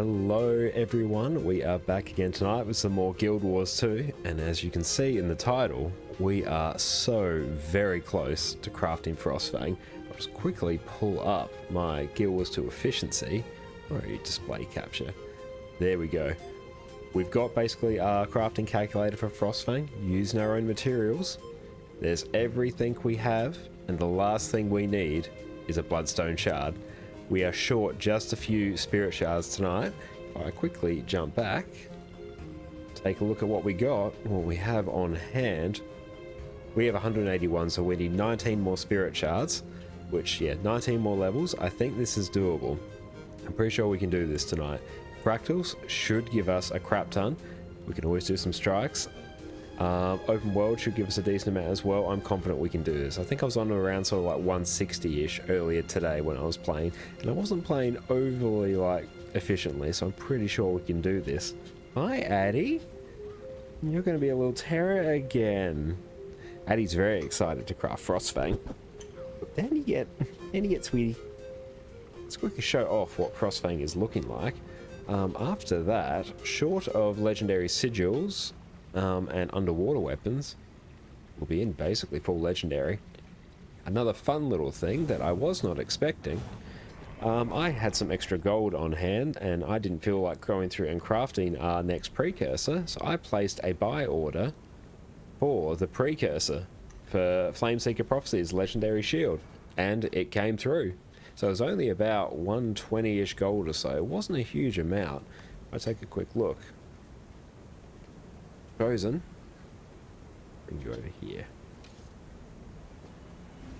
Hello everyone, we are back again tonight with some more Guild Wars 2, and as you can see in the title, we are so very close to crafting Frostfang. I'll just quickly pull up my Guild Wars 2 efficiency, or display capture. There we go. We've got basically our crafting calculator for Frostfang, using our own materials. There's everything we have, and the last thing we need is a Bloodstone Shard. We are short just a few Spirit Shards tonight. If I quickly jump back, take a look at what we got, what we have on hand. We have 181, so we need 19 more Spirit Shards, which, yeah, 19 more levels. I think this is doable. I'm pretty sure we can do this tonight. Fractals should give us a crap ton. We can always do some strikes. Open world should give us a decent amount as well. I'm confident we can do this. I think I was on around sort of like 160-ish earlier today when I was playing, and I wasn't playing overly like efficiently, so I'm pretty sure we can do this. Hi, Addy. You're going to be a little terror again. Addy's very excited to craft Frostfang. Down you get, sweetie. Let's quickly show off what Frostfang is looking like. After that, short of legendary sigils and underwater weapons, will be in basically full legendary. Another fun little thing that I was not expecting, I had some extra gold on hand and I didn't feel like going through and crafting our next precursor, so I placed a buy order for the precursor for Flameseeker Prophecy's legendary shield, and it came through. So it was only about 120-ish gold or so. It wasn't a huge amount. I'll take a quick look. Chosen. Bring you over here.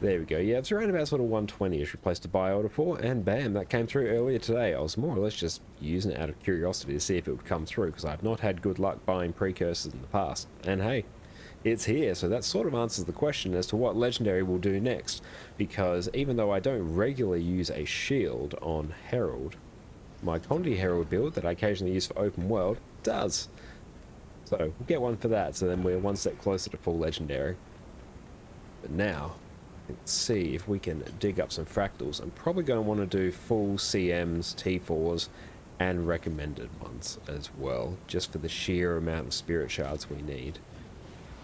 There we go. Yeah, it's around about sort of 120-ish. Replaced a buy order for, and bam, that came through earlier today. I was more or less just using it out of curiosity to see if it would come through, because I've not had good luck buying precursors in the past. And hey, it's here, so that sort of answers the question as to what legendary we'll do next, because even though I don't regularly use a shield on Herald, my Condi Herald build that I occasionally use for open world does. So we'll get one for that, so then we're one step closer to full legendary. But now, let's see if we can dig up some fractals. I'm probably going to want to do full CMs, T4s, and recommended ones as well, just for the sheer amount of spirit shards we need.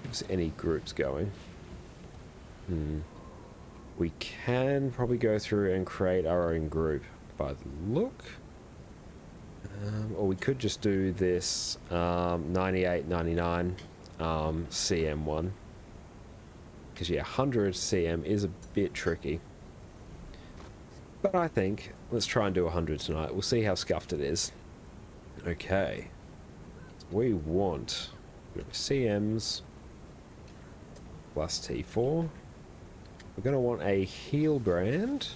If there's any groups going. We can probably go through and create our own group by the look. Or we could just do this 98-99 CM one, because yeah, 100 CM is a bit tricky, but I think let's try and do 100 tonight. We'll see how scuffed it is. Okay, so we want CMs plus T4. We're going to want a heal brand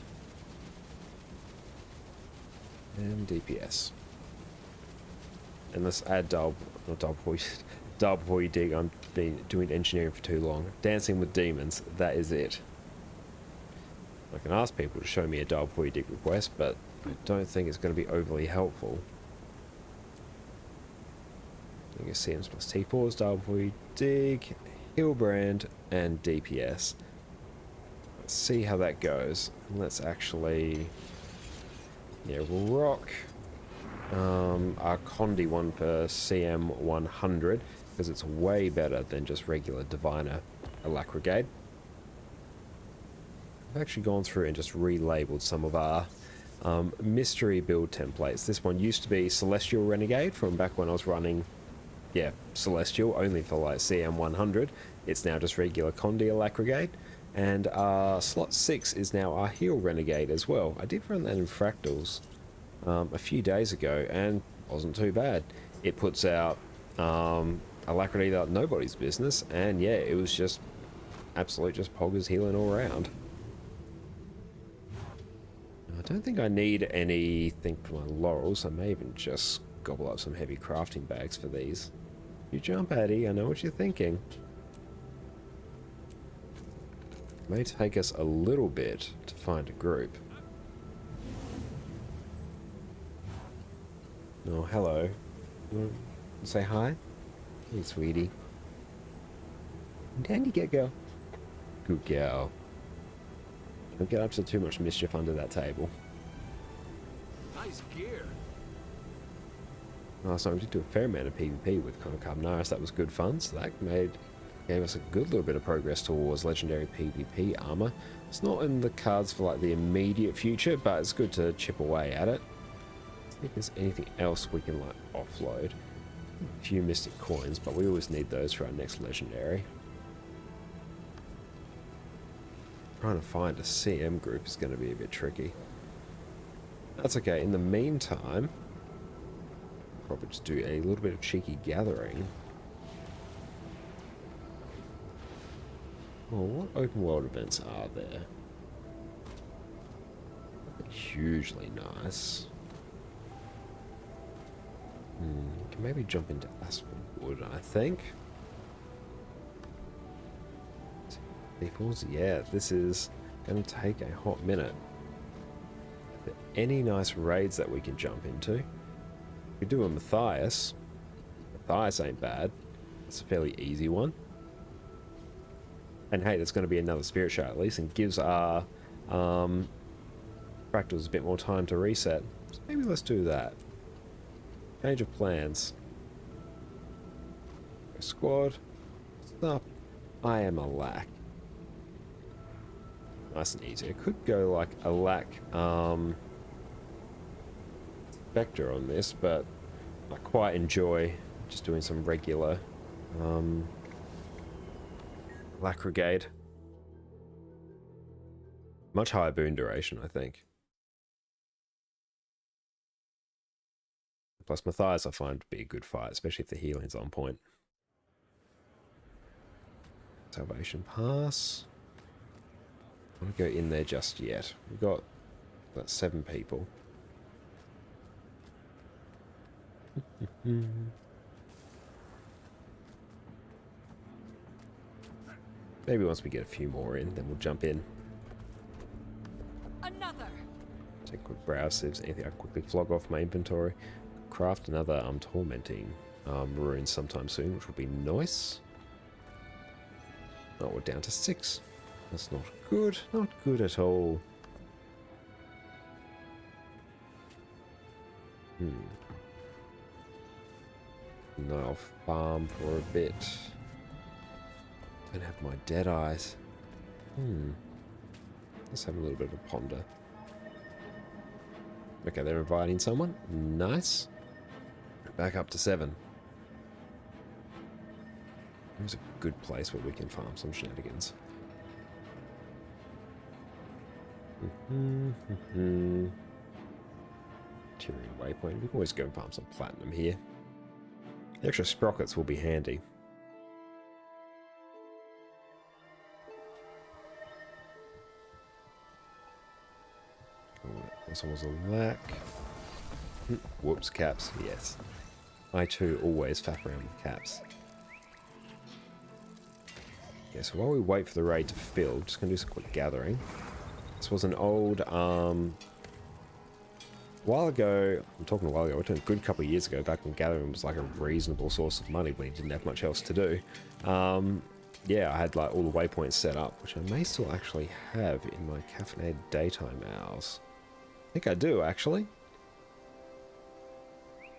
and DPS. And let's add double before you dig. I'm been doing engineering for too long. Dancing with demons, that is it. I can ask people to show me a double before you dig request, but I don't think it's going to be overly helpful. I guess CMs plus T4s, double before you dig, heal brand, and DPS. Let's see how that goes. Let's actually, yeah, we'll rock our Condi one for CM 100, because it's way better than just regular Diviner Alacrigate. I've actually gone through and just relabeled some of our mystery build templates. This one used to be Celestial Renegade from back when I was running, yeah, Celestial only for like CM 100. It's now just regular Condi Alacrigate, and slot 6 is now our Heal Renegade as well. I did run that in Fractals a few days ago and wasn't too bad. It puts out Alacrity like nobody's business, and yeah, it was just absolute just poggers healing all around. I don't think I need anything for my laurels. I may even just gobble up some heavy crafting bags for these. You jump, Addy, I know what you're thinking. It may take us a little bit to find a group. Oh, hello. You want to say hi? Hey, sweetie. Down you get, girl. Good girl. Don't get up to too much mischief under that table. Nice gear. Last time we did do a fair amount of PvP with Connor Carbonaris. That was good fun. So that gave us a good little bit of progress towards legendary PvP armor. It's not in the cards for like the immediate future, but it's good to chip away at it. I think there's anything else we can like offload. A few mystic coins, but we always need those for our next legendary. Trying to find a CM group is going to be a bit tricky. That's okay. In the meantime, probably just do a little bit of cheeky gathering. Oh, what open world events are there? Hugely nice. Can maybe jump into Aspenwood, I think. Yeah, this is going to take a hot minute. Are there any nice raids that we can jump into? We do a Matthias. Matthias ain't bad. It's a fairly easy one. And hey, there's going to be another Spirit Shard at least, and gives our fractals a bit more time to reset. So maybe let's do that. Change of plans. Squad. Stop. I am a lack. Nice and easy. I could go like a lack Spectre on this, but I quite enjoy just doing some regular lack brigade. Much higher boon duration, I think. Plus Matthias I find to be a good fight, especially if the healing's on point. Salvation Pass. I don't want to go in there just yet. We've got 7 people. Maybe once we get a few more in, then we'll jump in. Another. Take quick browse, see if there's anything I can quickly flog off my inventory. Craft another tormenting rune sometime soon, which would be nice. Oh, we're down to 6. That's not good. Not good at all. No, I'll farm for a bit. Don't have my dead eyes. Let's have a little bit of a ponder. Okay, they're inviting someone. Nice. Back up to 7. There's a good place where we can farm some shenanigans. Tyrion Waypoint. We can always go and farm some platinum here. The extra sprockets will be handy. This one was a lack. Whoops, caps. Yes. I too always faff around with caps. Yeah, so while we wait for the raid to fill, just gonna do some quick gathering. This was an old, while ago, I'm talking a while ago, a good couple of years ago, back when gathering was like a reasonable source of money when you didn't have much else to do. Yeah, I had like all the waypoints set up, which I may still actually have in my caffeinated daytime hours. I think I do, actually.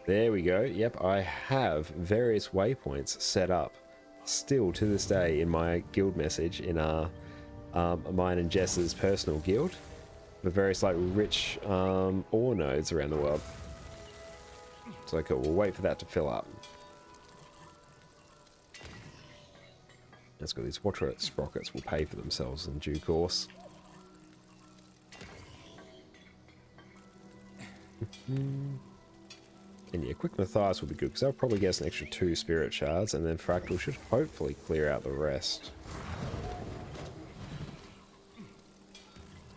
There we go. Yep, I have various waypoints set up still to this day in my guild message in mine and Jess's personal guild. The various like rich ore nodes around the world. So cool, we'll wait for that to fill up. Let's go. These water sprockets will pay for themselves in due course. And yeah, quick Matthias will be good because they'll probably get us an extra 2 spirit shards, and then Fractal should hopefully clear out the rest.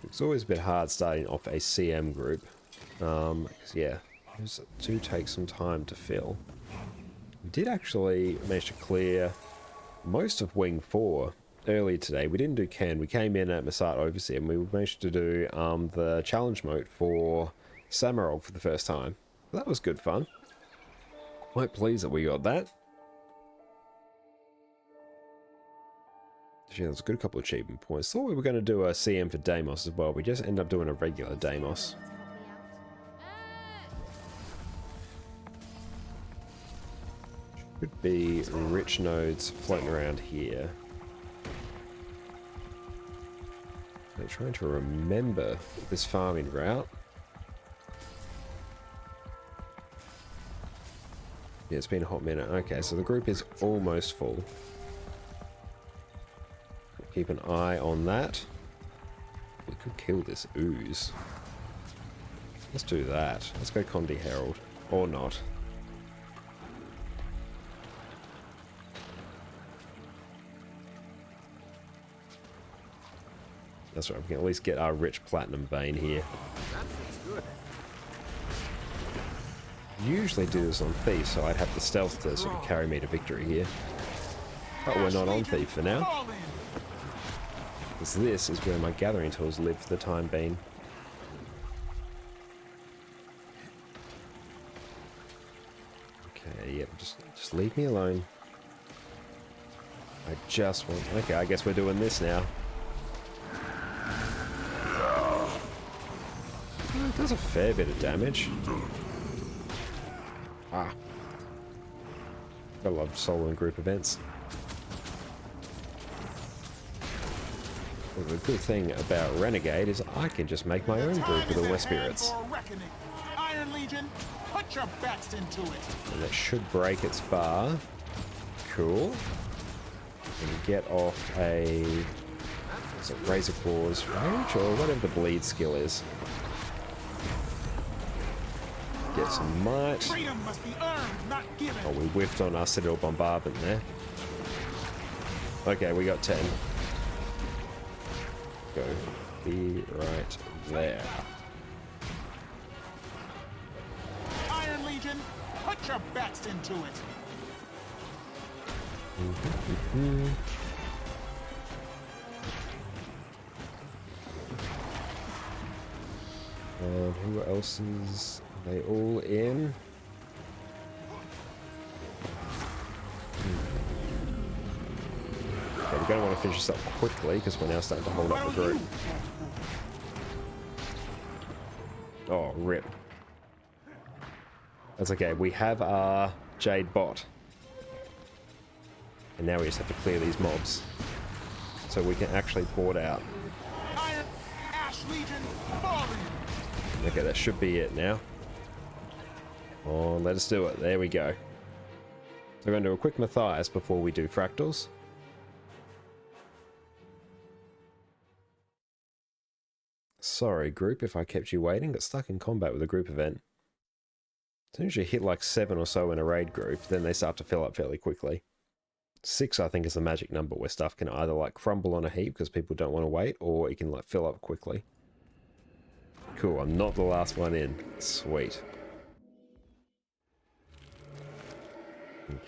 It's always a bit hard starting off a CM group. Because yeah, those do take some time to fill. We did actually manage to clear most of Wing 4 earlier today. We didn't do Ken. We came in at Masat Overseer and we managed to do the challenge mode for Samarog for the first time. That was good fun. Quite pleased that we got that. Yeah, there's a good couple of achievement points. Thought we were going to do a CM for Deimos as well. We just ended up doing a regular Deimos. Could be rich nodes floating around here. I'm trying to remember this farming route. Yeah, it's been a hot minute. Okay, so the group is almost full. Keep an eye on that. We could kill this ooze. Let's do that. Let's go Condi Herald. Or not. That's right, we can at least get our rich platinum vein here. Usually do this on Thief, so I'd have the stealth to sort of carry me to victory here. But we're not on Thief for now. Because this is where my gathering tools live for the time being. Okay, yep, just leave me alone. I just want... Okay, I guess we're doing this now. It does a fair bit of damage. Ah. I love solo and group events. Well, the good thing about Renegade is I can just make my own group with all my spirits. Iron Legion, put your backs into it. And that should break its bar. Cool. And get off a... Is it Razor Claws Rage or whatever the bleed skill is? Get some might. Freedom must be earned, not given. Oh, we whiffed on our Citadel Bombardment there. Okay, we got 10. Go. Be right there. Iron Legion, put your backs into it. Who else is... Are they all in? Okay, we're going to want to finish this up quickly because we're now starting to hold up the group. Oh, rip. That's okay. We have our Jade bot. And now we just have to clear these mobs. So we can actually port out. Iron Ash Legion, falling. Okay, that should be it now. Oh, let us do it. There we go. So we're going to do a quick Matthias before we do fractals. Sorry, group, if I kept you waiting. Got stuck in combat with a group event. As soon as you hit like 7 or so in a raid group, then they start to fill up fairly quickly. 6, I think, is the magic number where stuff can either like crumble on a heap because people don't want to wait, or it can like fill up quickly. Cool, I'm not the last one in. Sweet.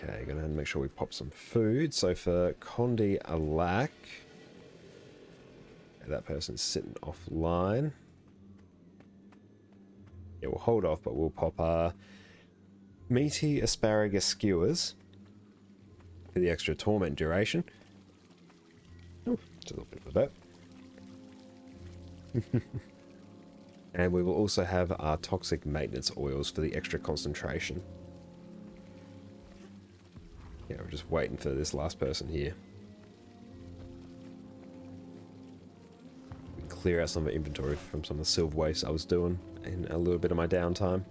Okay, gonna make sure we pop some food. So for Condi Alak, that person's sitting offline. Yeah, we'll hold off, but we'll pop our meaty asparagus skewers for the extra torment duration. Oh, just a little bit of a burp. And we will also have our toxic maintenance oils for the extra concentration. Yeah, we're just waiting for this last person here. We clear out some of the inventory from some of the silver waste I was doing in a little bit of my downtime.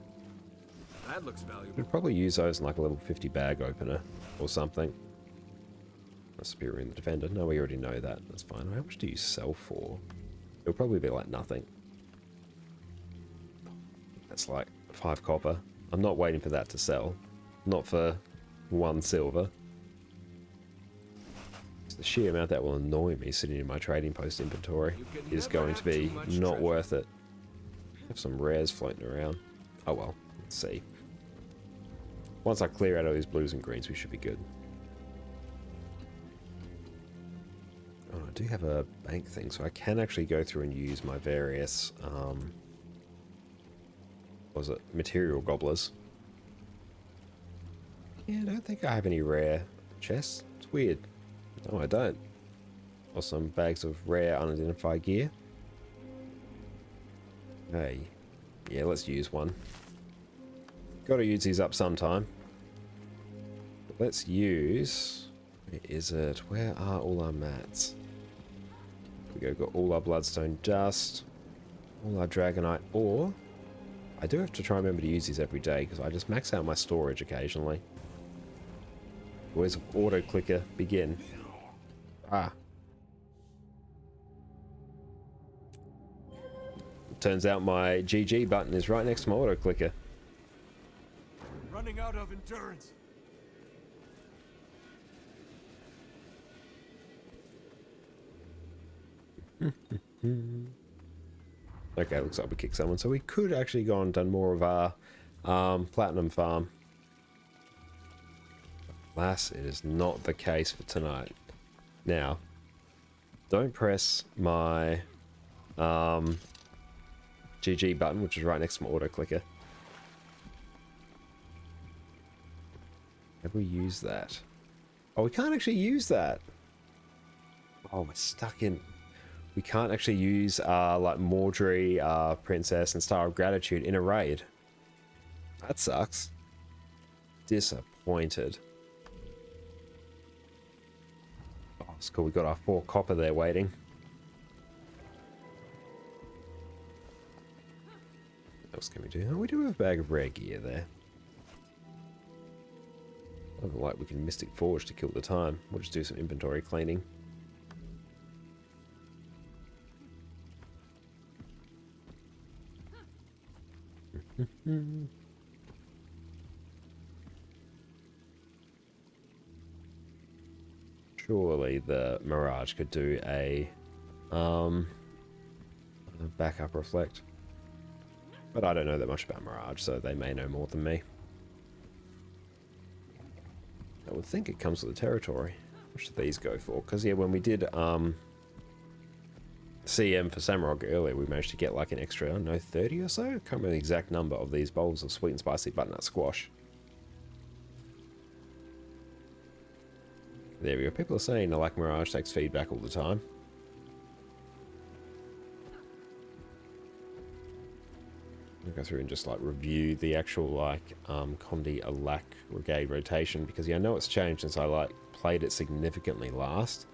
That looks valuable. We'd probably use those in like a level 50 bag opener or something. A Spear in the Defender. No, we already know that. That's fine. How much do you sell for? It'll probably be like nothing. That's like 5 copper. I'm not waiting for that to sell. Not for 1 silver. The sheer amount that will annoy me sitting in my trading post inventory is going to be not worth it. Have some rares floating around. Oh well, let's see. Once I clear out all these blues and greens, we should be good. Oh, I do have a bank thing, so I can actually go through and use my various, what was it, material gobblers. Yeah, I don't think I have any rare chests. It's weird. No, I don't. Or some bags of rare unidentified gear. Hey. Yeah, let's use one. Gotta use these up sometime. Let's use... Where is it? Where are all our mats? We go, got all our bloodstone dust, all our dragonite ore. I do have to try and remember to use these every day because I just max out my storage occasionally. Where's auto clicker begin? Ah. Turns out my GG button is right next to my auto clicker. Running out of endurance. Okay, looks like we kicked someone, so we could actually go and done more of our platinum farm. Alas, it is not the case for tonight. Now, don't press my GG button, which is right next to my auto clicker. Have we used that? Oh, we can't actually use that. Oh, we're stuck in... We can't actually use like Mordry, Princess, and Star of Gratitude in a raid. That sucks. Disappointed. Oh, it's cool. We got our 4 copper there waiting. What else can we do? Oh, we do have a bag of rare gear there. Doesn't like we can Mystic Forge to kill the time. We'll just do some inventory cleaning. Surely the Mirage could do a backup reflect. But I don't know that much about Mirage, so they may know more than me. I would think it comes with the territory. What should these go for? Because yeah, when we did CM for Samrock earlier, we managed to get like an extra, I don't know, 30 or so? I can't remember the exact number of these bowls of sweet and spicy butternut squash. There we go. People are saying I like Mirage takes feedback all the time. I'll go through and just like review the actual like Condi Alak Brigade rotation because yeah, I know it's changed since I like played it significantly last.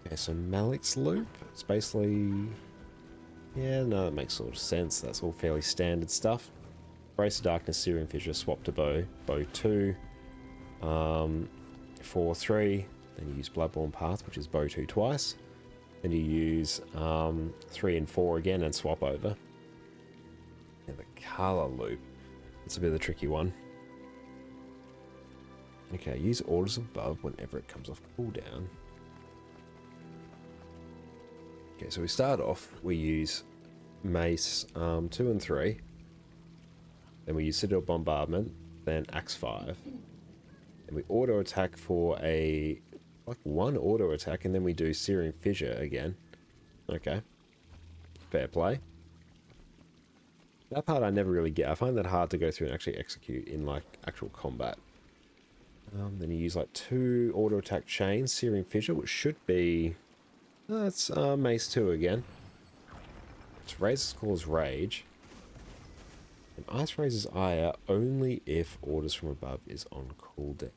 Okay, so Malik's Loop, it's basically... Yeah, no, that makes sort of sense. That's all fairly standard stuff. Brace of Darkness, Searing Fissure, swap to Bow. Bow 2. 4-3. Then you use Bloodborne Path, which is Bow 2 twice. Then you use 3 and 4 again and swap over. And the Kala Loop. That's a bit of a tricky one. Okay, use Orders Above whenever it comes off cooldown. Okay, so we start off, we use Mace 2 and 3, then we use Citadel Bombardment, then Axe 5, and we auto attack for a, like 1 auto attack, and then we do Searing Fissure again. Okay, fair play. That part I never really get. I find that hard to go through and actually execute in like actual combat. Then you use like 2 auto attack chains, Searing Fissure, which should be... That's Mace 2 again. It's Razor's Claw's Rage. And Ice Razor's Ire only if Orders from Above is on cooldown.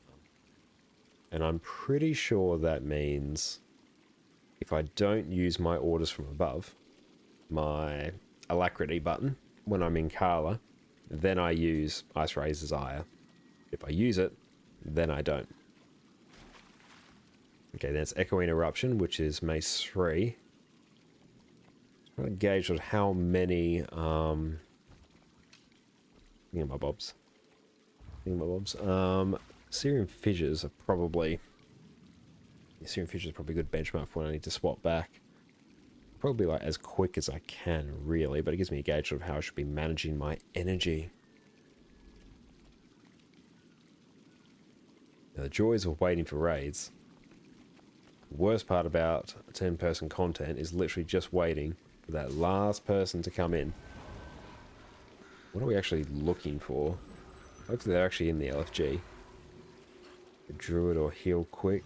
And I'm pretty sure that means if I don't use my Orders from Above, my Alacrity button, when I'm in Kala, then I use Ice Razor's Ire. If I use it, then I don't. Okay, then it's Echoing Eruption, which is Mace 3. Trying to gauge on how many thingamabobs. Searing Fissures are probably... Searing Fissures is probably a good benchmark for when I need to swap back. Probably like as quick as I can, really, but it gives me a gauge of how I should be managing my energy. Now, the joys of waiting for raids. The worst part about 10-person content is literally just waiting for that last person to come in. What are we actually looking for? Hopefully they're actually in the LFG. A Druid or Heal Quick.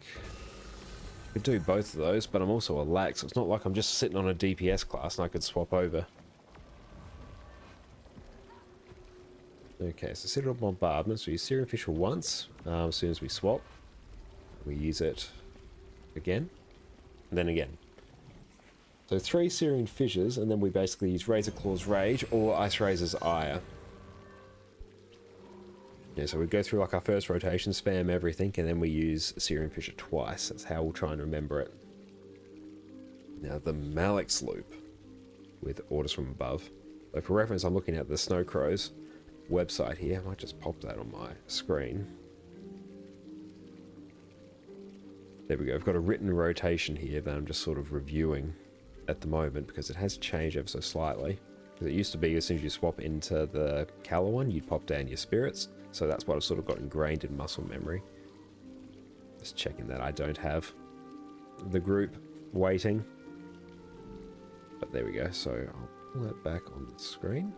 Could do both of those, but I'm also a lax, so it's not like I'm just sitting on a DPS class and I could swap over. Okay, so Citadel Bombardments. We use Searing Fissure once. As soon as we swap, we use it again, and then again. So 3 Searing Fissures, and then we basically use Razor Claw's Rage or Ice Razor's Ire. Yeah, so we go through like our first rotation, spam everything, and then we use Searing Fissure twice. That's how we'll try and remember it. Now the Malix Loop with Orders from Above. So for reference, I'm looking at the Snow Crows website here. I might just pop that on my screen. There we go. I've got a written rotation here that I'm just sort of reviewing at the moment because it has changed ever so slightly. Because it used to be as soon as you swap into the Kala one, you'd pop down your spirits. So that's what I've sort of got ingrained in muscle memory. Just checking that I don't have the group waiting. But there we go. So I'll pull that back on the screen.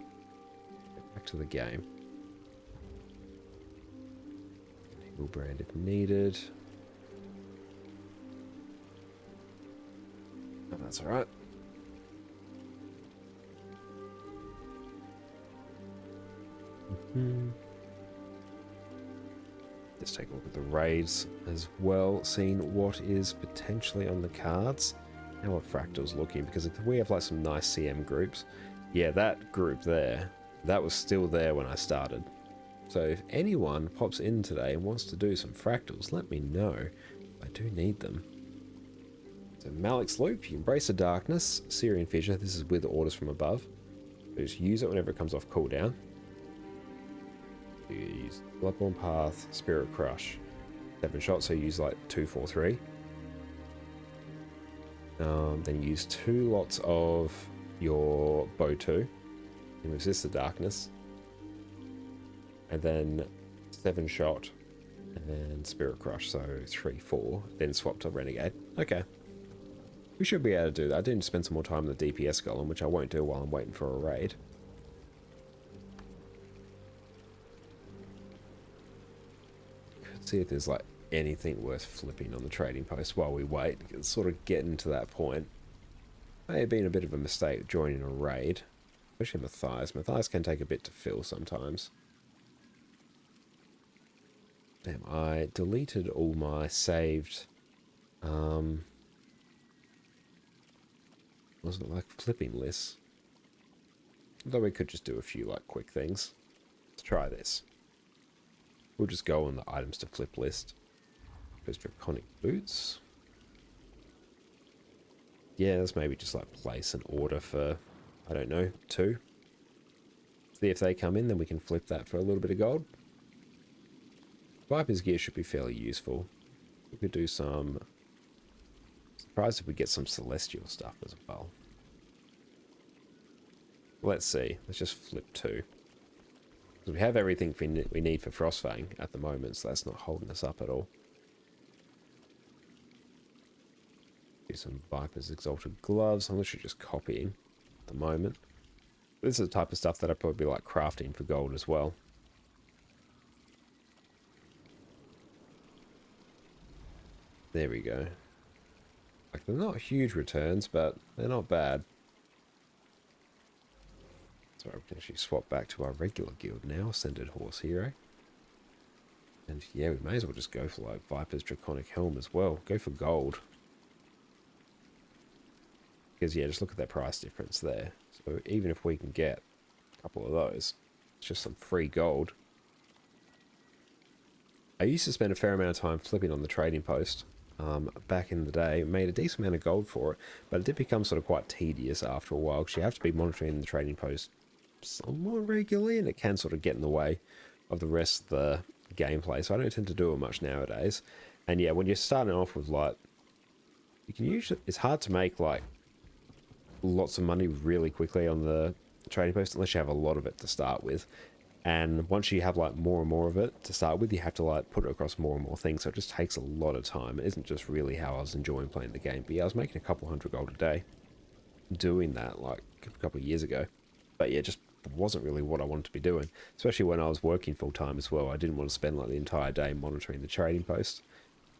Get back to the game. Eagle brand if needed. Oh, that's alright. Let's take a look at the raids as well, seeing what is potentially on the cards. How are fractals looking? Because if we have like some nice CM groups, yeah, that group there, that was still there when I started. So if anyone pops in today and wants to do some fractals, let me know. I do need them. So Malix Loop, you Embrace the Darkness, Searing Fissure, this is with Orders from Above. You just use it whenever it comes off cooldown. You use Bloodborne Path, Spirit Crush, 7 shots, so you use like 2, 4, 3. Then you use 2 lots of your Bow 2, and Resist the Darkness. And then 7 shot, and then Spirit Crush, so 3, 4, then swap to Renegade. Okay. We should be able to do that. I do need to spend some more time on the DPS golem, which I won't do while I'm waiting for a raid. See if there's like anything worth flipping on the trading post while we wait. It's sort of getting to that point. May have been a bit of a mistake joining a raid, especially Matthias. Matthias can take a bit to fill sometimes. Damn, I deleted all my saved wasn't like flipping lists. Although we could just do a few like quick things. Let's try this. We'll just go on the items to flip list. There's Draconic Boots. Yeah, let's maybe just like place an order for, I don't know, 2. See if they come in, then we can flip that for a little bit of gold. Viper's gear should be fairly useful. We could do some... Surprised if we get some celestial stuff as well. Let's see. Let's just flip 2. Because we have everything we need for Frostfang at the moment, so that's not holding us up at all. Do some Viper's Exalted Gloves. I'm literally just copying at the moment. This is the type of stuff that I'd probably like crafting for gold as well. There we go. Like, they're not huge returns, but they're not bad. So we can actually swap back to our regular guild now, Ascended Horse Hero. And yeah, we may as well just go for like Viper's Draconic Helm as well. Go for gold. Because yeah, just look at that price difference there. So even if we can get a couple of those, it's just some free gold. I used to spend a fair amount of time flipping on the trading post. Back in the day, made a decent amount of gold for it, but it did become sort of quite tedious after a while because you have to be monitoring the trading post somewhat regularly, and it can sort of get in the way of the rest of the gameplay. So I don't tend to do it much nowadays. And yeah, when you're starting off with like, you can usually, it's hard to make like lots of money really quickly on the trading post unless you have a lot of it to start with. And once you have like more and more of it to start with, you have to like put it across more and more things. So it just takes a lot of time. It isn't just really how I was enjoying playing the game. But yeah, I was making a couple hundred gold a day doing that like a couple of years ago. But yeah, just wasn't really what I wanted to be doing. Especially when I was working full time as well. I didn't want to spend like the entire day monitoring the trading post.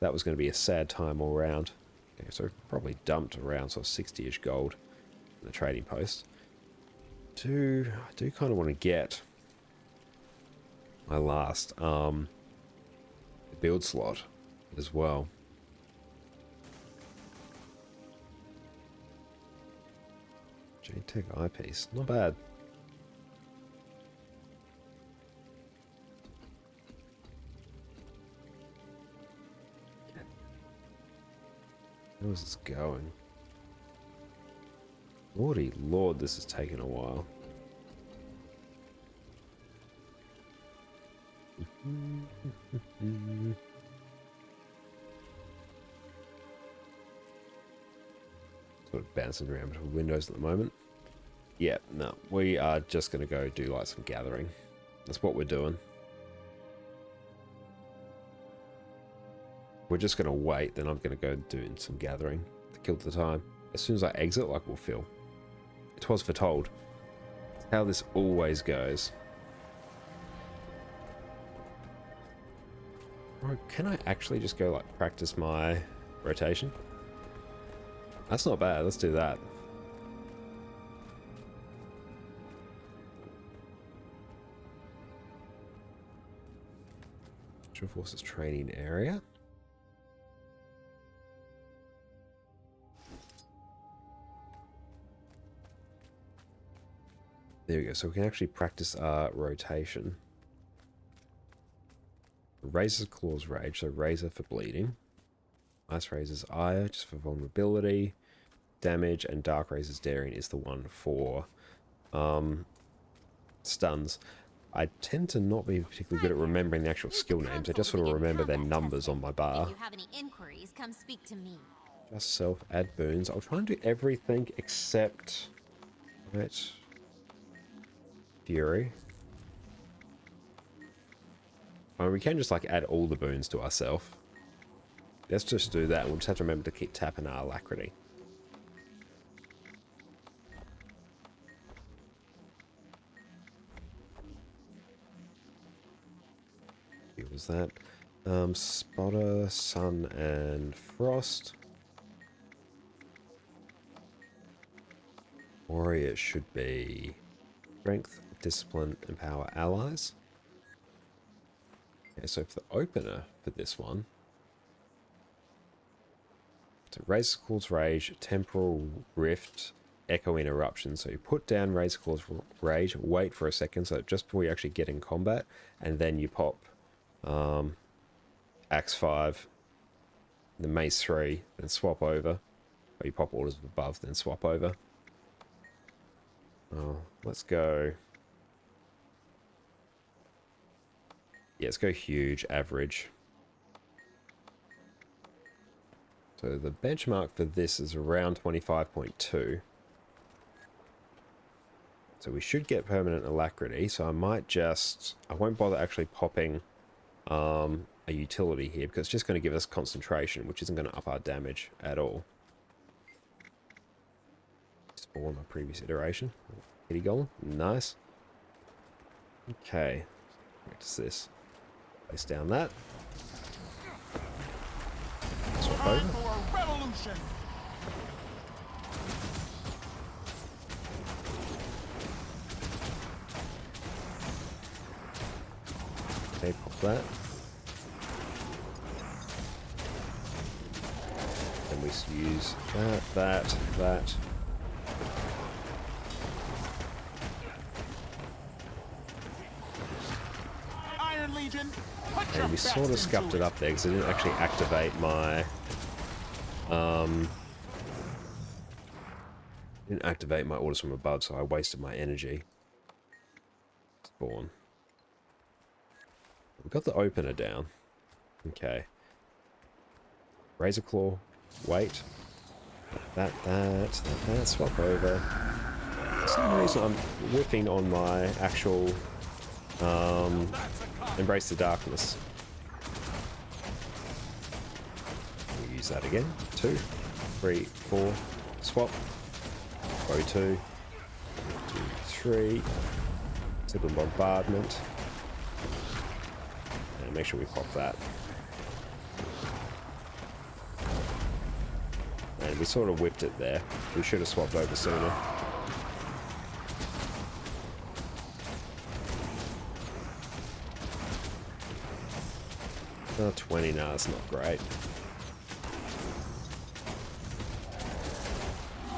That was going to be a sad time all around. Okay, so probably dumped around sort of 60-ish gold in the trading post. I do kind of want to get my last build slot as well. JTech eyepiece, not bad. Where is this going? Lordy Lord, this is taking a while. Sort of bouncing around between windows at the moment. Yeah, no, we are just going to go do like some gathering. That's what we're doing. We're just going to wait, then I'm going to go do some gathering to kill the time. As soon as I exit, like we'll feel. It was foretold. It's how this always goes. Bro, can I actually just go like practice my rotation? That's not bad, let's do that. Special Forces training area. There we go, so we can actually practice our rotation. Razor's Claw's Rage, so Razor for bleeding. Ice Razor's Ire, just for vulnerability. Damage, and Dark Razor's Daring is the one for stuns. I tend to not be particularly good at remembering the actual skill names. I just sort of remember their numbers on my bar. If you have any inquiries, come speak to me. Just self, add boons. I'll try and do everything except... Right. Fury. I mean, we can just like add all the boons to ourselves. Let's just do that. We'll just have to remember to keep tapping our alacrity. What was that? Spotter, Sun, and Frost. Warrior should be Strength, Discipline, Empower Allies. Okay, so for the opener for this one, so Razor's Claw's Rage, Temporal Rift, Echoing Eruption. So you put down Razor's Claw's Rage, wait for a second, so just before you actually get in combat, and then you pop Axe 5, the Mace 3, then swap over. Or you pop Orders of Above, then swap over. Oh, let's go. Yeah, let's go huge, average. So the benchmark for this is around 25.2. So we should get permanent alacrity, so I might just... I won't bother actually popping a utility here, because it's just going to give us concentration, which isn't going to up our damage at all. Spawn my previous iteration. Kitty Golem, nice. Okay, practice this. Place down that. Swap Time over. for a revolution. Okay, pop that. Then we use that. Iron Legion, put your And we sort of best scuffed into it up there because I didn't actually activate my orders from above, so I wasted my energy. Spawn. We got the opener down. Okay. Razor Claw. Wait. That. Swap over. For some reason I'm whipping on my actual Embrace the Darkness. We'll use that again. 2, 3, 4. Swap. Go 2, 2, 3. Simple Bombardment. And make sure we pop that. And we sort of whipped it there. We should have swapped over sooner. Oh, 20, nah, that's not great.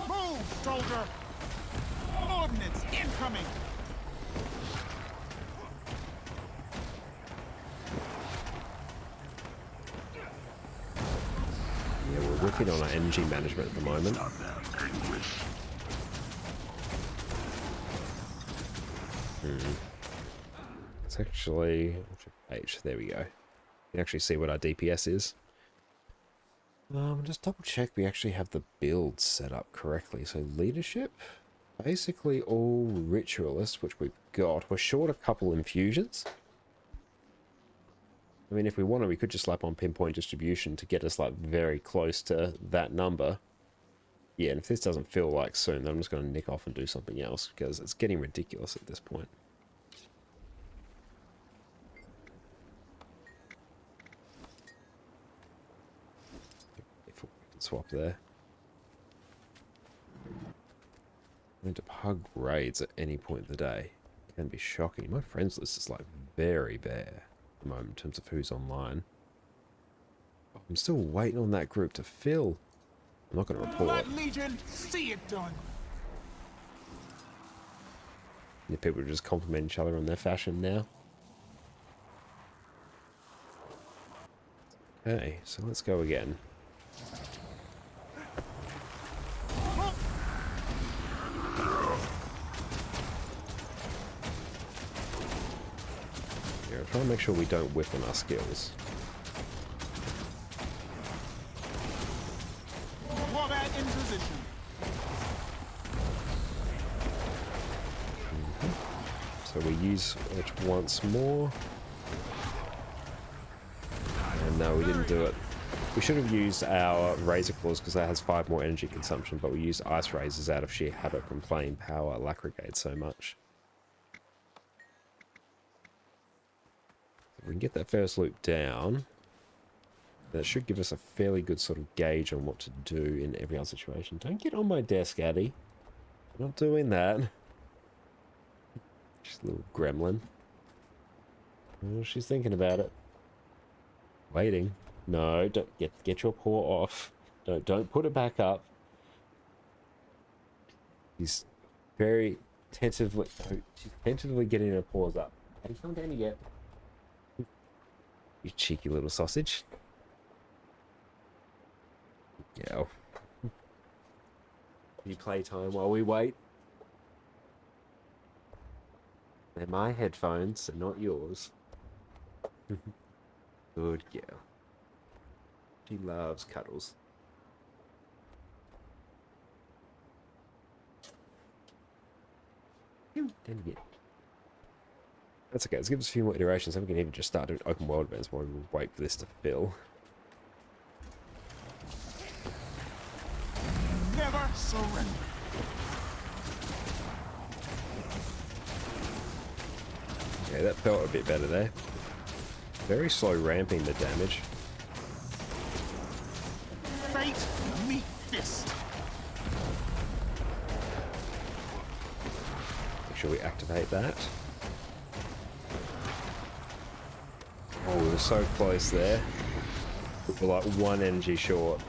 Move, soldier! Ordnance incoming! Yeah, we're working on our energy management at the moment. It's actually H. There we go. You can actually see what our DPS is. Just double check we actually have the build set up correctly. So leadership, basically all ritualists, which we've got. We're short a couple infusions. I mean, if we wanted, we could just slap on pinpoint distribution to get us like very close to that number. Yeah, and if this doesn't feel like soon, then I'm just going to nick off and do something else because it's getting ridiculous at this point. If we can swap there. And to hug raids at any point of the day can be shocking. My friends list is like very bare at the moment in terms of who's online. I'm still waiting on that group to fill. I'm not going to report. Blood Legion, see it done! Yeah, people just compliment each other on their fashion now. Okay, so let's go again. Yeah, I'm trying to make sure we don't whiff on our skills. Warband in position. So we use it once more. And no, we didn't do it. We should have used our Razor Claws because that has 5 more energy consumption, but we used Ice Razors out of sheer habit from playing Power Lacrigade so much. If we can get that first loop down, that should give us a fairly good sort of gauge on what to do in every other situation. Don't get on my desk, Addy. I'm not doing that. Just a little gremlin. Oh, she's thinking about it. Waiting. No, don't get your paw off. Don't put it back up. She's very tentatively. She's tentatively getting her paws up. Addy, come down again. You cheeky little sausage. Yeah. You play time while we wait. They're my headphones, and not yours. Good girl. She loves cuddles. Then again. That's okay. Let's give us a few more iterations, then we can even just start doing open world events while we wait for this to fill. Never surrender. Okay, that felt a bit better there. Very slow ramping the damage. Fate, meet fist. Make sure we activate that. Oh, we were so close there. We were like 1 energy short.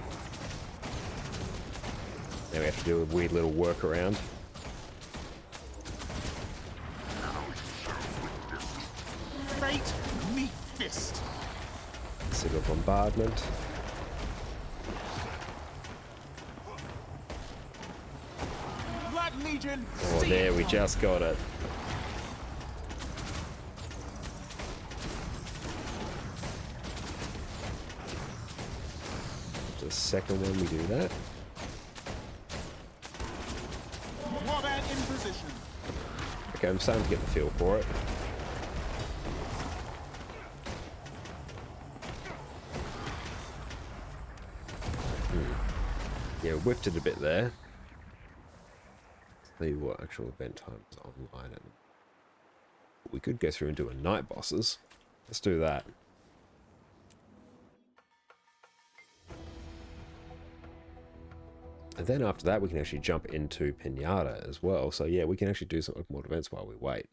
Now we have to do a weird little workaround. Fate, meet fist. Signal bombardment. Blood Legion, Oh, see there, it we done. just got it. The second one we do that. Warband in position. Okay, I'm starting to get the feel for it. Yeah, whipped it a bit there. Tell you what, actual event times online. And we could go through and do a night bosses. Let's do that. And then after that, we can actually jump into Pinata as well. So yeah, we can actually do some open world events while we wait.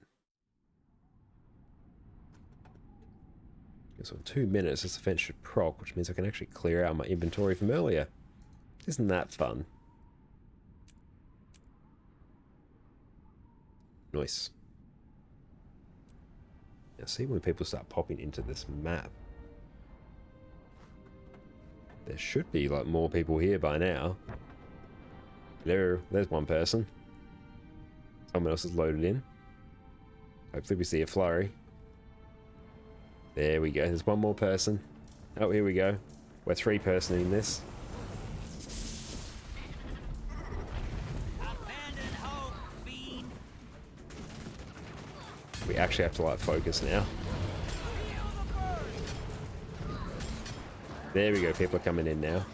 So in 2 minutes, this event should proc, which means I can actually clear out my inventory from earlier. Isn't that fun? Nice. Now see when people start popping into this map. There should be like more people here by now. There's one person. Someone else is loaded in. Hopefully we see a flurry. There we go. There's one more person. Oh, here we go. We're 3-person in this. We actually have to like focus now. There we go. People are coming in now.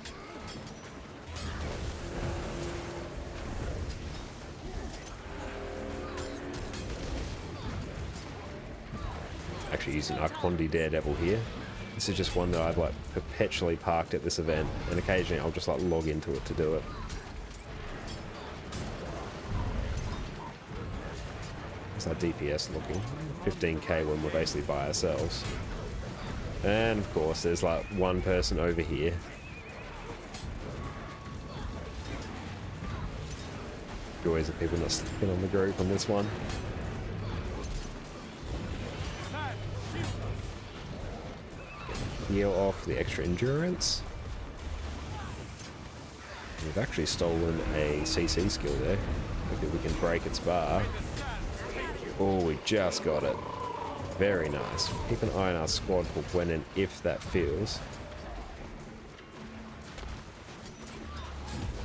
Actually using Arcondi Daredevil here. This is just one that I've like perpetually parked at this event, and occasionally I'll just like log into it to do it. How's our DPS looking? 15k when we're basically by ourselves. And of course there's like one person over here. Joys of people not sticking on the group on this one. Heal off the extra endurance. We've actually stolen a CC skill there. Maybe we can break its bar. Oh, we just got it. Very nice. Keep an eye on our squad for when and if that feels.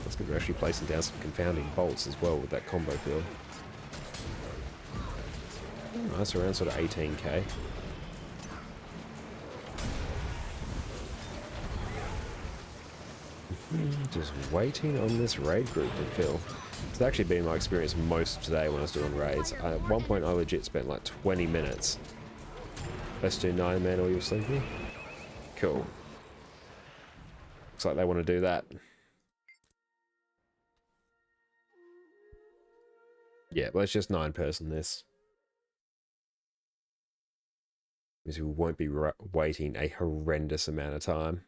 That's good. We're actually placing down some confounding bolts as well with that combo field. Nice, around sort of 18k. Just waiting on this raid group to fill. It's actually been my experience most of today when I was doing raids. At one point I legit spent like 20 minutes. Let's do 9-man or you'll sleep me. Cool. Looks like they want to do that. Yeah, let's just 9-person this. Because we won't be waiting a horrendous amount of time.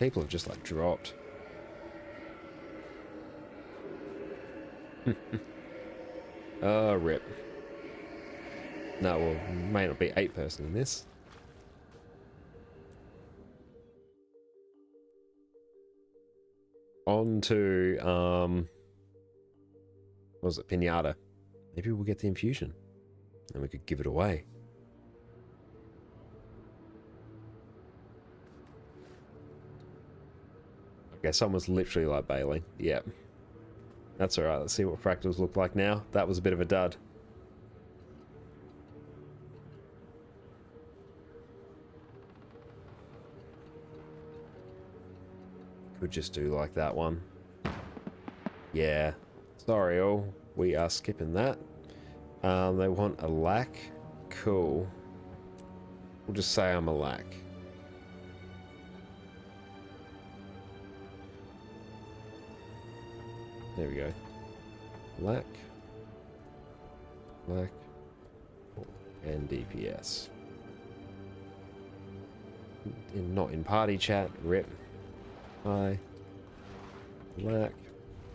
People have just like dropped. Oh, rip. No, well, may not be 8-person in this. On to, what was it, Pinata. Maybe we'll get the infusion. And we could give it away. Okay, someone's literally like bailing. Yep. That's alright, let's see what fractals look like now. That was a bit of a dud. Could just do like that one. Yeah. Sorry all, we are skipping that. They want a lack. Cool. We'll just say I'm a lack. There we go. Lack. Lack. And DPS. Not in party chat. Rip. Hi. Lack.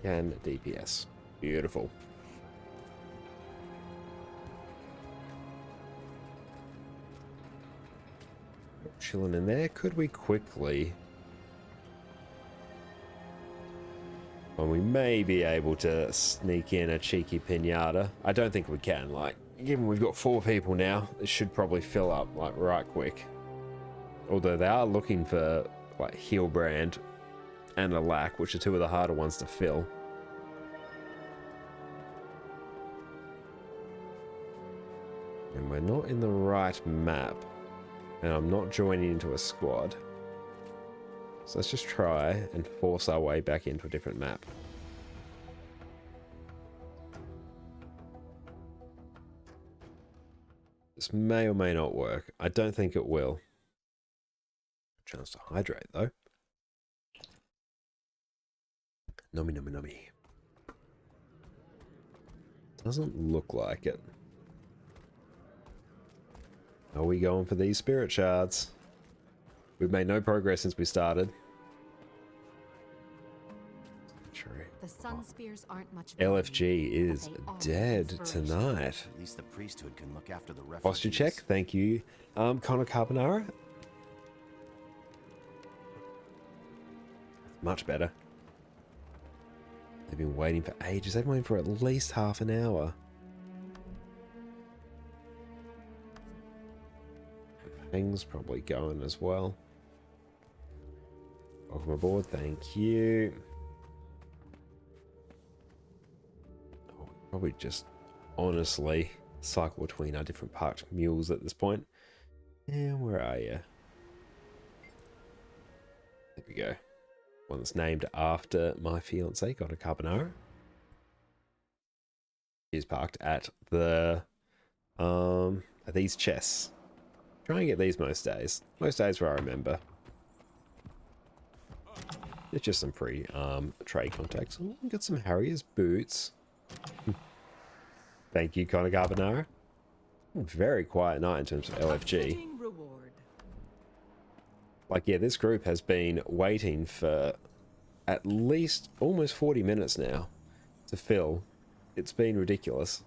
And DPS. Beautiful. Chilling in there. Could we quickly... Well, we may be able to sneak in a cheeky pinata. I don't think we can. Like, given we've got 4 people now, it should probably fill up like right quick. Although they are looking for like Healbrand and a lack, which are 2 of the harder ones to fill. And we're not in the right map. And I'm not joining into a squad. So let's just try and force our way back into a different map. This may or may not work. I don't think it will. Chance to hydrate though. Nummy, nummy, nummy. Doesn't look like it. Are we going for these spirit shards? We've made no progress since we started. True. The sun spears aren't much better, LFG is but they are dead inspiration. tonight. At least the priesthood can look after the refugees. Posture check, thank you. Connor Carbonara. Much better. They've been waiting for ages. They've been waiting for at least half an hour. Ping's probably going as well. Welcome aboard, thank you. Oh, probably just honestly cycle between our different parked mules at this point. And where are you? There we go. One that's named after my fiance, Connor Carbonara. Is parked at the at these chests. Try and get these most days. Most days where I remember. It's just some free trade contacts. Oh, we got some Harrier's boots. Thank you, Connor Carbonara. Very quiet night in terms of LFG. Like, yeah, this group has been waiting for at least almost 40 minutes now to fill. It's been ridiculous.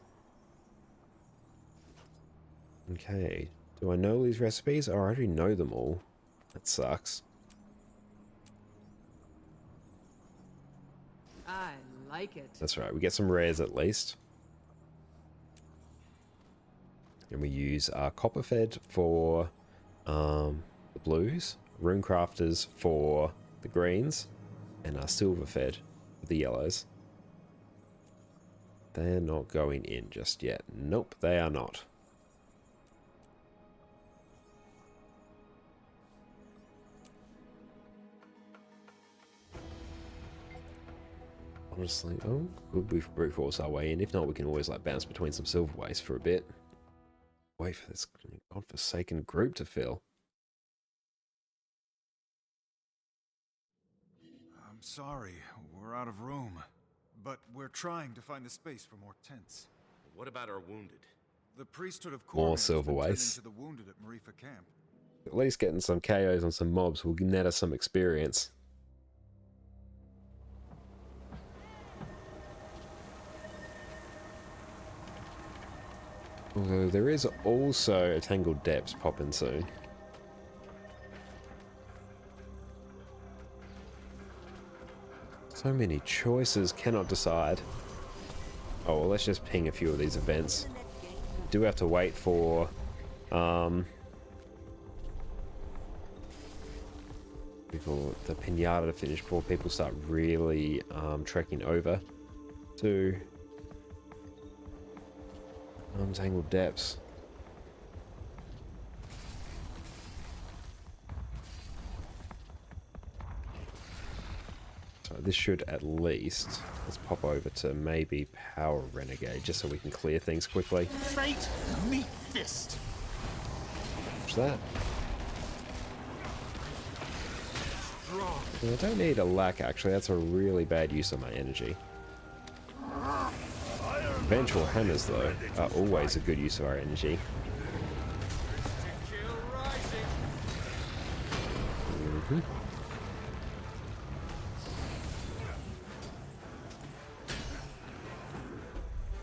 Okay. Do I know these recipes? Oh, I already know them all. That sucks. I like it. That's right. We get some rares at least. And we use our Copperfed for the blues, Runecrafters for the greens, and our Silverfed for the yellows. They're not going in just yet. Nope, they are not. Honestly, oh, good we brute force our way in. If not, we can always like bounce between some silver waste for a bit. Wait for this godforsaken group to fill. I'm sorry, we're out of room. But we're trying to find a space for more tents. What about our wounded? The priesthood of More Corvin has silver been tending waste. to the wounded at Marifa camp. At least getting some KOs on some mobs will net us some experience. Although there is also a Tangled Depths popping soon. So many choices, cannot decide. Oh, well, let's just ping a few of these events. Do have to wait for the pinata to finish before people start really trekking over to Tangled Depths. So this should at least, let's pop over to maybe Power Renegade just so we can clear things quickly. Fate, meet fist. Watch that. I don't need a lack actually, that's a really bad use of my energy. Vengeful Hammers though are always a good use of our energy.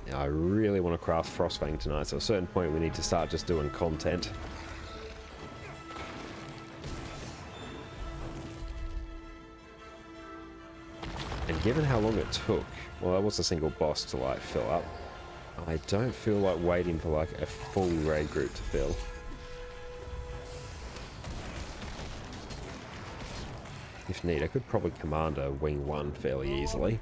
Now I really want to craft Frostfang tonight, so at a certain point we need to start just doing content. And given how long it took, well, that was a single boss to like fill up. I don't feel like waiting for like a full raid group to fill. If need, I could probably command a wing 1 fairly easily.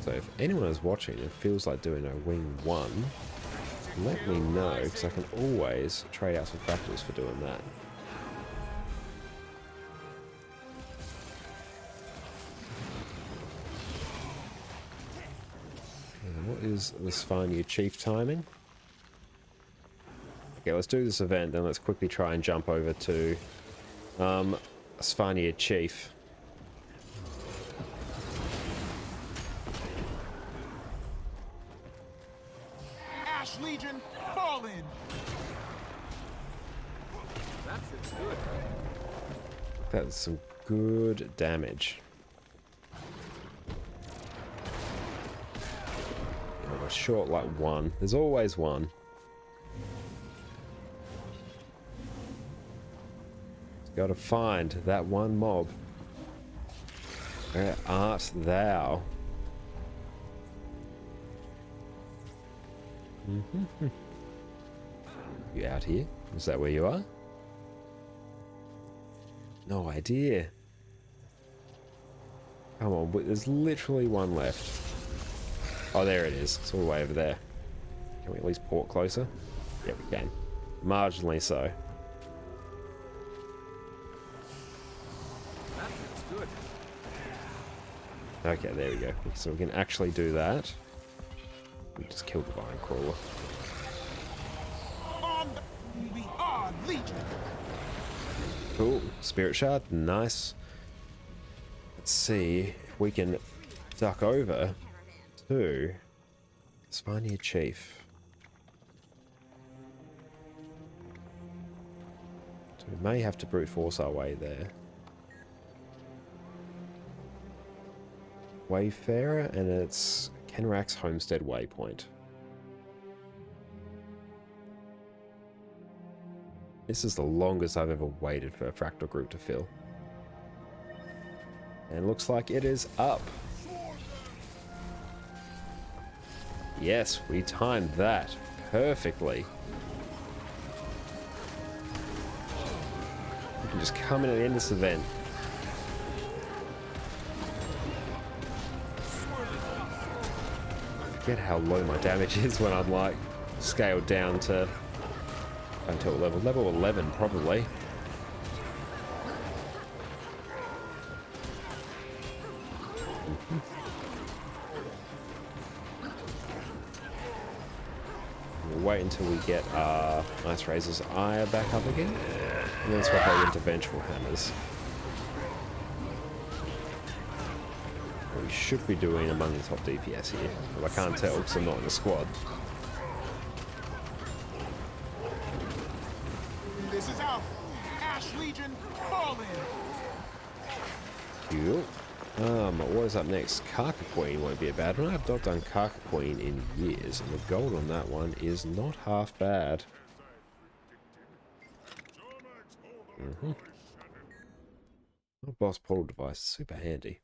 So if anyone is watching and feels like doing a wing 1, let me know, because I can always trade out some fractals for doing that. What is the Svanir Chief timing? Okay, let's do this event, then let's quickly try and jump over to Svanir Chief. Legion, fall in. That feels good. That's some good damage. Oh, we're short like one. There's always one. Got to find that one mob. Where art thou? You out here? Is that where you are? No idea. Come on, there's literally one left. Oh, there it is. It's all the way over there. Can we at least port closer? Yeah, we can. Marginally so. That feels good. Okay, there we go. So we can actually do that. We just killed the Vine Crawler. We are Legion. Cool. Spirit Shard. Nice. Let's see if we can duck over to Spaniard Chief. So we may have to brute force our way there. Wayfarer, and it's Kenrax's Homestead Waypoint. This is the longest I've ever waited for a fractal group to fill. And looks like it is up. Yes, we timed that perfectly. We can just come in and end this event. I forget how low my damage is when I'm like scaled down to until level 11 probably. We'll wait until we get our Ice Razor's Ire back up again, and then swap over into Vengeful Hammers. We should be doing among the top DPS here, but I can't tell because I'm not in the squad. This is out. Ash Legion, fall in. Cool. What is up next? Karka Queen won't be a bad one. I've not done Karka Queen in years, and the gold on that one is not half bad. Boss portal device is super handy.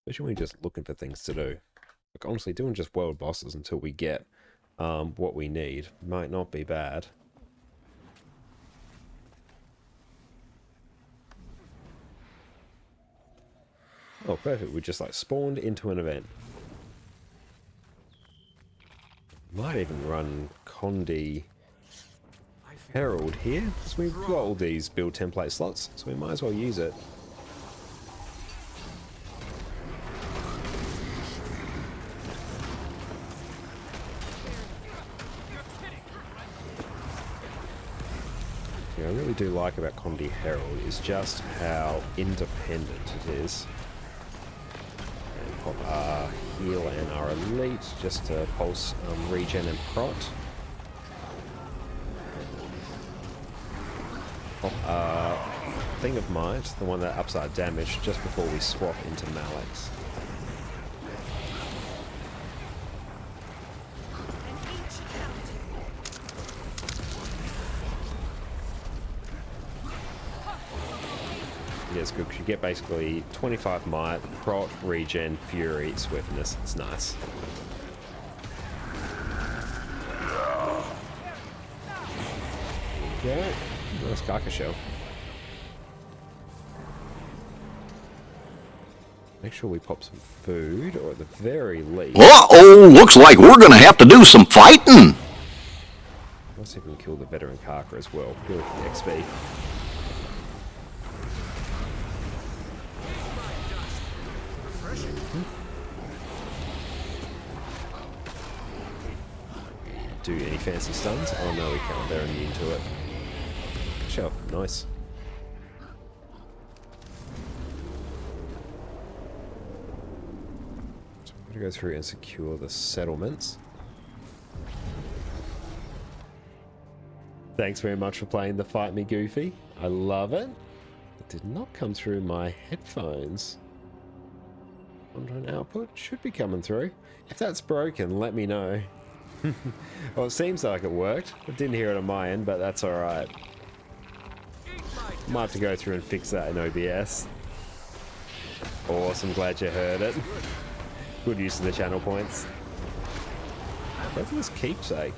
Especially when you're just looking for things to do. Like, honestly, doing just world bosses until we get what we need might not be bad. Oh, perfect. We just like spawned into an event. Might even run Condi Herald here, because we've got all these build template slots, so we might as well use it. I really do like about Condi Herald is just how independent it is. And pop our heal and our elite just to pulse regen and prot. Pop our Thing of Might, the one that ups our damage just before we swap into Malix. Yeah, it's good because you get basically 25 might, prot, regen, fury, swiftness. It's nice. Okay, nice Karka shell. Make sure we pop some food, or at the very least... Uh-oh, looks like we're gonna have to do some fighting! Let's see if we can kill the veteran Karka as well, purely for the XP. Do any fancy stuns? Oh no, we can't. They're immune to it. Shell, nice. So I'm gonna go through and secure the settlements. Thanks very much for playing the Fight Me Goofy. I love it. It did not come through my headphones. Content output should be coming through. If that's broken, let me know. Well, it seems like it worked. I didn't hear it on my end, but that's alright. Might have to go through and fix that in OBS. Awesome, glad you heard it. Good use of the channel points. What's this keepsake?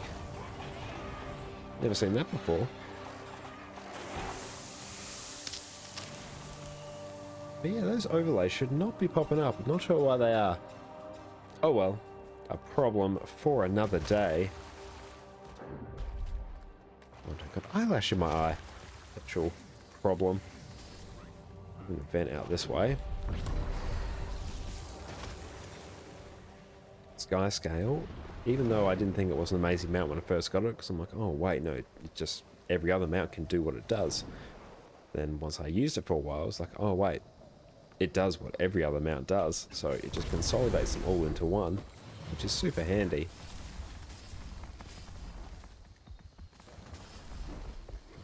Never seen that before. But yeah, those overlays should not be popping up. I'm not sure why they are. Oh well, a problem for another day. Oh, I've got eyelash in my eye. Actual problem. I'm gonna vent out this way. Sky scale. Even though I didn't think it was an amazing mount when I first got it, because I'm like, oh wait, no, it just every other mount can do what it does. Then once I used it for a while, I was like, oh wait, it does what every other mount does. So it just consolidates them all into one, which is super handy.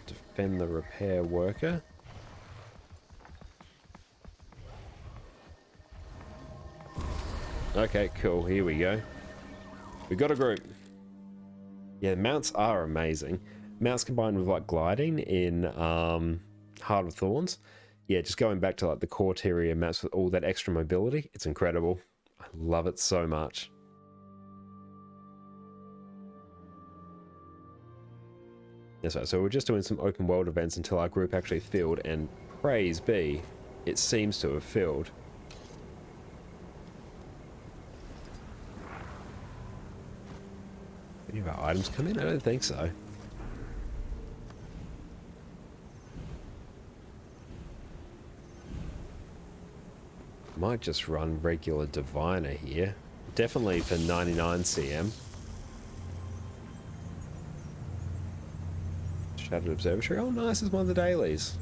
Defend the repair worker. Okay, cool, here we go. We got a group. Yeah, mounts are amazing. Mounts combined with like gliding in Heart of Thorns. Yeah, just going back to like the core Tyria mounts with all that extra mobility. It's incredible. I love it so much. That's right, so we're just doing some open world events until our group actually filled, and praise be, it seems to have filled. Any of our items come in? I don't think so. Might just run regular Diviner here. Definitely for 99 CM. Shattered Observatory. Oh nice, it's one of the dailies.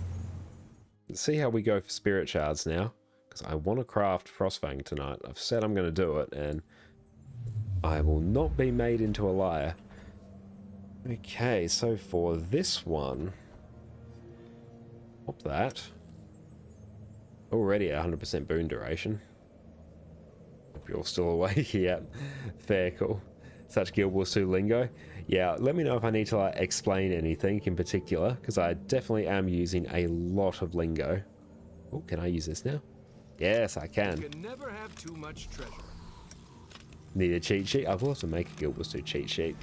Let's see how we go for Spirit Shards now. Because I want to craft Frostfang tonight. I've said I'm going to do it, and I will not be made into a liar. Okay, so for this one, pop that. Already at 100% boon duration. Hope you're all still awake. Yeah, fair, cool. Such Guild Wars 2 lingo. Yeah, let me know if I need to like explain anything in particular, because I definitely am using a lot of lingo. Oh, can I use this now? Yes, I can. You can never have too much treasure. Need a cheat sheet? I will have to make a Guild Wars 2 cheat sheet.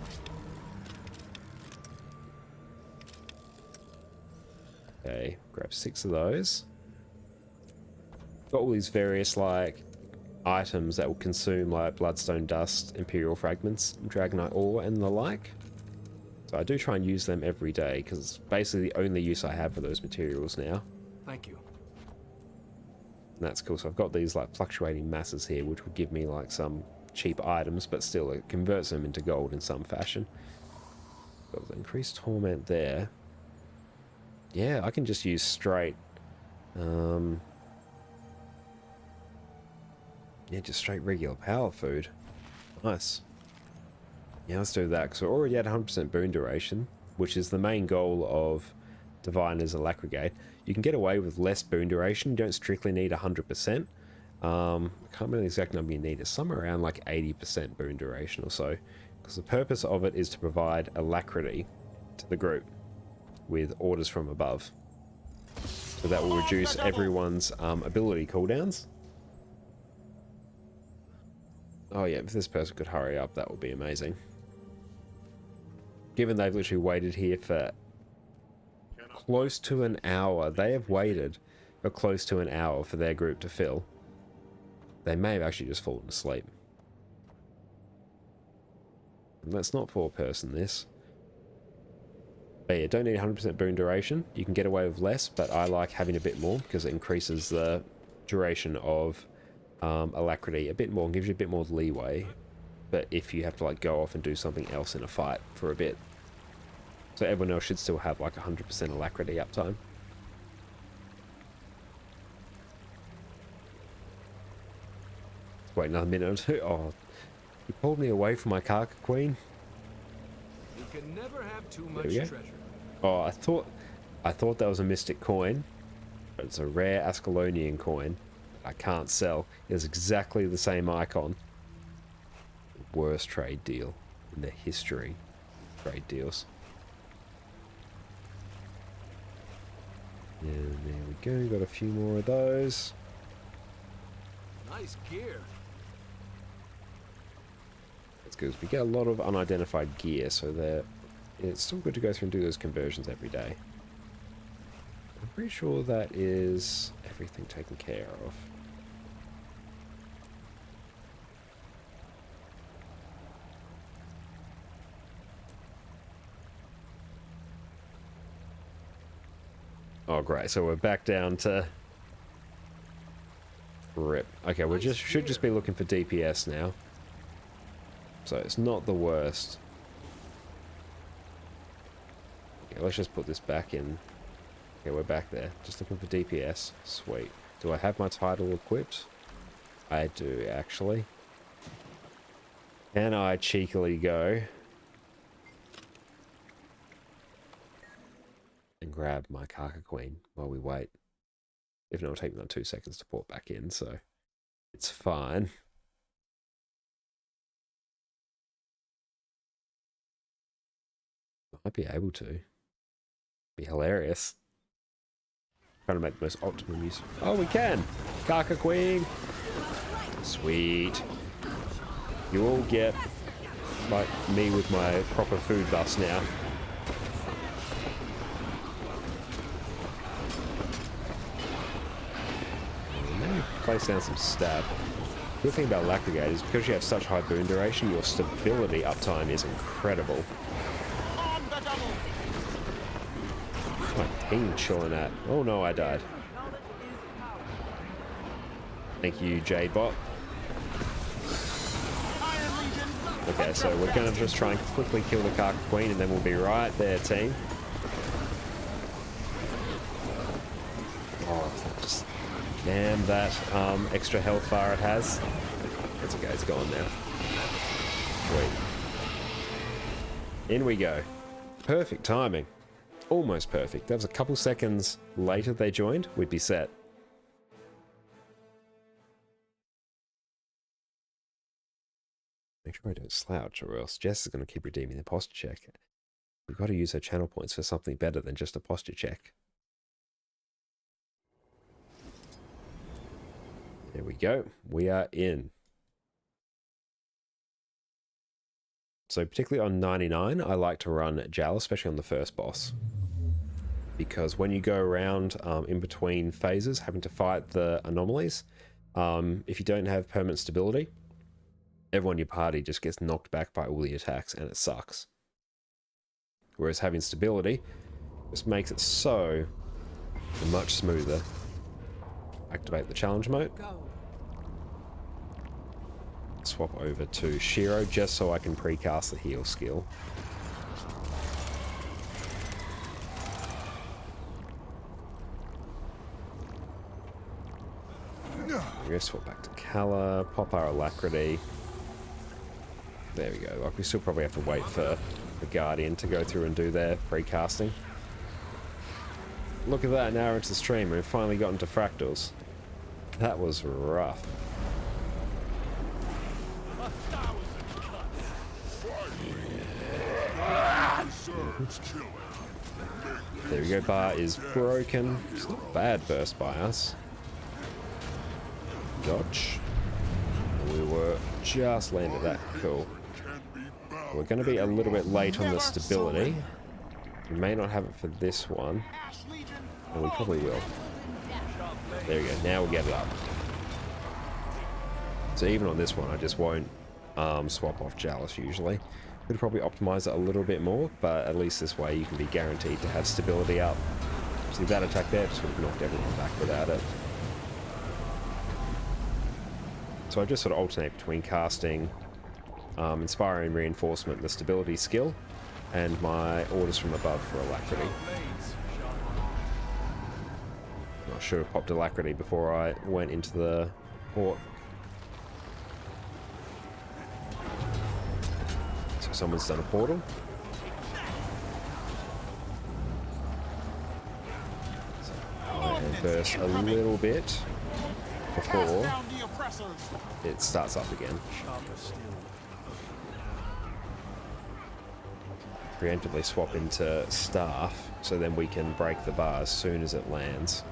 Okay, grab 6 of those. Got all these various like items that will consume like bloodstone dust, imperial fragments, dragonite ore, and the like. So I do try and use them every day because it's basically the only use I have for those materials now. Thank you. And that's cool. So I've got these like fluctuating masses here, which will give me like some cheap items, but still it converts them into gold in some fashion. Got the increased torment there. Yeah, I can just use straight yeah, just straight regular power food. Nice. Yeah, let's do that, because we're already at 100% boon duration, which is the main goal of Diviner's Alacrigate. You can get away with less boon duration. You don't strictly need 100%. I can't remember the exact number you need. It's somewhere around like 80% boon duration or so, because the purpose of it is to provide alacrity to the group with orders from above. So that will reduce everyone's ability cooldowns. Oh yeah, if this person could hurry up, that would be amazing. Given they've literally waited here for close to an hour. They have waited for close to an hour for their group to fill. They may have actually just fallen asleep. And let's not poor person this. But yeah, don't need 100% boon duration. You can get away with less, but I like having a bit more because it increases the duration of alacrity a bit more and gives you a bit more leeway. But if you have to like go off and do something else in a fight for a bit. So everyone else should still have like 100% alacrity uptime. Wait another minute or two. Oh, you pulled me away from my Karka Queen. You can never have too much treasure. Oh, I thought that was a mystic coin, but it's a rare Ascalonian coin. I can't sell. It's exactly the same icon. Worst trade deal in the history of trade deals. And there we go. Got a few more of those. Nice gear. That's good. We get a lot of unidentified gear, so it's still good to go through and do those conversions every day. I'm pretty sure that is everything taken care of. Oh great, so we're back down to rip. Okay, we should just be looking for DPS now. So it's not the worst. Okay, let's just put this back in. Okay, we're back there. Just looking for DPS. Sweet. Do I have my title equipped? I do, actually. Can I cheekily go and grab my Karka Queen while we wait? If not, it'll take me like 2 seconds to port back in, so it's fine. Might be able to. Be hilarious. Trying to make the most optimum use. Oh, we can! Karka Queen! Sweet. You all get, like, me with my proper food buffs now. Let me place down some stab. The good thing about Lactigate is because you have such high boon duration, your stability uptime is incredible. On the double. What's my ping chilling at? Oh no, I died. Thank you, J-Bot. Iron Legion. Okay, so we're gonna just try and quickly kill the Karka Queen and then we'll be right there, team. Oh, just damn that extra health bar it has. It's okay, it's gone now. Sweet. In we go. Perfect timing. Almost perfect. That was a couple seconds later they joined, we'd be set. Make sure I don't slouch or else Jess is going to keep redeeming the posture check. We've got to use her channel points for something better than just a posture check. There we go. We are in. So particularly on 99, I like to run Jal, especially on the first boss. Because when you go around in between phases, having to fight the anomalies, if you don't have permanent stability, everyone in your party just gets knocked back by all the attacks and it sucks. Whereas having stability just makes it so much smoother. Activate the challenge mode. Swap over to Shiro just so I can precast the heal skill. We're going to swap back to Kala, pop our Alacrity. There we go. Like, we still probably have to wait for the Guardian to go through and do their precasting. Look at that, now we're into the stream. We've finally gotten to Fractals. That was rough. There we go, bar is broken. It's not a bad burst by us. Dodge. We were just landed that. Cool. We're going to be a little bit late on the stability. We may not have it for this one. And we probably will. There we go. Now we'll get it up. So even on this one, I just won't swap off Jalis usually. Could probably optimize it a little bit more, but at least this way you can be guaranteed to have stability up. See that attack there just would have knocked everyone back without it. So I just sort of alternate between casting Inspiring Reinforcement, the stability skill, and my Orders from Above for Alacrity. I should have popped Alacrity before I went into the port. So someone's done a portal. burst a little bit Cast before down the oppressors. it starts up again. Preemptively swap into staff so then we can break the bar as soon as it lands.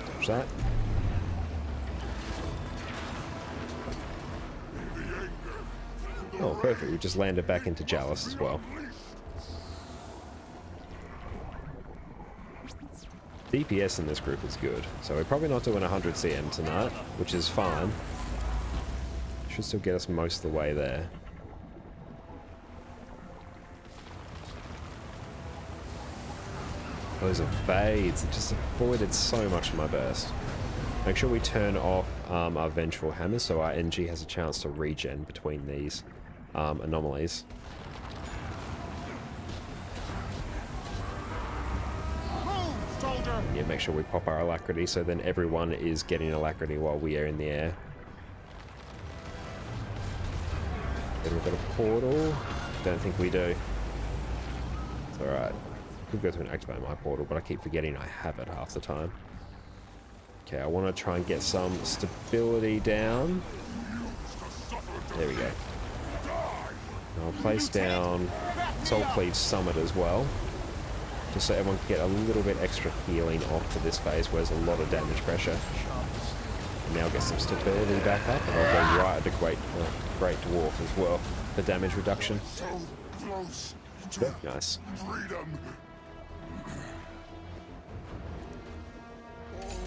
Dodge that. Oh, perfect. We just landed back into Jalis as well. DPS in this group is good, so we're probably not doing 100 CM tonight, which is fine. Should still get us most of the way there. Those evades, it just avoided so much of my burst. Make sure we turn off our Vengeful Hammer so our NG has a chance to regen between these anomalies. Move, soldier. Yeah, make sure we pop our Alacrity so then everyone is getting Alacrity while we are in the air. Then we've got a portal. Don't think we do. It's alright. Could go through and activate my portal, but I keep forgetting I have it half the time. Okay, I want to try and get some stability down. There we go. I'll place down Soul Cleave Summit as well, just so everyone can get a little bit extra healing off to this phase where there's a lot of damage pressure. And now get some stability back up, and I'll go right at the Great Dwarf as well for damage reduction. So close to Very nice. freedom.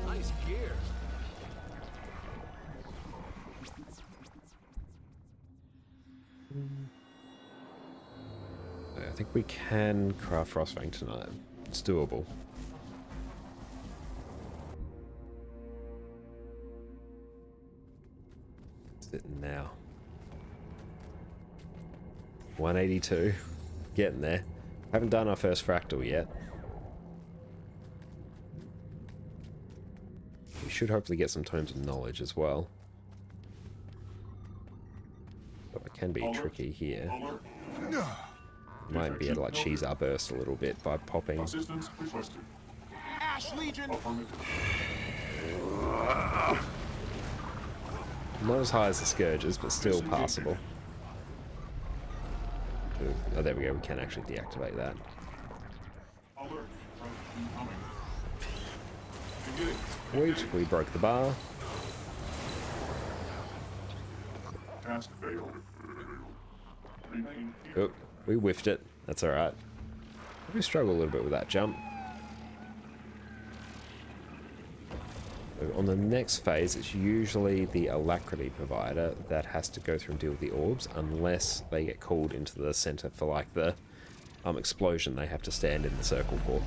Nice gear. I think we can craft Frostfang tonight. It's doable. What's it now? 182. Getting there. Haven't done our first fractal yet. We should hopefully get some Tomes of Knowledge as well. But it can be tricky here. Might be able to like cheese our burst a little bit by popping. Ash Legion. Not as high as the Scourges, but still passable. Oh, there we go. We can actually deactivate that. Sweet, we broke the bar. Oh, we whiffed it. That's alright. We struggle a little bit with that jump. On the next phase, it's usually the Alacrity provider that has to go through and deal with the orbs, unless they get called into the center for like the explosion they have to stand in the circle for.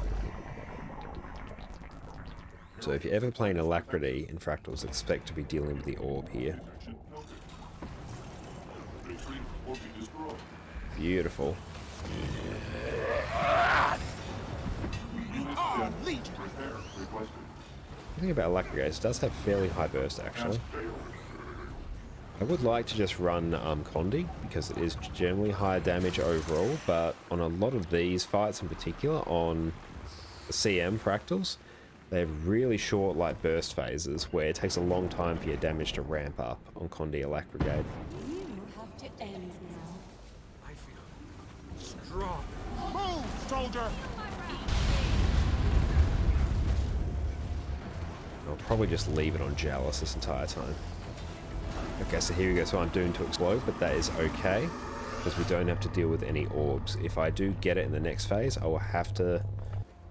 So if you're ever playing Alacrity in Fractals, expect to be dealing with the orb here. Beautiful. Legion. The thing about Alacrity is it does have fairly high burst actually. I would like to just run Condi because it is generally higher damage overall, but on a lot of these fights in particular, on the CM Fractals, they have really short like burst phases where it takes a long time for your damage to ramp up on Condi Alacrity. You have to end now. I feel strong. Move, soldier. I'll probably just leave it on Jalis this entire time. Okay, so here we go. So I'm doomed to explode, but that is okay because we don't have to deal with any orbs. If I do get it in the next phase, I will have to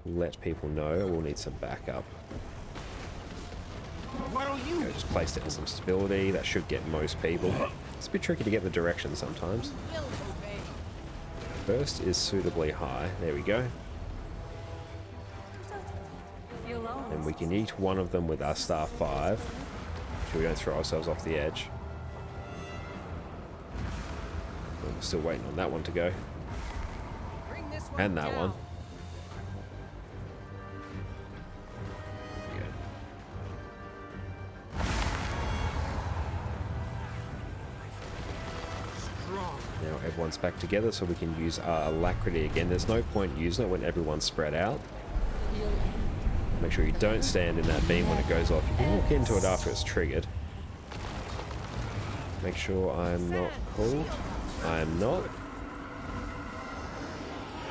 let people know we'll need some backup. What'll you? Okay, just placed it in some stability. That should get most people. It's a bit tricky to get the direction sometimes. Burst is suitably high. There we go. And we can eat one of them with our star 5, so we don't throw ourselves off the edge. We're still waiting on that one to go. And that one. Now Now everyone's back together so we can use our alacrity again. There's no point using it when everyone's spread out. Make sure you don't stand in that beam when it goes off. You can walk into it after it's triggered. Make sure I'm not cold. I am not.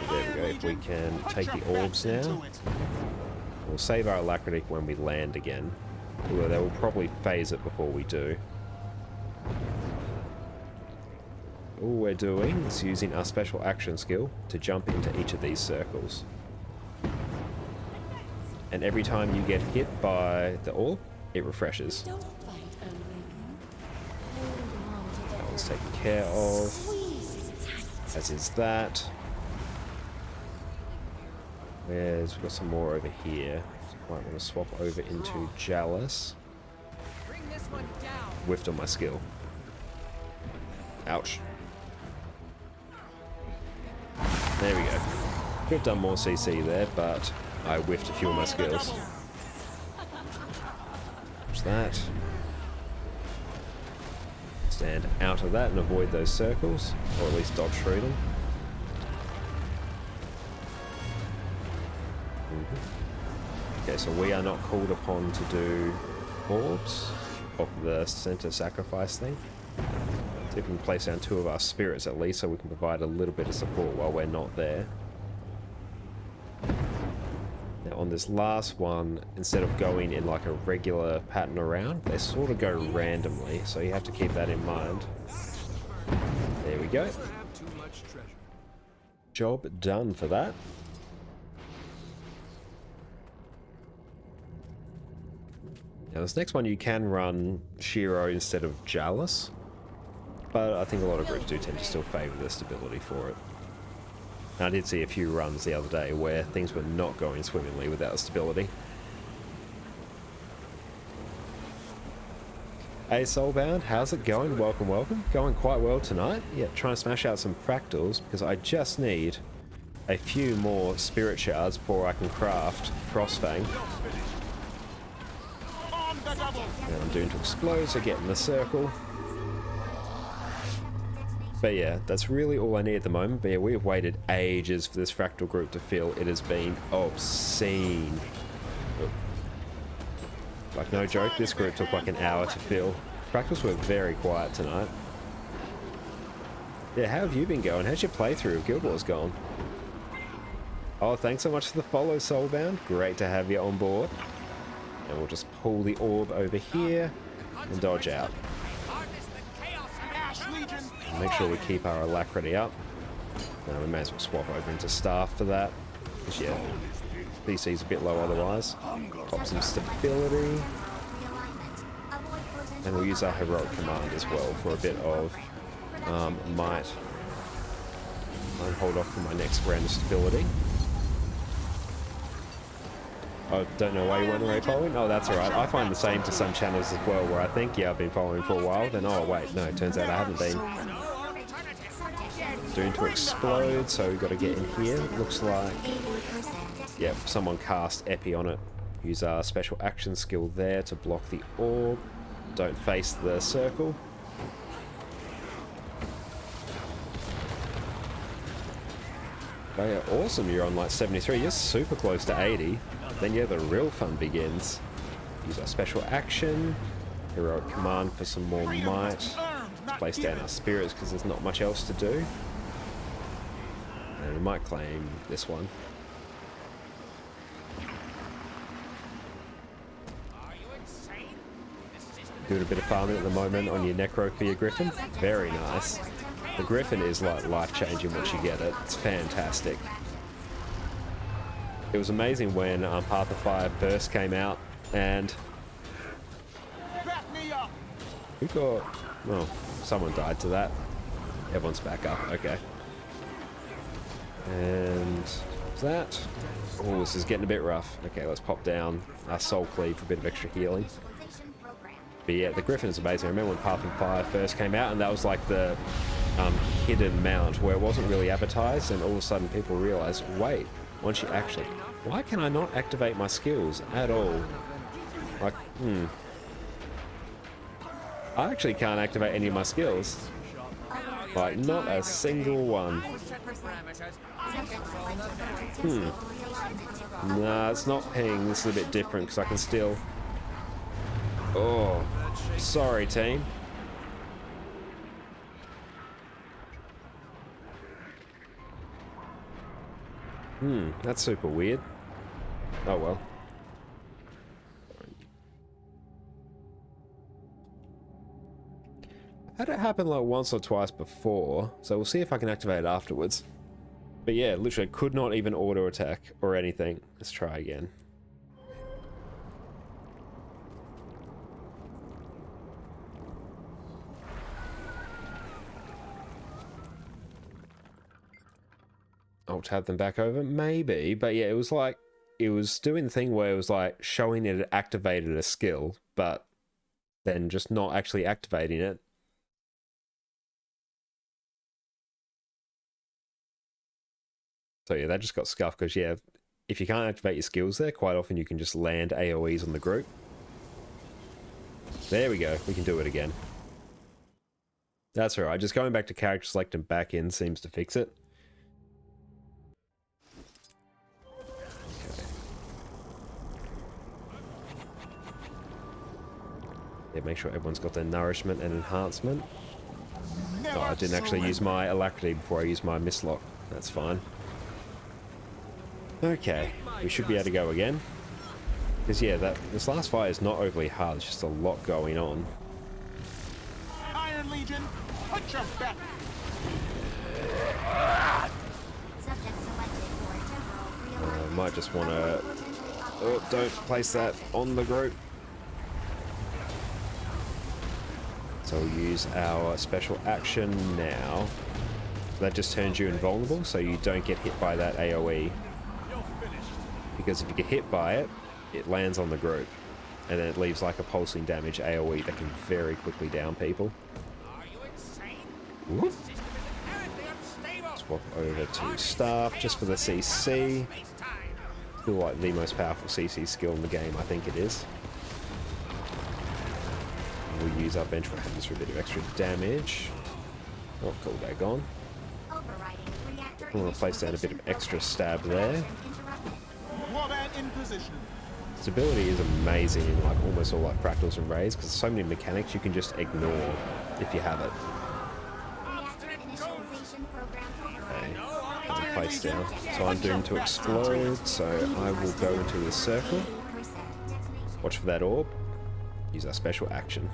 There we go. If we can take the orbs now. We'll save our alacrity when we land again. Although they will probably phase it before we do. All we're doing is using our special action skill to jump into each of these circles. And every time you get hit by the orb, it refreshes. Don't fight, Unwaken. Hold on to the That one's taken care of. squeeze tight. As is that. We've got some more over here. Might want to swap over into Chalice. Bring this one down. Whiffed on my skill. Ouch. There we go. Could have done more CC there, but I whiffed a few of my skills. Watch that. Stand out of that and avoid those circles, or at least dodge through them. Okay, so we are not called upon to do orbs of the center sacrifice thing. So we can place down 2 of our spirits at least so we can provide a little bit of support while we're not there. Now on this last one, instead of going in like a regular pattern around, they sort of go randomly, so you have to keep that in mind. There we go. Have too much treasure. Job done for that. Now this next one you can run Shiro instead of Chalice, but I think a lot of groups do tend to still favour the stability for it. And I did see a few runs the other day where things were not going swimmingly without the stability. Hey Soulbound, how's it going? Welcome, welcome. Going quite well tonight. Yeah, trying to smash out some fractals because I just need a few more spirit shards before I can craft Frostfang. On the double. And I'm doing to explode, so get in the circle. But yeah, that's really all I need at the moment. But yeah, we have waited ages for this fractal group to fill. It has been obscene. Like, no joke, this group took like an hour to fill. Fractals were very quiet tonight. Yeah, how have you been going? How's your playthrough of Guild Wars gone? Oh, thanks so much for the follow, Soulbound. Great to have you on board. And we'll just pull the orb over here and dodge out. Ash Legion. Make sure we keep our alacrity up. Now we may as well swap over into staff for that. Because yeah, PC's a bit low otherwise. Pop some stability. And we'll use our heroic command as well for a bit of might. I'll hold off for my next round of stability. I don't know why you weren't already following. Oh, that's alright. I find the same to some channels as well, where I think, yeah, I've been following for a while, then, oh, wait, no, it turns out I haven't been. Doing to explode, so we've got to get in here. It looks like, yep, someone cast Epi on it. Use our special action skill there to block the orb. Don't face the circle. Oh yeah, awesome, you're on like 73, you're super close to 80. Then yeah, the real fun begins. Use our special action, heroic command for some more might. Place down our spirits because there's not much else to do. And we might claim this one. Doing a bit of farming at the moment on your Necro for your Griffin. Very nice. The Griffin is like life-changing once you get it. It's fantastic. It was amazing when Path of Fire first came out, and Back me up. who got... well, someone died to that. Everyone's back up, okay. And that... oh, this is getting a bit rough. Okay, let's pop down our Soul Cleave for a bit of extra healing. But yeah, the Griffin is amazing. I remember when Path of Fire first came out, and that was like the hidden mount where it wasn't really advertised, and all of a sudden people realized, wait, once you actually... why can I not activate my skills at all? Like, I actually can't activate any of my skills. Like, not a single one. Nah, it's not ping. This is a bit different because I can still... Oh, sorry, team. That's super weird. Oh well. Had it happen like once or twice before, so we'll see if I can activate it afterwards. But yeah, literally could not even auto attack or anything. Let's try again. I'll tab them back over, maybe, but yeah, it was like, it was doing the thing where it was like showing it activated a skill, but then just not actually activating it. So yeah, that just got scuffed because yeah, if you can't activate your skills there, quite often you can just land AoEs on the group. There we go, we can do it again. That's alright, just going back to character select and back in seems to fix it. Okay. Yeah, make sure everyone's got their nourishment and enhancement. Oh, I didn't actually use my alacrity before I used my mislock. That's fine. Okay, we should be able to go again. Because yeah, this last fight is not overly hard, there's just a lot going on. Iron Legion, put your back. I might just want to... Oh, don't place that on the group. So we'll use our special action now. That just turns you invulnerable, so you don't get hit by that AoE. Because if you get hit by it, it lands on the group. And then it leaves like a pulsing damage AoE that can very quickly down people. Whoop. Swap over to Staff just for the CC. Still like the most powerful CC skill in the game, I think it is. We'll use our Vengeful Hands for a bit of extra damage. Oh, cool, they're gone. I'm going to place down a bit of extra stab there. Warband in position. This ability is amazing in like almost all like fractals and raids because there's so many mechanics you can just ignore if you have it. Okay, place down. So I'm doomed to explode, so I will go into the circle. Watch for that orb. Use our special action.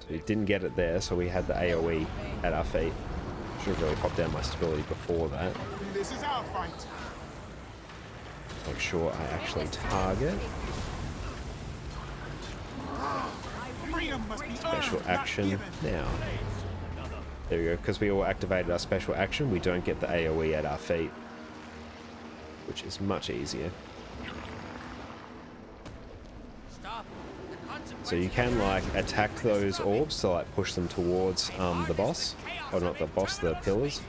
So we didn't get it there, so we had the AoE at our feet. Should have really popped down my stability before that. This is our fight. Make sure I actually target. Freedom must be Special earned, action not given. now. There we go. Because we all activated our special action, we don't get the AoE at our feet, which is much easier. So you can like attack those orbs to like push them towards the boss, or not the boss, the pillars.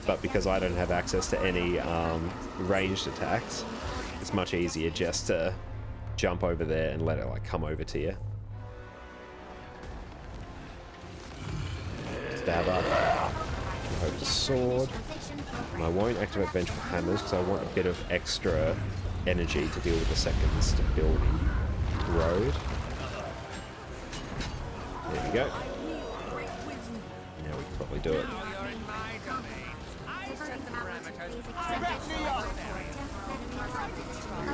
But because I don't have access to any ranged attacks, it's much easier just to jump over there and let it like come over to you. Stab up. Hope the sword. And I won't activate Vengeful Hammers because I want a bit of extra energy to deal with the second stability road. There we go. Now we can probably do it.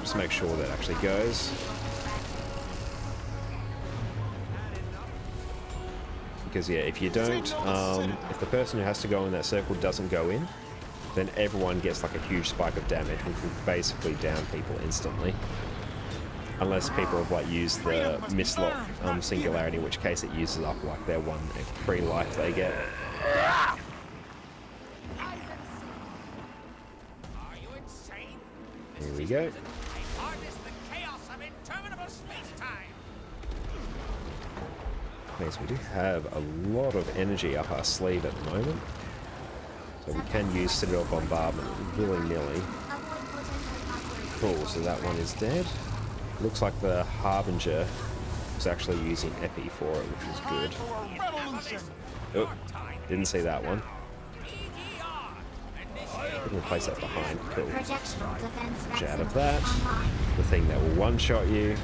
Just make sure that actually goes. Because yeah, if you don't, if the person who has to go in that circle doesn't go in, then everyone gets like a huge spike of damage, which will basically down people instantly. Unless people have like used the mislock singularity, in which case it uses up like their one free life they get. Here we go. Okay, so we do have a lot of energy up our sleeve at the moment. So we can use Citadel Bombardment willy-nilly. Cool, so that one is dead. Looks like the Harbinger was actually using Epi for it, which is good. Oh, didn't see that one. We can place that behind. Cool. Projectional defense Get out of vector that. online. The thing that will one-shot you.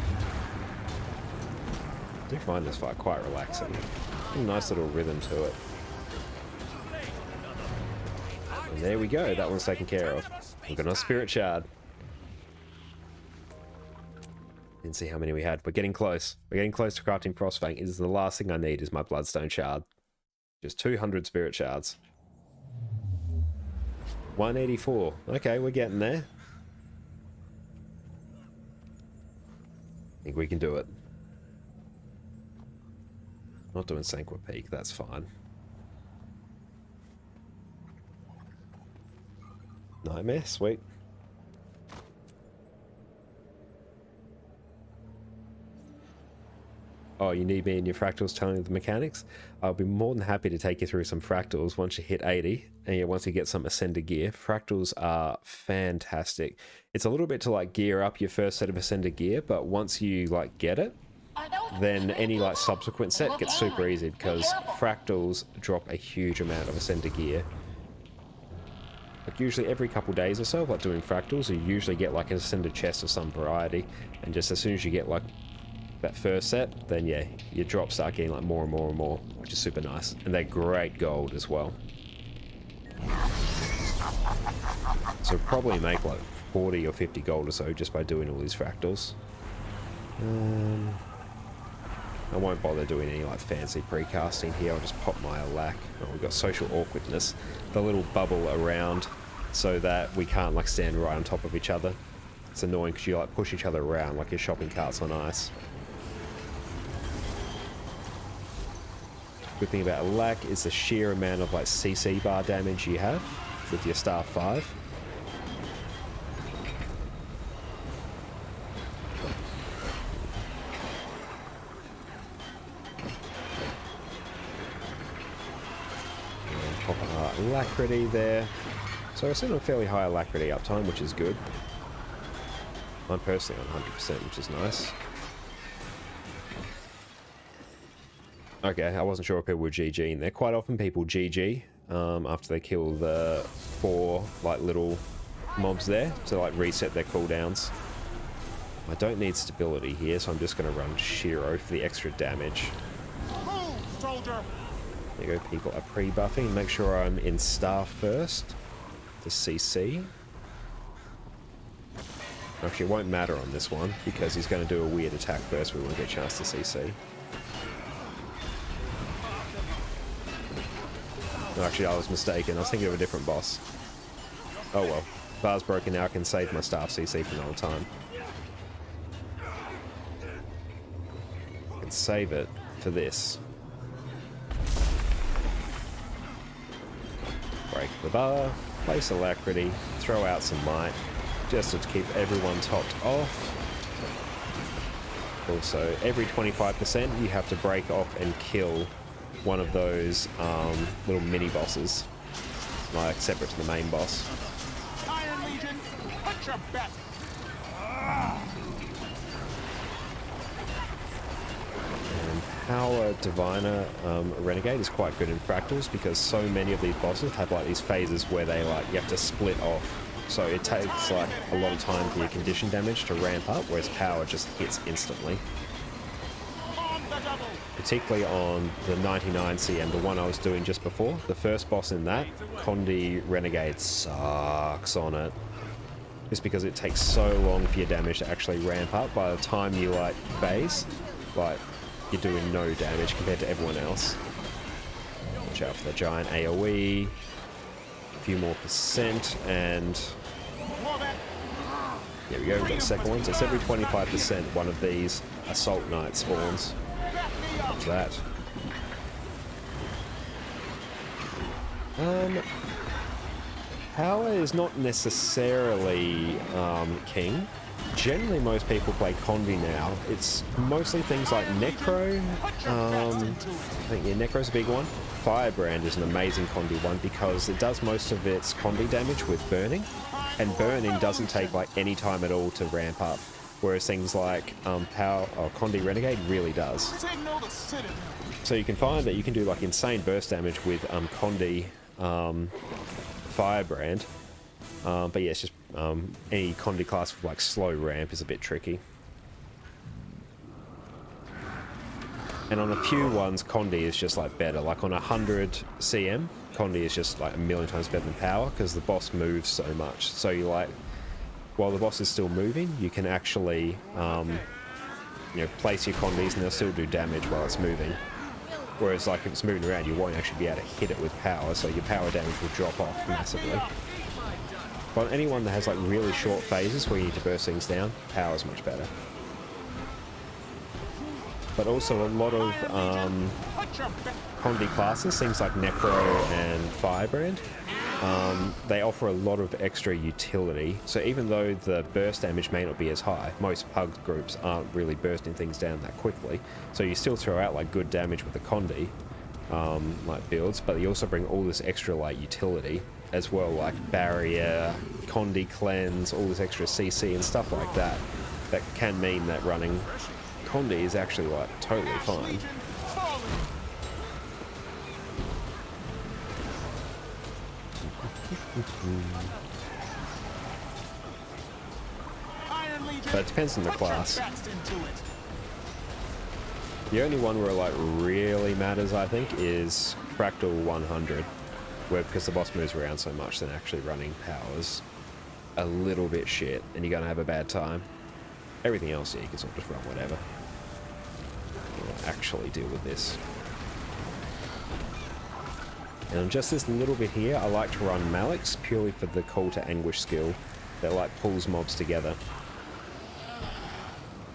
I do find this fight quite relaxing. A nice little rhythm to it. And there we go. That one's taken care of. We're gonna Spirit Shard. Didn't see how many we had. We're getting close. We're getting close to crafting Frostfang. Is the last thing I need is my Bloodstone Shard. Just 200 Spirit Shards. 184. Okay, we're getting there. I think we can do it. Not doing Sanqua Peak, that's fine. Nightmare, sweet. Oh, you need me in your fractals telling you the mechanics? I'll be more than happy to take you through some fractals once you hit 80. And yeah, once you get some Ascender gear. Fractals are fantastic. It's a little bit to like gear up your first set of Ascender gear, but once you like get it, then any like subsequent set gets super easy because fractals drop a huge amount of Ascender gear. Like usually every couple days or so, like doing fractals, you usually get like an Ascender chest of some variety. And just as soon as you get like that first set, then yeah, your drops start getting like more and more and more, which is super nice. And they're great gold as well. So probably make like 40 or 50 gold or so just by doing all these fractals. I won't bother doing any like fancy precasting here. I'll just pop my lack. Oh, we've got social awkwardness, the little bubble around, so that we can't like stand right on top of each other. It's annoying because you like push each other around like your shopping carts on ice. Good thing about lack is the sheer amount of like CC bar damage you have with your star 5. Pop our alacrity there. So we're sitting on fairly high alacrity uptime, which is good. I'm personally on 100%, which is nice. Okay, I wasn't sure if people were GGing there. Quite often people GG after they kill the 4 like little mobs there to like reset their cooldowns. I don't need stability here, so I'm just going to run Shiro for the extra damage. Move, soldier! There you go, people are pre-buffing. Make sure I'm in staff first to CC. Actually, it won't matter on this one because he's going to do a weird attack first. We won't get a chance to CC. No, actually, I was mistaken. I was thinking of a different boss. Oh well. Bar's broken now. I can save my staff CC for another time. I can save it for this. Break the bar, place alacrity, throw out some might, just to keep everyone topped off. Also, every 25% you have to break off and kill one of those little mini bosses, like separate to the main boss. Iron Legion, put your bet! And Power Diviner Renegade is quite good in fractals because so many of these bosses have like these phases where they like you have to split off. So it takes like a lot of time for your condition damage to ramp up, whereas power just hits instantly. On the double! Particularly on the 99CM, the one I was doing just before. The first boss in that, Condi Renegade, sucks on it. Just because it takes so long for your damage to actually ramp up. By the time you like phase, like you're doing no damage compared to everyone else. Watch out for the giant AoE. A few more percent and there we go, we've got the second one. So it's every 25% one of these Assault Knight spawns. Watch that. Power is not necessarily king. Generally, most people play Condi now. It's mostly things like Necro. I think yeah, Necro's a big one. Firebrand is an amazing Condi one because it does most of its Condi damage with burning, and burning doesn't take like any time at all to ramp up. Whereas things like Power or Condi Renegade really does. Signal the citadel! So you can find that you can do like insane burst damage with Condi Firebrand, But yeah, it's just any Condi class with like slow ramp is a bit tricky. And on a few ones, Condi is just like better. Like on 100 CM, Condi is just like a million times better than power because the boss moves so much. So you like, while the boss is still moving, you can actually, you know, place your Condis and they'll still do damage while it's moving. Whereas like if it's moving around, you won't actually be able to hit it with power, so your power damage will drop off massively. But on anyone that has like really short phases where you need to burst things down, power is much better. But also a lot of Condi classes, things like Necro and Firebrand, they offer a lot of extra utility. So even though the burst damage may not be as high, most Pug groups aren't really bursting things down that quickly. So you still throw out like good damage with the Condi like builds, but you also bring all this extra like utility as well, like barrier, Condi cleanse, all this extra CC and stuff like that. That can mean that running Condi is actually like totally fine. But it depends on the class. The only one where it like really matters, I think, is Fractal 100, where because the boss moves around so much, then actually running powers a little bit shit, and you're gonna have a bad time. Everything else, yeah, you can sort of just run whatever. We'll actually deal with this. And on just this little bit here, I like to run Malix purely for the Call to Anguish skill that like pulls mobs together.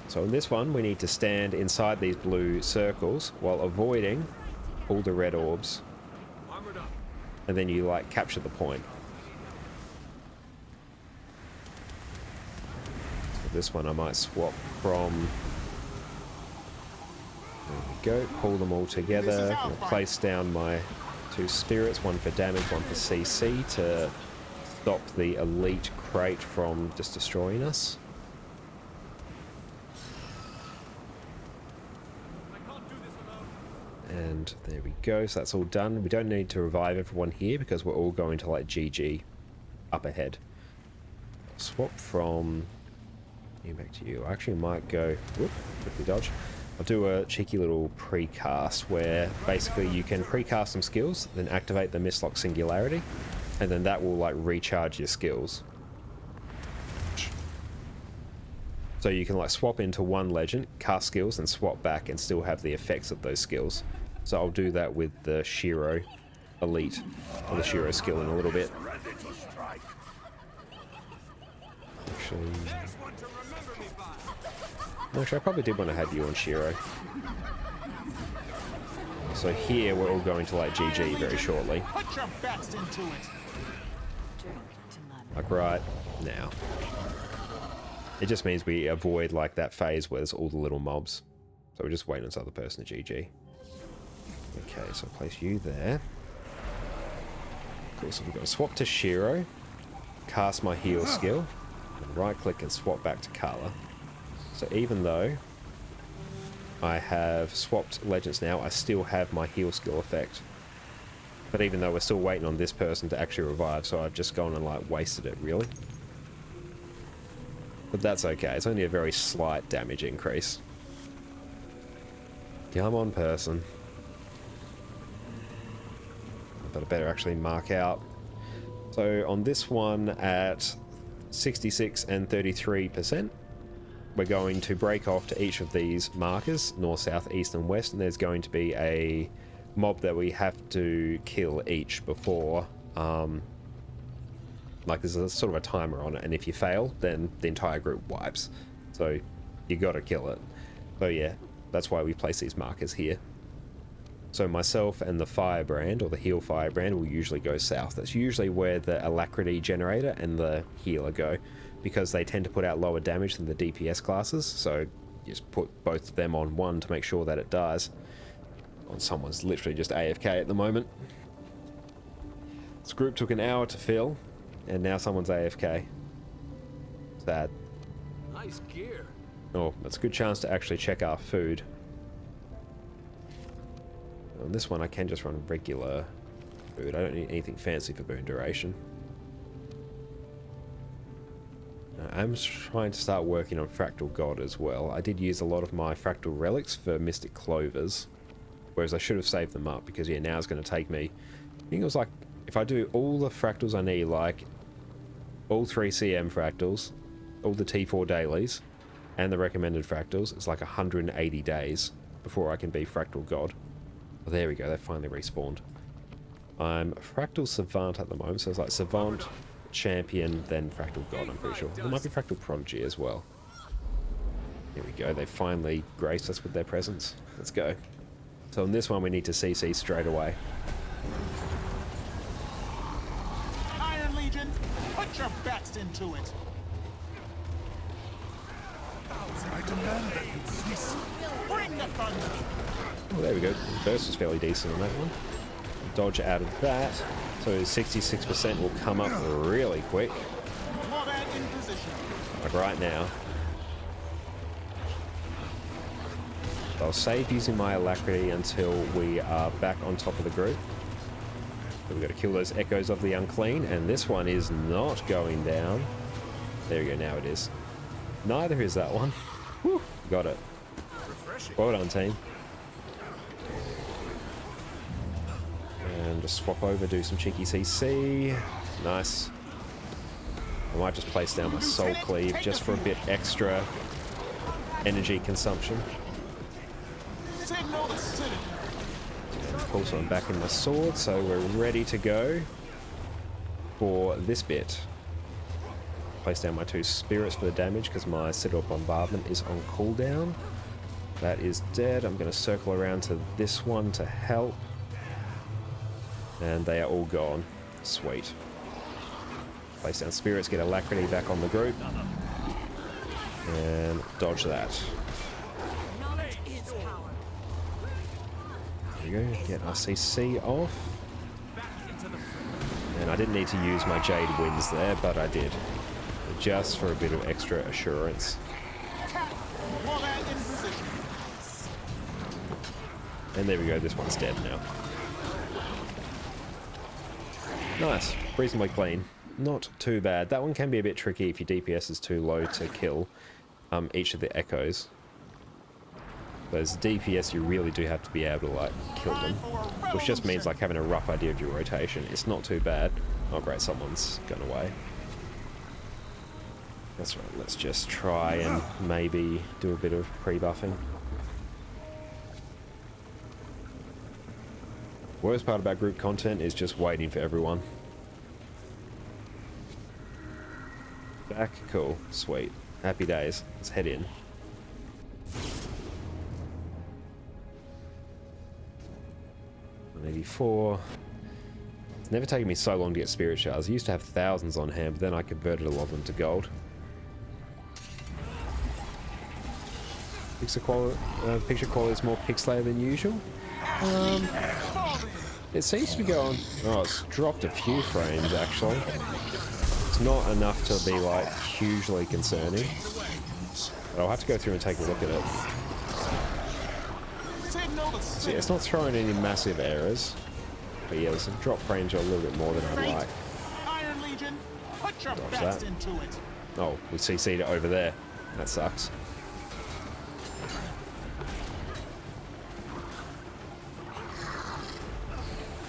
So in this one, we need to stand inside these blue circles while avoiding all the red orbs. And then you like capture the point. So this one I might swap from... There we go, pull them all together. I'm gonna place down my 2 spirits, one for damage, one for CC, to stop the elite crate from just destroying us. And there we go, so that's all done. We don't need to revive everyone here because we're all going to like GG up ahead. Swap from you back to you. I actually might go, whoop, quickly dodge. I'll do a cheeky little precast where basically you can precast some skills, then activate the Mistlock Singularity, and then that will like recharge your skills. So you can like swap into one legend, cast skills, and swap back and still have the effects of those skills. So I'll do that with the Shiro Elite, or the Shiro skill in a little bit. Actually, I probably did want to have you on Shiro. So here we're all going to like GG very shortly. Put your best into it. Like right now. It just means we avoid like that phase where there's all the little mobs. So we're just waiting on this other person to GG. Okay, so I'll place you there. Cool, so we've got to swap to Shiro, cast my heal skill, and right click and swap back to Carla. So even though I have swapped legends now, I still have my heal skill effect. But even though we're still waiting on this person to actually revive, so I've just gone and like wasted it really. But that's okay, it's only a very slight damage increase. Come on, person. But I better actually mark out. So on this one at 66 and 33%, we're going to break off to each of these markers, north, south, east, and west, and there's going to be a mob that we have to kill each before, like there's a sort of a timer on it, and if you fail, then the entire group wipes. So you gotta kill it. So yeah, that's why we place these markers here. So myself and the Firebrand, or the Heal Firebrand, will usually go south. That's usually where the Alacrity Generator and the Healer go, because they tend to put out lower damage than the DPS classes, so you just put both of them on one to make sure that it dies. On someone's literally just AFK at the moment. This group took an hour to fill, and now someone's AFK. Sad. Nice gear. Oh, that's a good chance to actually check our food. On this one I can just run regular food. I don't need anything fancy for burn duration. I'm trying to start working on Fractal God as well. I did use a lot of my Fractal Relics for Mystic Clovers, whereas I should have saved them up because, yeah, now it's going to take me... I think it was like, if I do all the Fractals I need, like all 3 CM Fractals, all the T4 dailies, and the recommended Fractals, it's like 180 days before I can be Fractal God. Oh, there we go, they finally respawned. I'm Fractal Savant at the moment, so it's like Savant, Champion, then Fractal God, I'm pretty sure. There might be Fractal Prodigy as well. Here we go, they finally graced us with their presence. Let's go. So in this one we need to CC straight away. Iron Legion, put your best into it. I demand that you cease. Bring the thunder. Oh, there we go. The burst was fairly decent on that one. Dodge out of that. So 66% will come up really quick. Warband in position. Like right now. I'll save using my Alacrity until we are back on top of the group. So we've got to kill those Echoes of the Unclean, and this one is not going down. There we go, now it is. Neither is that one. Whew, got it. Well done, team. And just swap over, do some cheeky CC. Nice. I might just place down my Soul Cleave just for a bit extra energy consumption. Signal the city. Also, I'm back in my sword, so we're ready to go for this bit. Place down my 2 spirits for the damage because my Citadel Bombardment is on cooldown. That is dead. I'm going to circle around to this one to help. And they are all gone. Sweet. Place down spirits, get Alacrity back on the group. And dodge that. Knowledge is power. There we go. Get our CC off. And I didn't need to use my Jade Winds there, but I did. Just for a bit of extra assurance. Warband in position. And there we go, this one's dead now. Nice, reasonably clean. Not too bad. That one can be a bit tricky if your DPS is too low to kill each of the Echoes. But as DPS, you really do have to be able to like kill them, which just means like having a rough idea of your rotation. It's not too bad. Oh great, someone's gone away. That's right, let's just try and maybe do a bit of pre-buffing. Worst part about group content is just waiting for everyone. Back, cool, sweet. Happy days. Let's head in. $184. It's never taken me so long to get spirit shards. I used to have thousands on hand, but then I converted a lot of them to gold. Picture quality is more pixelated than usual. It seems to be going... Oh, it's dropped a few frames, actually. It's not enough to be, like, hugely concerning. But I'll have to go through and take a look at it. So, yeah, it's not throwing any massive errors. But yeah, the drop frames are a little bit more than I'd like. Iron Legion, put your Dodge best that. into it. Oh, we CC'd it over there. That sucks.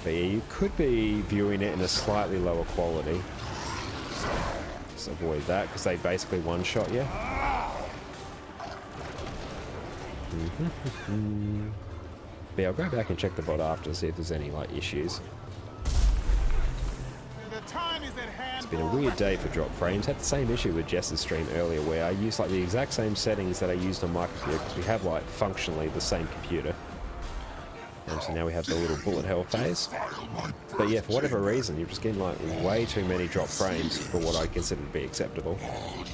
But yeah, you could be viewing it in a slightly lower quality. Just avoid that, because they basically one-shot you. But yeah, I'll go back and check the bot after to see if there's any like issues. The time is at hand. It's been a weird day for drop frames. Had the same issue with Jess's stream earlier where I used like the exact same settings that I used on my computer because we have like functionally the same computer. So now we have the little bullet hell phase. But yeah, for whatever reason, you're just getting like way too many drop frames for what I consider to be acceptable.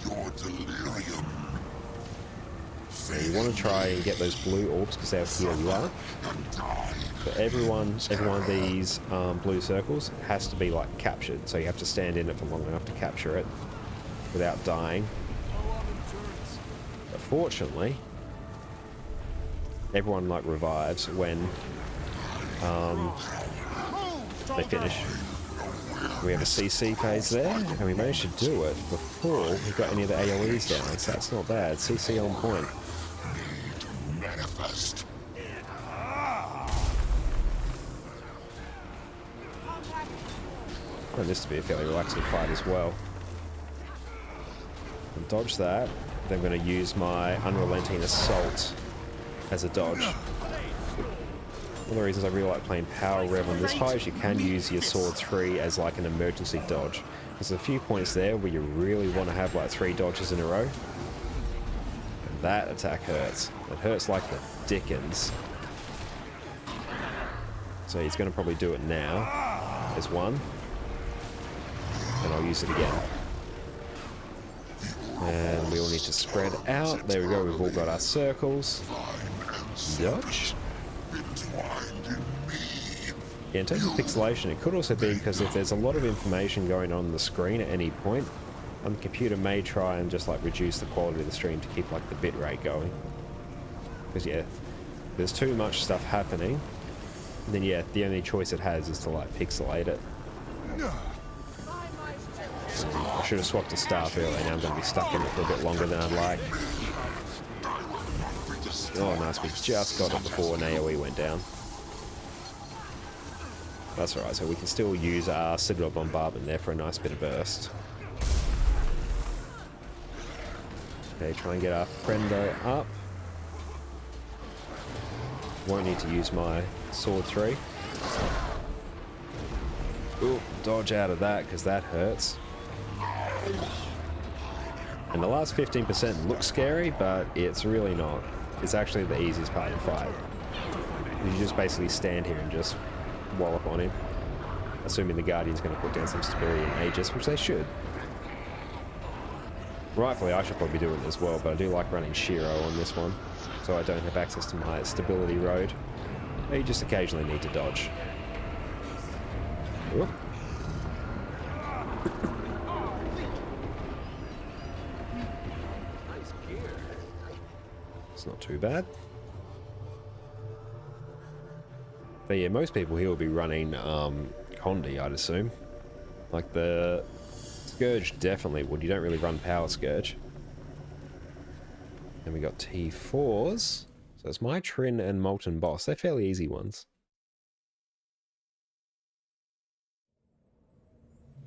Your delirium. So you want to try and get those blue orbs because they'll heal you up. But every one of these blue circles has to be like captured. So you have to stand in it for long enough to capture it without dying. But fortunately, everyone like revives when they finish. We have a CC phase there, and we managed to do it before we got any of the AoEs down, so that's not bad. CC on point. Manifest. I want this to be a fairly relaxing fight as well. And dodge that. Then I'm going to use my Unrelenting Assault as a dodge. One of the reasons I really like playing Power Rev on this fight is you can use your Sword 3 as like an emergency dodge. There's a few points there where you really want to have like 3 dodges in a row. And that attack hurts. It hurts like the dickens. So he's going to probably do it now. There's one. And I'll use it again. And we all need to spread out. There we go, we've all got our circles. Dodge. Yeah, in terms of pixelation, it could also be because if there's a lot of information going on the screen at any point, the computer may try and just like reduce the quality of the stream to keep like the bit rate going. Because yeah, there's too much stuff happening, then yeah, the only choice it has is to like pixelate it. I should have swapped to staff earlier, now I'm going to be stuck in it for a bit longer than I'd like. Oh nice, we just got it before an AoE went down. That's alright, so we can still use our Citadel Bombardment there for a nice bit of burst. Okay, try and get our friendo up. Won't need to use my Sword 3. Ooh, dodge out of that because that hurts. And the last 15% looks scary, but it's really not. It's actually the easiest part of the fight. You just basically stand here and just wallop on him. Assuming the Guardian's going to put down some stability in Aegis, which they should. Rightfully, I should probably do it as well, but I do like running Shiro on this one, so I don't have access to my stability road. You just occasionally need to dodge. Whoop. It's not too bad. But yeah, most people here will be running Condi, I'd assume. Like the Scourge definitely would. You don't really run Power Scourge. Then we got T4s. So it's my Trin and Molten Boss. They're fairly easy ones.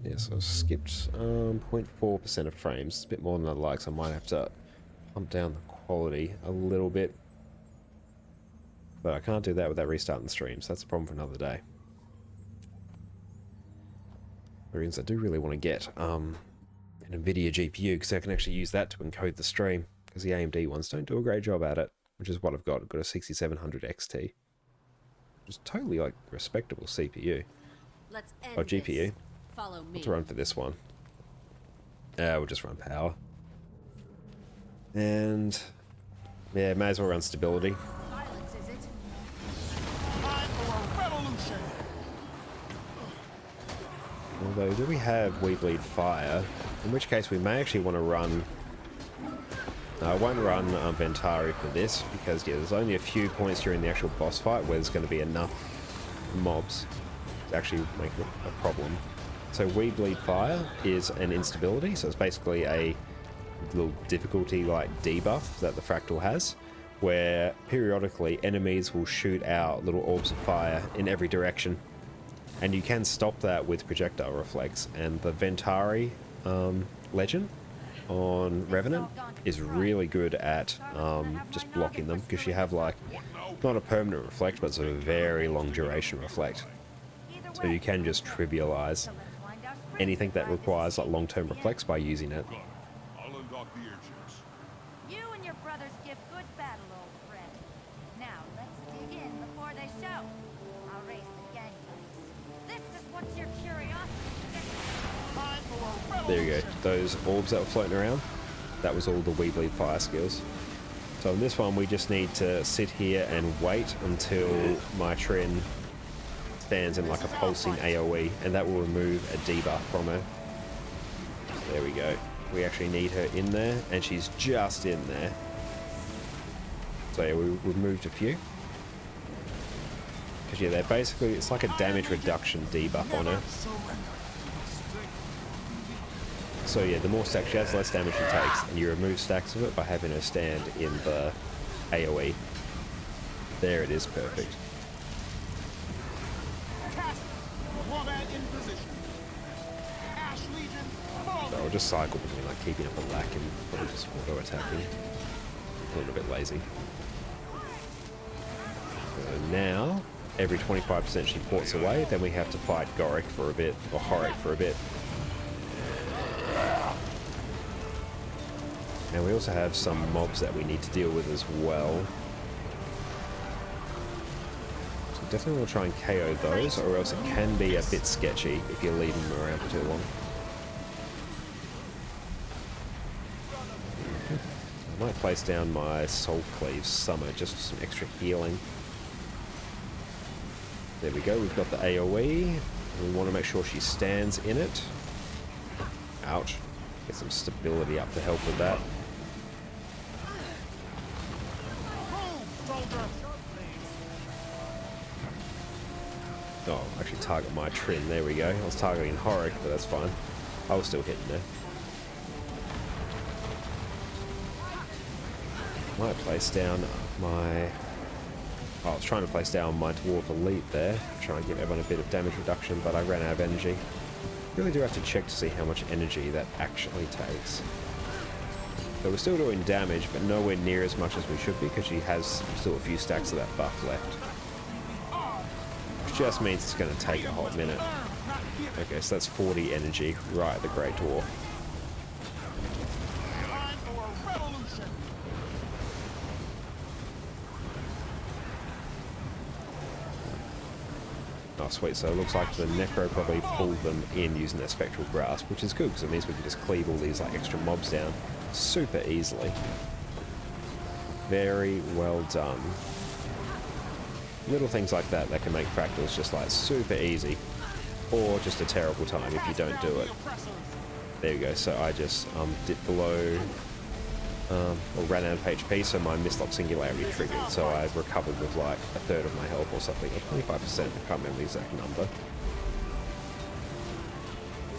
Yeah, so I skipped 0.4% of frames. It's a bit more than I'd like, so I might have to pump down the quality a little bit. But I can't do that without restarting the stream, so that's a problem for another day. The reasons I do really want to get an NVIDIA GPU, because I can actually use that to encode the stream, because the AMD ones don't do a great job at it, which is what I've got. I've got a 6700 XT, which is totally like respectable CPU. Let's end Oh, GPU. this. Follow me. Let's run for this one. We'll just run power. And yeah, may as well run stability. Violence, is it? Time for a revolution. Although, do we have We Bleed Fire? In which case, we may actually want to run... No, I won't run Ventari for this, because yeah, there's only a few points during the actual boss fight where there's going to be enough mobs to actually make a problem. So We Bleed Fire is an instability, so it's basically a little difficulty like debuff that the Fractal has, where periodically enemies will shoot out little orbs of fire in every direction. And you can stop that with projectile reflex, and the Ventari legend on Revenant is really good at just blocking them, because you have like, not a permanent reflect, but it's a very long duration reflect. So you can just trivialize anything that requires like long-term reflex by using it. I'll undock the airships. You and your brothers give good battle, old friend. Now, let's dig in before they show. I'll raise the gangplanks. This is what's your curiosity. Time for a revolution. There you go. Those orbs that were floating around, that was all the We Bleed Fire skills. So in this one, we just need to sit here and wait until my Trin stands in like a pulsing AoE, and that will remove a debuff from her. There we go. We actually need her in there, and she's just in there. So yeah, we removed a few. Because yeah, they're basically, it's like a damage reduction debuff on her. So yeah, the more stacks she has, less damage she takes, and you remove stacks of it by having her stand in the AoE. There it is, perfect. Cast Wombat in position. Ash Legion, fall So I'll just cycle between like keeping up a lack and probably just auto attacking. A little bit lazy. So now, every 25% she ports away, then we have to fight Goric for a bit, or Horik for a bit. And we also have some mobs that we need to deal with as well. So definitely want to try and KO those, or else it can be a bit sketchy if you leave them around for too long. I might place down my Soul Cleave Summer just for some extra healing. There we go, we've got the AoE. We want to make sure she stands in it. Ouch. Get some stability up to help with that. Oh, actually target my Trin. There we go. I was targeting Horik, but that's fine. I was still hitting there. Might place down my... Oh, I was trying to place down my Dwarf Elite there. Try and give everyone a bit of damage reduction, but I ran out of energy. Really do have to check to see how much energy that actually takes. So we're still doing damage, but nowhere near as much as we should be, because she has still a few stacks of that buff left. Which just means it's going to take a hot minute. Okay, so that's 40 energy right at the Great Dwarf. Time for a revolution. Oh sweet, so it looks like the Necro probably pulled them in using their Spectral Grasp, which is good because it means we can just cleave all these like extra mobs down super easily. Very well done. Little things like that that can make fractals just like super easy, or just a terrible time if you don't do it. There you go, so I just dipped below, or ran out of HP, so my Mistlock Singularity triggered, so I recovered with like a third of my health or something, or 25%, I can't remember the exact number.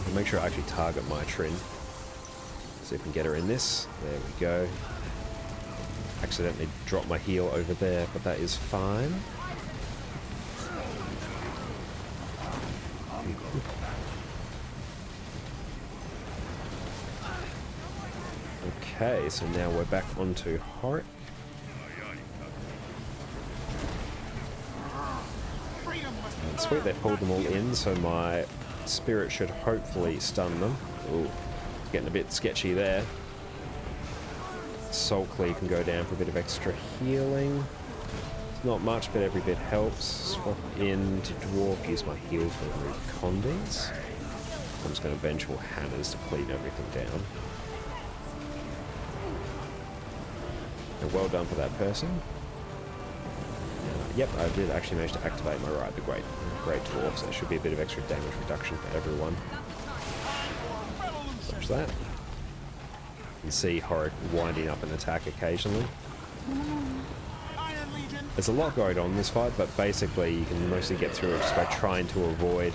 I'll make sure I actually target my Trin. See if we can get her in this. There we go. Accidentally dropped my heal over there, but that is fine. Okay, so now we're back onto Horik. And sweet, they pulled them all in, so my spirit should hopefully stun them. Ooh, getting a bit sketchy there. Soul Cleave can go down for a bit of extra healing. It's not much, but every bit helps. Swap in to Dwarf, use my heal for remove Condings. I'm just going to Vengeful Hammers to clean everything down. And well done for that person. Yep, I did actually manage to activate my Ride the Great Dwarf, so there should be a bit of extra damage reduction for everyone. Watch that. You can see Horik winding up an attack occasionally. There's a lot going on in this fight, but basically you can mostly get through it just by trying to avoid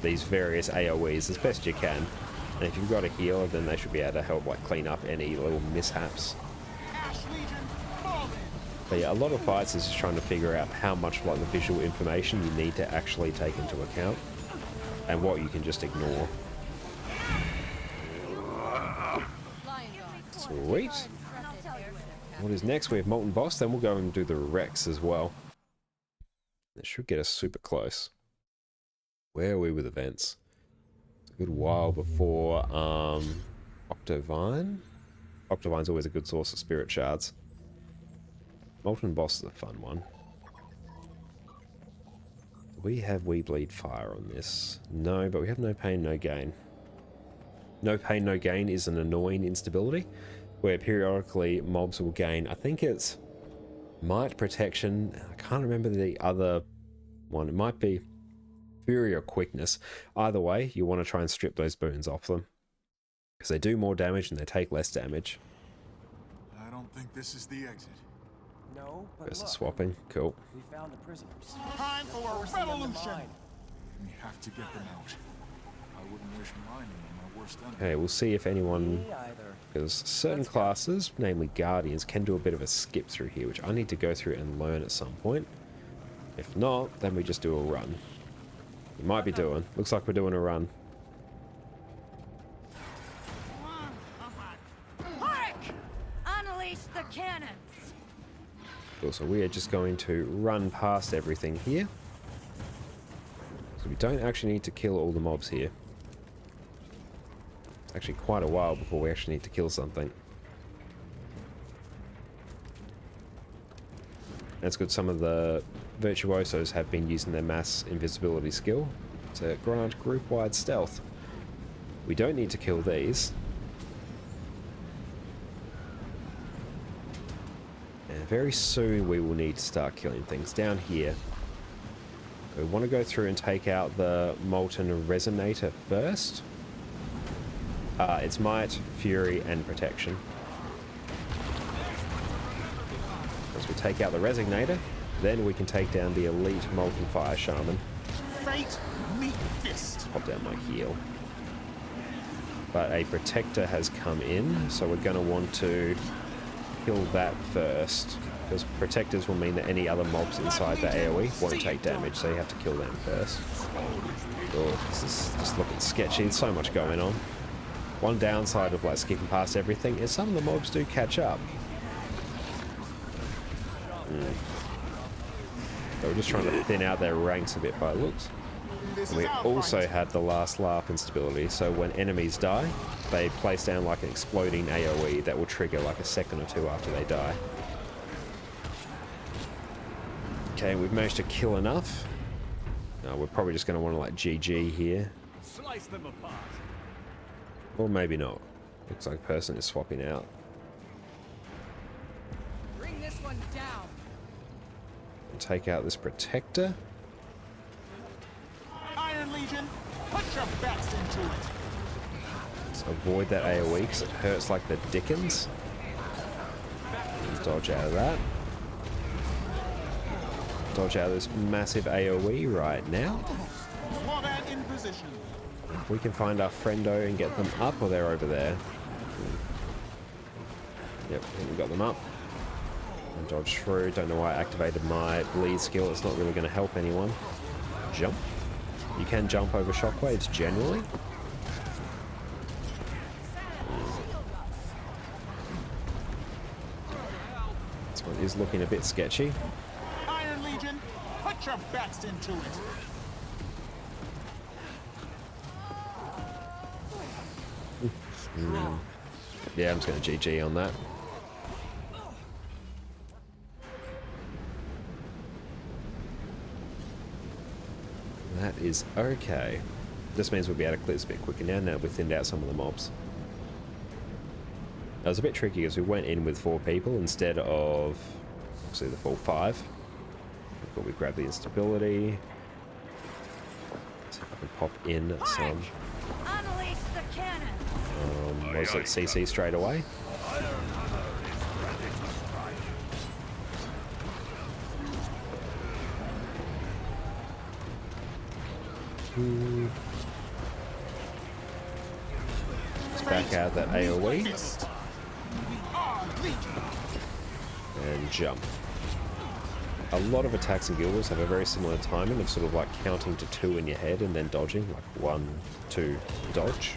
these various AoEs as best you can. And if you've got a healer, then they should be able to help like clean up any little mishaps. But yeah, a lot of fights is just trying to figure out how much like the visual information you need to actually take into account, and what you can just ignore. Sweet. What is next? We have Molten Boss, then we'll go and do the Rex as well. That should get us super close. Where are we with events? It's a good while before Octovine. Octovine's always a good source of spirit shards. Molten Boss is a fun one. We have We Bleed Fire on this. No, but we have No Pain, No Gain. No Pain, No Gain is an annoying instability where periodically mobs will gain, I think it's Might, Protection, I can't remember the other one. It might be Fury or Quickness. Either way, you want to try and strip those boons off them, because they do more damage and they take less damage. I don't think this is the exit. No, but Versus look, swapping, cool. we found the prisoners. Time for a revolution. We have to get them out. I wouldn't wish mine in the Okay, we'll see if anyone, Me either. because certain classes, namely Guardians, can do a bit of a skip through here, which I need to go through and learn at some point. If not, then we just do a run. We might be doing. Looks like we're doing a run. Hark! Unleash the cannons! Cool, so we are just going to run past everything here. So we don't actually need to kill all the mobs here. It's actually quite a while before we actually need to kill something. That's good. Some of the virtuosos have been using their mass invisibility skill to grant group-wide stealth. We don't need to kill these. And very soon we will need to start killing things. Down here, we want to go through and take out the Molten Resonator first. It's Might, Fury, and Protection. Once we take out the Resonator, then we can take down the elite Molten Fire Shaman. Fate, meet fist. Pop down my heal. But a Protector has come in, so we're going to want to kill that first. Because Protectors will mean that any other mobs inside the AoE won't take damage, so you have to kill them first. Oh, this is just looking sketchy. There's so much going on. One downside of like skipping past everything is some of the mobs do catch up. So we're just trying to thin out their ranks a bit by looks. This And we is our also fight. had the last laugh instability, so when enemies die, they place down like an exploding AoE that will trigger like a second or two after they die. Okay, we've managed to kill enough. We're probably just going to want to like GG here. Slice them apart. Or maybe not. Looks like a person is swapping out. Bring this one down. Take out this Protector. Iron Legion, put your backs into it. Let's avoid that AoE because it hurts like the dickens. Let's dodge out of that. Dodge out of this massive AoE right now. Warband in position. We can find our friendo and get them up, or they're over there. Yep, I think we got them up. And dodge through. Don't know why I activated my bleed skill. It's not really going to help anyone. Jump. You can jump over shockwaves generally. This one is looking a bit sketchy. Iron Legion, put your backs into it. Yeah, I'm just going to GG on that. That is okay. This means we'll be able to clear this a bit quicker now we thinned out some of the mobs. That was a bit tricky because we went in with 4 people instead of obviously the full 5. But we grab the instability. See if I can pop in some. Unleash the cannon! Was it CC straight away? Let's back out that AoE Fist. We are Legion. and jump. A lot of attacks in Guild Wars have a very similar timing of sort of like counting to 2 in your head and then dodging, like 1, 2, dodge.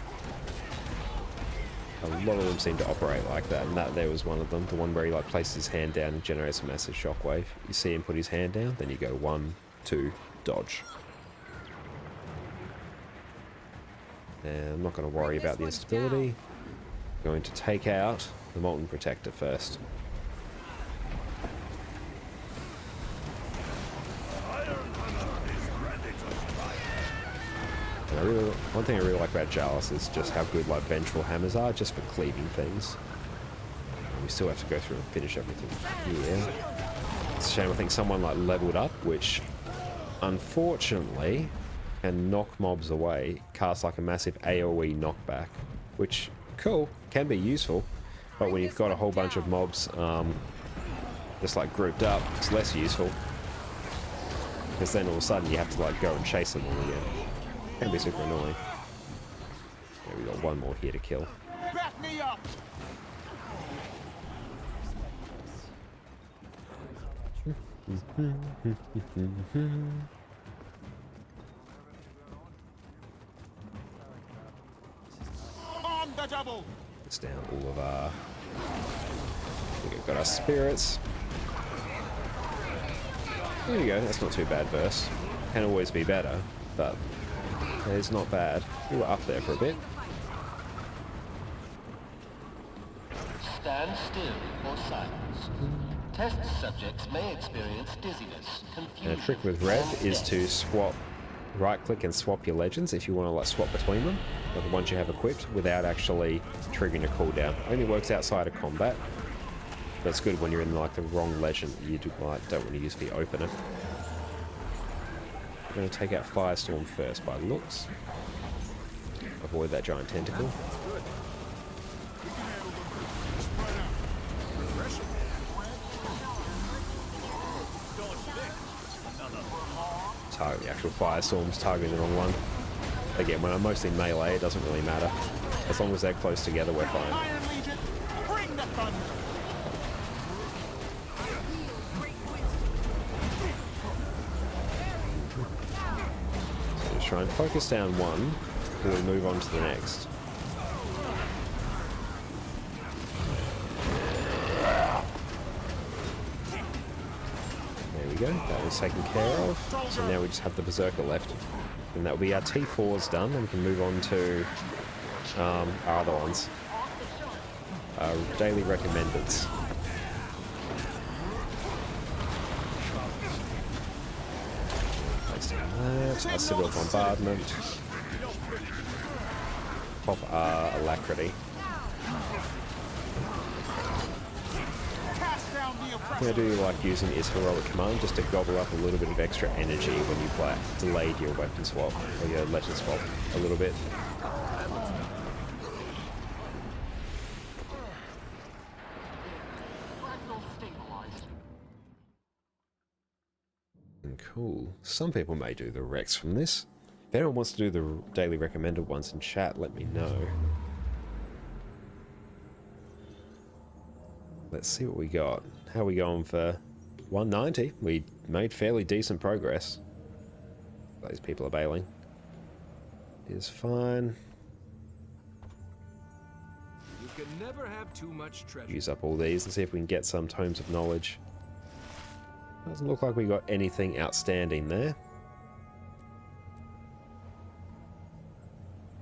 A lot of them seem to operate like that, and that there was one of them. The one where he like places his hand down and generates a massive shockwave. You see him put his hand down, then you go 1, 2, dodge. And I'm not going to worry about the instability. I'm going to take out the Molten Protector first. And one thing I really like about Jalis is just how good like Vengeful Hammers are, just for cleaving things. And we still have to go through and finish everything here. It's a shame I think someone like leveled up, which unfortunately can knock mobs away, cast like a massive AoE knockback, which, cool, can be useful, but when you've got a whole bunch of mobs just like grouped up, it's less useful, because then all of a sudden you have to like go and chase them all again. Can be super annoying. Yeah, we got one more here to kill. Back me up! On the double! It's down all of our... I think we've got our spirits. There you go, that's not too bad burst. Can always be better, but it's not bad. We were up there for a bit. Stand still or silence. Test subjects may experience dizziness, confusion. And a trick with Rev is to swap, right click and swap your legends if you want to like swap between them, or the ones you have equipped, without actually triggering a cooldown. Only works outside of combat. But it's good when you're in like the wrong legend that you don't want to use for your opener. I'm going to take out Firestorm first by looks. Avoid that giant tentacle. Target the actual Firestorms, targeting the wrong one. Again, when I'm mostly melee, it doesn't really matter. As long as they're close together, we're fine. Iron Legion, bring the thunder! So just try and focus down one before we move on to the next. There we go, that was taken care of. So now we just have the Berserker left. And that will be our T4s done, and we can move on to our other ones. Our daily recommendeds. Place down that, our Civil Bombardment. Pop our Alacrity. What I do like using is Heroic Command, just to gobble up a little bit of extra energy when you delayed your weapon swap, or your legend swap a little bit. And cool. Some people may do the Rex from this. If anyone wants to do the daily recommended ones in chat, let me know. Let's see what we got. How are we going for 190? We made fairly decent progress. Those people are bailing. It is fine. You can never have too much treasure. Use up all these and see if we can get some Tomes of Knowledge. Doesn't look like we got anything outstanding there.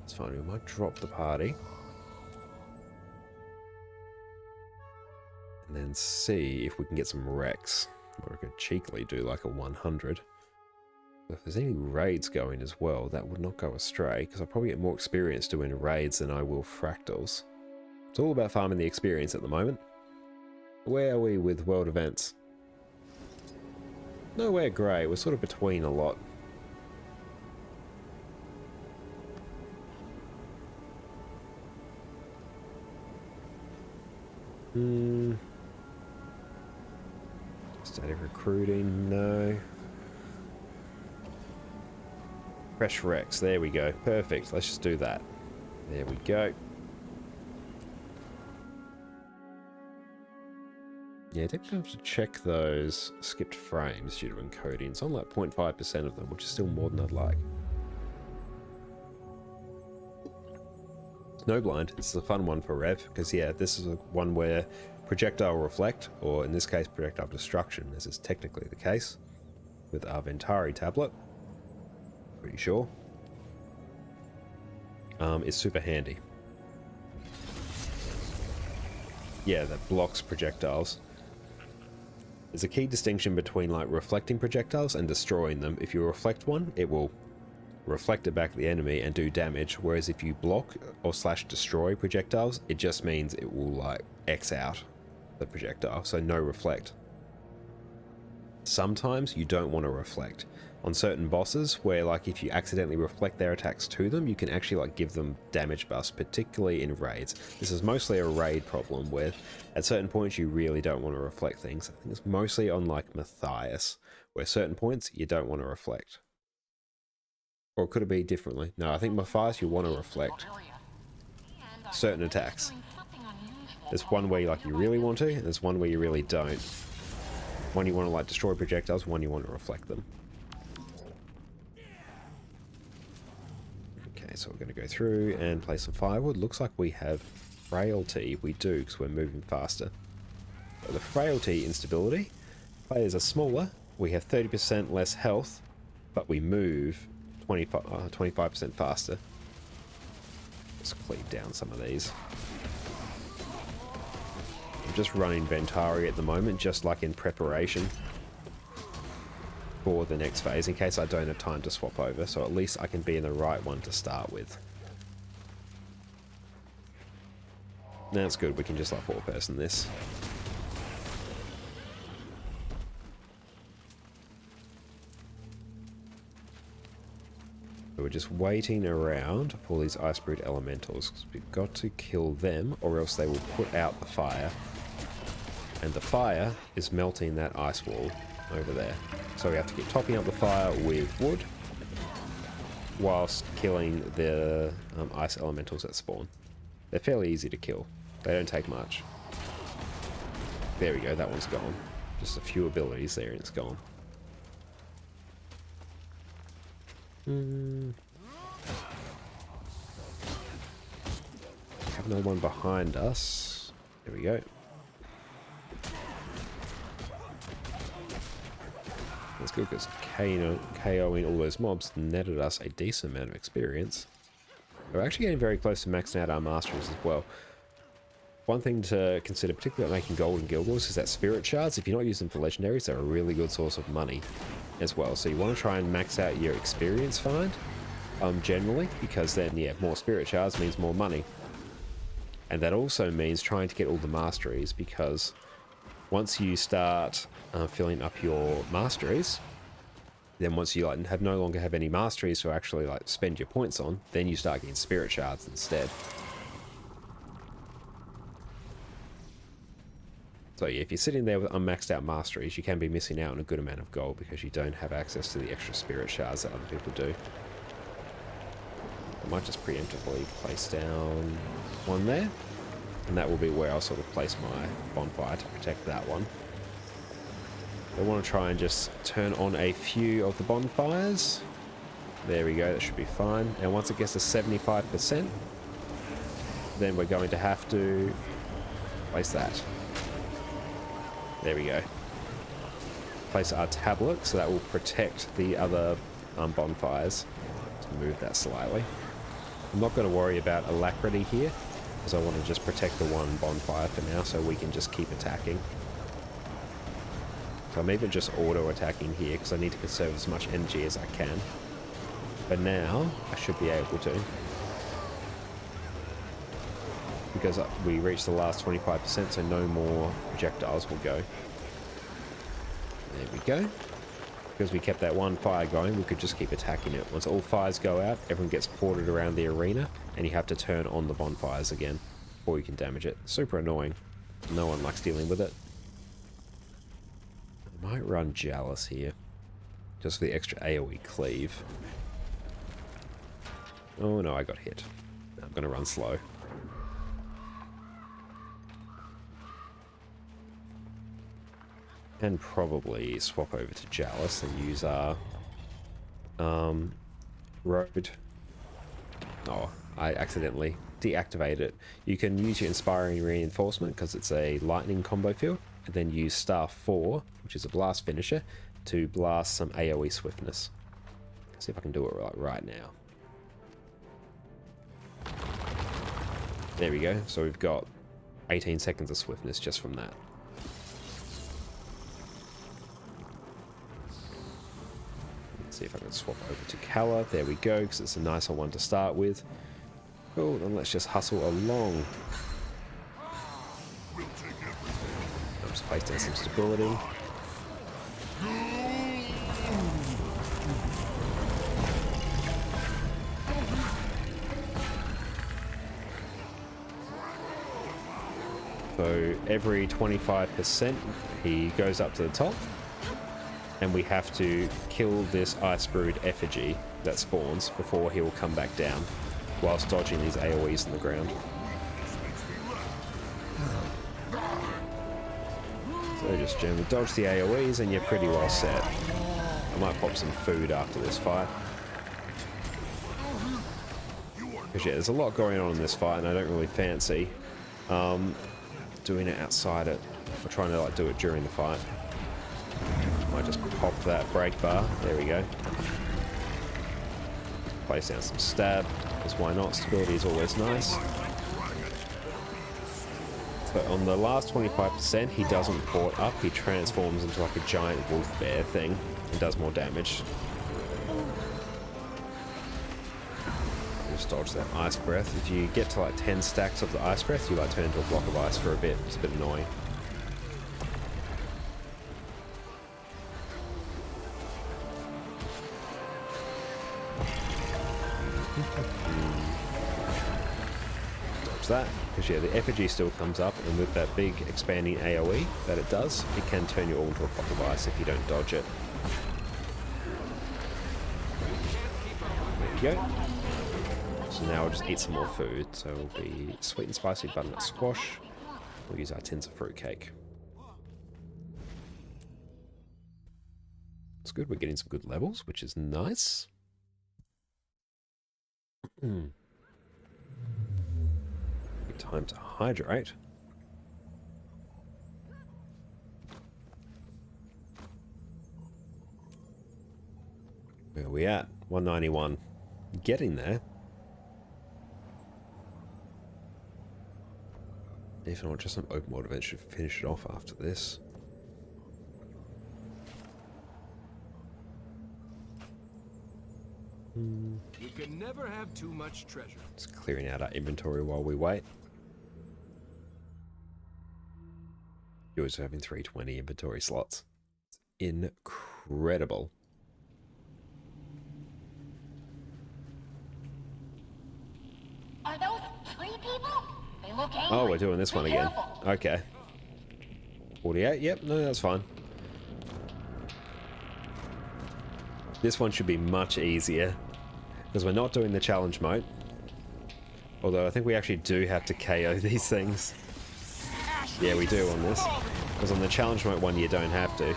It's fine, we might drop the party. And then see if we can get some Rex. Or we could cheekily do like a 100. If there's any raids going as well, that would not go astray, because I'll probably get more experience doing raids than I will fractals. It's all about farming the experience at the moment. Where are we with world events? Nowhere great, we're sort of between a lot. Static recruiting, no. Fresh Rex, there we go. Perfect, let's just do that. There we go. Yeah, I definitely have to check those skipped frames due to encoding. It's on like 0.5% of them, which is still more than I'd like. Snowblind, this is a fun one for Rev, because yeah, this is one where projectile reflect, or in this case projectile destruction, as is technically the case, with our Ventari tablet, pretty sure, is super handy. Yeah, that blocks projectiles. There's a key distinction between like reflecting projectiles and destroying them. If you reflect one, it will reflect it back at the enemy and do damage, whereas if you block or / destroy projectiles, it just means it will like X out the projectile, so no reflect. Sometimes you don't want to reflect. On certain bosses, where like if you accidentally reflect their attacks to them, you can actually like give them damage buffs, particularly in raids. This is mostly a raid problem where at certain points you really don't want to reflect things. I think it's mostly on like Matthias, where certain points you don't want to reflect. Or could it be differently? No, I think Matthias you want to reflect. certain attacks. There's one where like you really want to, and there's one where you really don't. One you want to like destroy projectiles, one you want to reflect them. Okay, so we're going to go through and place some firewood. Looks like we have frailty. We do, because we're moving faster. So the frailty instability, players are smaller, we have 30% less health, but we move 25% faster. Let's cleave down some of these. I'm just running Ventari at the moment, just like in preparation for the next phase, in case I don't have time to swap over, so at least I can be in the right one to start with. That's good, we can just like four-person this. We're just waiting around for these Ice-Brood Elementals, because we've got to kill them, or else they will put out the fire. And the fire is melting that ice wall over there. So we have to keep topping up the fire with wood, whilst killing the Ice Elementals that spawn. They're fairly easy to kill. They don't take much. There we go, that one's gone. Just a few abilities there and it's gone. Have no one behind us. There we go. That's good because KOing all those mobs netted us a decent amount of experience. We're actually getting very close to maxing out our masteries as well. One thing to consider, particularly making gold in Guild Wars, is that spirit shards, if you're not using them for legendaries, they're a really good source of money as well. So you want to try and max out your experience find, generally, because then, yeah, more spirit shards means more money. And that also means trying to get all the masteries, because once you start filling up your masteries, then once you like no longer have any masteries to actually like spend your points on, then you start getting spirit shards instead. So yeah, if you're sitting there with unmaxed out masteries, you can be missing out on a good amount of gold because you don't have access to the extra spirit shards that other people do. I might just preemptively place down one there, and that will be where I'll sort of place my bonfire to protect that one. I want to try and just turn on a few of the bonfires. There we go, that should be fine. And once it gets to 75%, then we're going to have to place that. There we go. Place our tablet, so that will protect the other bonfires. Let's move that slightly. I'm not going to worry about alacrity here, because I want to just protect the one bonfire for now, so we can just keep attacking. So I'm even just auto-attacking here, because I need to conserve as much energy as I can. But now, I should be able to. Because we reached the last 25%, so no more projectiles will go. There we go. Because we kept that one fire going, we could just keep attacking it. Once all fires go out, everyone gets ported around the arena, and you have to turn on the bonfires again before you can damage it. Super annoying. No one likes dealing with it. I might run Jealous here, just for the extra AoE cleave. Oh no, I got hit. I'm going to run slow. And probably swap over to Jealous and use our road. Oh, I accidentally deactivated it. You can use your Inspiring Reinforcement because it's a lightning combo field, and then use Star 4, which is a blast finisher, to blast some AoE swiftness. Let's see if I can do it right now. There we go. So we've got 18 seconds of swiftness just from that. See if I can swap over to Kala. There we go, because it's a nicer one to start with. Cool, then let's just hustle along. I'll just place down some stability. So every 25% he goes up to the top. And we have to kill this Ice-Brood effigy that spawns before he will come back down, whilst dodging these AoEs in the ground. So just generally dodge the AoEs and you're pretty well set. I might pop some food after this fight. Because yeah, there's a lot going on in this fight and I don't really fancy doing it outside it. Or trying to like do it during the fight. Might just pop that break bar. There we go. Place down some stab, because why not? Stability is always nice. But on the last 25%, he doesn't port up, he transforms into like a giant wolf bear thing and does more damage. Just dodge that ice breath. If you get to like 10 stacks of the ice breath, you like turn into a block of ice for a bit. It's a bit annoying. Dodge that, because yeah, the effigy still comes up, and with that big expanding AoE that it does, it can turn you all into a block of ice if you don't dodge it. There you go. So now we'll just eat some more food. So it'll be sweet and spicy butternut squash. We'll use our tins of fruitcake. It's good, we're getting some good levels, which is nice. Good time to hydrate. Where are we at? 191. Getting there. If not, just some open world events should finish it off after this. You can never have too much treasure. Just clearing out our inventory while we wait. You're also having 320 inventory slots. Incredible. Are those tree people? They look angry. Oh, we're doing this one again. Okay. 48, yep, no, that's fine. This one should be much easier, because we're not doing the challenge mode. Although I think we actually do have to KO these things. Yeah, we do on this. Because on the challenge mode one, you don't have to. You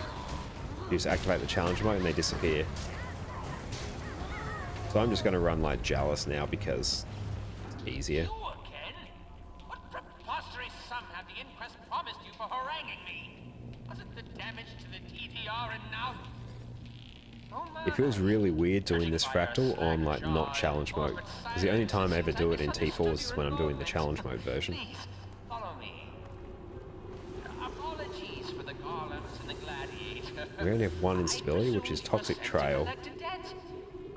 just activate the challenge mode and they disappear. So I'm just going to run like Jalis now because it's easier. What preposterous sum have the Inquest promised you for haranguing me? Was it the damage to the TTR and now? It feels really weird doing this fractal on like not challenge mode. Because the only time I ever do it in T4 is when I'm doing the challenge mode version. Follow me. Apologies for the golems and the gladiator. We only have one instability, which is Toxic Trail.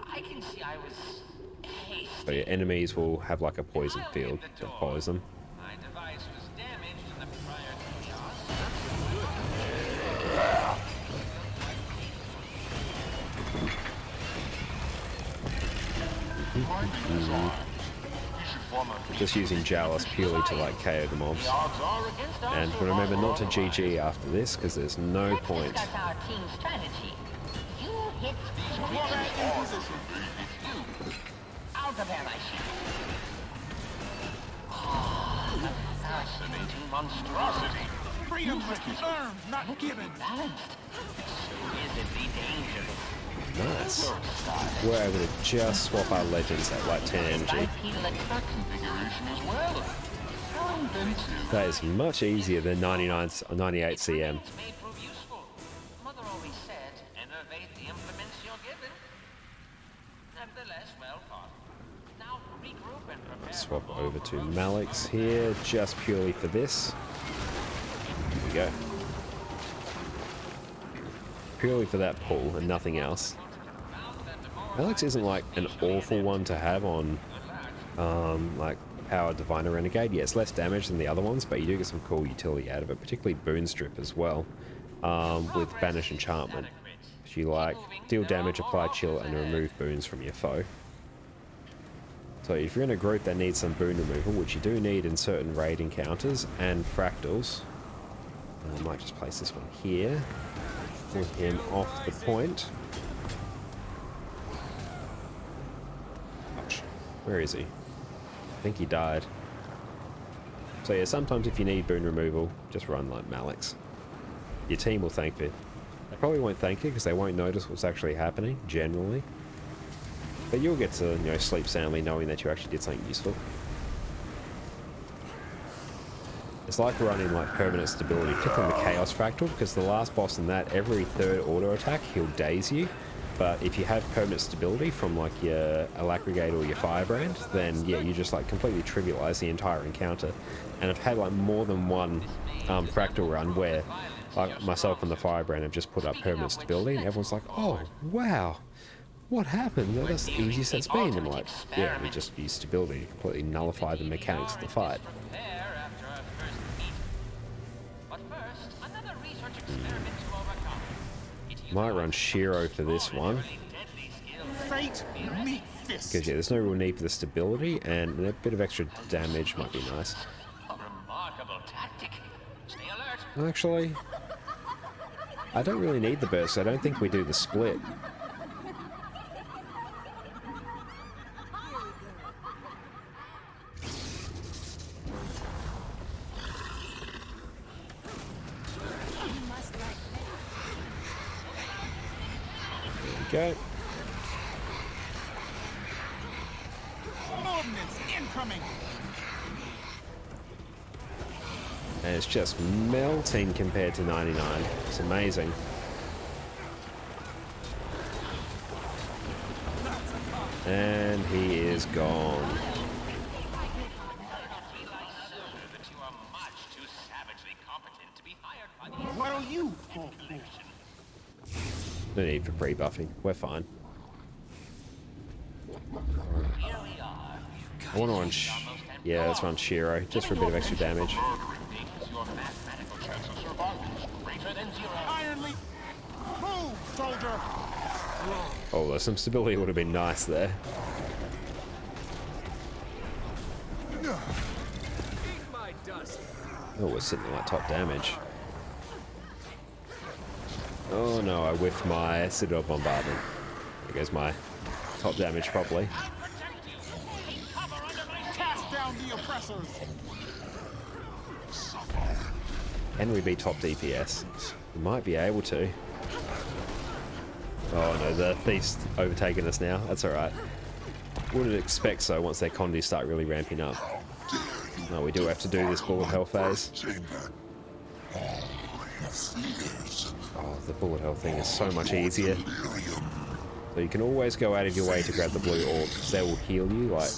I can see I was hasty. So your enemies will have like a poison field that follows them. My device was damaged in the prior chaos. Just using Jalis purely to like KO the mobs. And remember not to GG after this because there's no point. Our team strategy. You hit I'll prepare my ship. A fascinating monstrosity. Freedom must be earned, not given. Balanced. Exquisitely dangerous. Nice. We're able to just swap our legends at like 10 energy. Configuration as well. How inventive. That is much easier than 99 or 98 CM. May prove useful. Mother always said, innovate the implements you're given. Nevertheless, well thought. Now regroup and prepare. Swap over to Malix here, just purely for this. Here we go. Purely for that pull and nothing else. Malix isn't like an awful one to have on like Power Diviner Renegade. Yeah, it's less damage than the other ones, but you do get some cool utility out of it, particularly Boon Strip as well, with Banish Enchantment. You like deal damage, apply chill, and remove boons from your foe. So if you're in a group that needs some boon removal, which you do need in certain raid encounters and fractals, I might just place this one here. Pull him off the point. Ouch. Where is he? I think he died. So yeah, sometimes if you need boon removal, just run like Malix. your team will thank you. They probably won't thank you because they won't notice what's actually happening, generally. But you'll get to, you know, sleep soundly knowing that you actually did something useful. It's like running like permanent stability, particularly in the Chaos Fractal, because the last boss in that, every third auto attack, he'll daze you. But if you have permanent stability from like your Alacrigate or your Firebrand, then yeah, you just like completely trivialize the entire encounter. And I've had like more than one Fractal run where like myself and the Firebrand have just put up permanent stability and everyone's like, oh wow, what happened? Well, that's the easiest it's been. And like, yeah, we just use stability to completely nullify the mechanics of the fight. Might run Shiro for this one. Fate, meet fist. Because yeah, there's no real need for the stability, and a bit of extra damage might be nice. Actually, I don't really need the burst. I don't think we do the split. There we go. Movements incoming. And it's just melting compared to 99. It's amazing. And he is gone. What are you? No need for pre-buffing. We're fine. I want to run yeah, let's run Shiro, just for a bit of extra damage. Ironly, move, soldier. Oh, some stability would have been nice there. Oh, we're sitting at like top damage. Oh no, I whiffed my Citadel Bombardment. There goes my top damage properly. Cast down the oppressors. Can we be top DPS? We might be able to. Oh no, the Thief's overtaken us now. That's alright. Wouldn't expect so once their condies start really ramping up. No, we do have to do this bullet hell phase. Oh, the bullet hell thing is so much easier. So you can always go out of your way to grab the blue orbs, because they will heal you like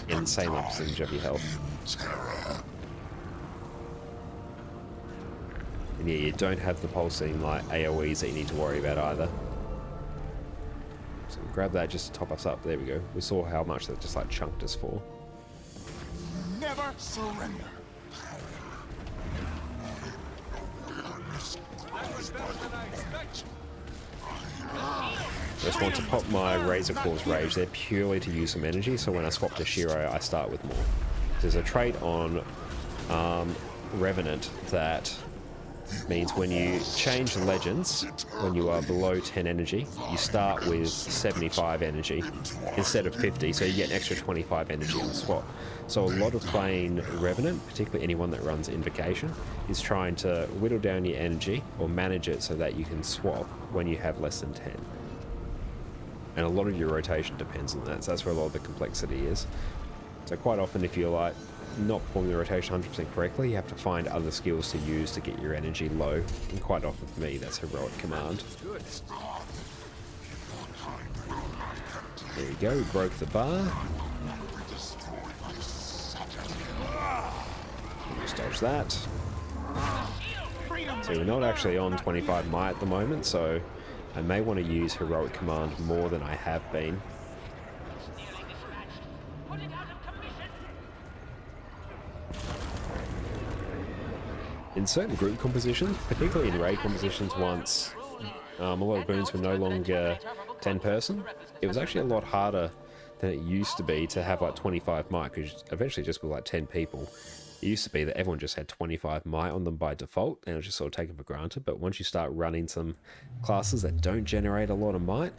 insane percentage of your health. And yeah, you don't have the pulsing like AoEs that you need to worry about either. So grab that just to top us up. There we go. We saw how much that just like chunked us for. Never surrender. I just want to pop my Razor Claw's Rage there purely to use some energy, so when I swap to Shiro, I start with more. There's a trait on Revenant that means when you change the legends, when you are below 10 energy, you start with 75 energy instead of 50, so you get an extra 25 energy on the swap. So a lot of playing Revenant, particularly anyone that runs Invocation, is trying to whittle down your energy or manage it so that you can swap when you have less than 10. And a lot of your rotation depends on that, so that's where a lot of the complexity is. So quite often if you're like not performing the rotation 100% correctly, you have to find other skills to use to get your energy low, and quite often for me that's Heroic Command. There we go, we broke the bar. Just dodge that. So we're not actually on 25 might at the moment, so I may want to use Heroic Command more than I have been. In certain group compositions, particularly in raid compositions once a lot of boons were no longer 10 person, it was actually a lot harder than it used to be to have like 25 might, because eventually just with like 10 people, it used to be that everyone just had 25 might on them by default, and it was just sort of taken for granted. But once you start running some classes that don't generate a lot of might,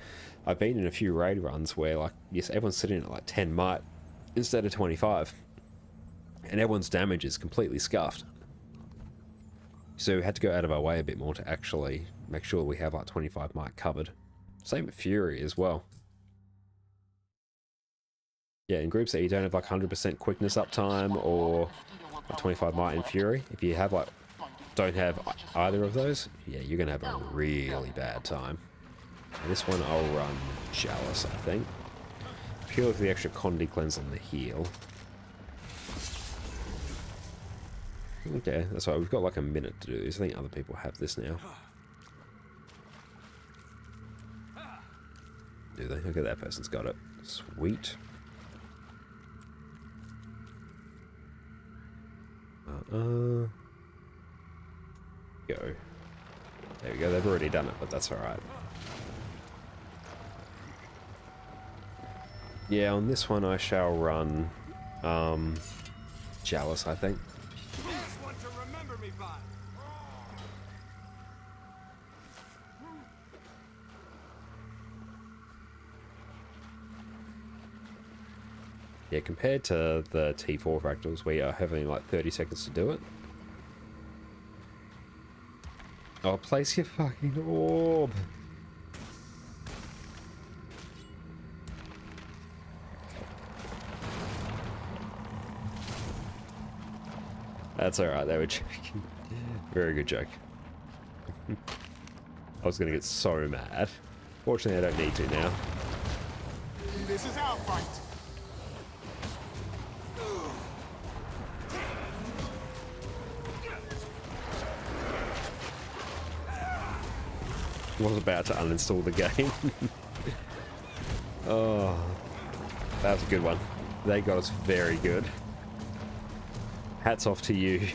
I've been in a few raid runs where like, yes, everyone's sitting at like 10 might instead of 25, and everyone's damage is completely scuffed. So we had to go out of our way a bit more to actually make sure we have like 25 might covered. Same with Fury as well. Yeah, in groups that you don't have like 100% quickness uptime or like 25 might in Fury, if you have like don't have either of those, yeah, you're gonna have a really bad time. And this one I'll run Chalice, I think. Purely for the extra Condi cleanse on the heal. Okay, that's right, we've got like a minute to do this. I think other people have this now. Do they? Okay, that person's got it. Sweet. Go. There we go, they've already done it, but that's alright. Yeah, on this one I shall run Chalice, I think. Yeah, compared to the T4 fractals, we are having like 30 seconds to do it. Oh, place your fucking orb! That's alright, they were joking. Very good joke. I was gonna get so mad. Fortunately, I don't need to now. This is our fight. I was about to uninstall the game. Oh, that was a good one. They got us very good. Hats off to you,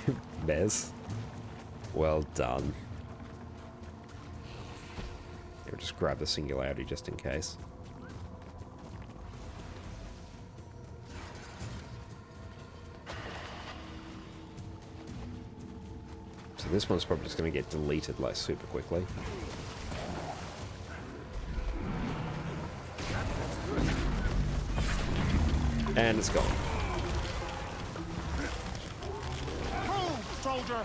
Mez. Well done. I'll just grab the singularity just in case. So this one's probably just going to get deleted like super quickly. And it's gone. Move, soldier!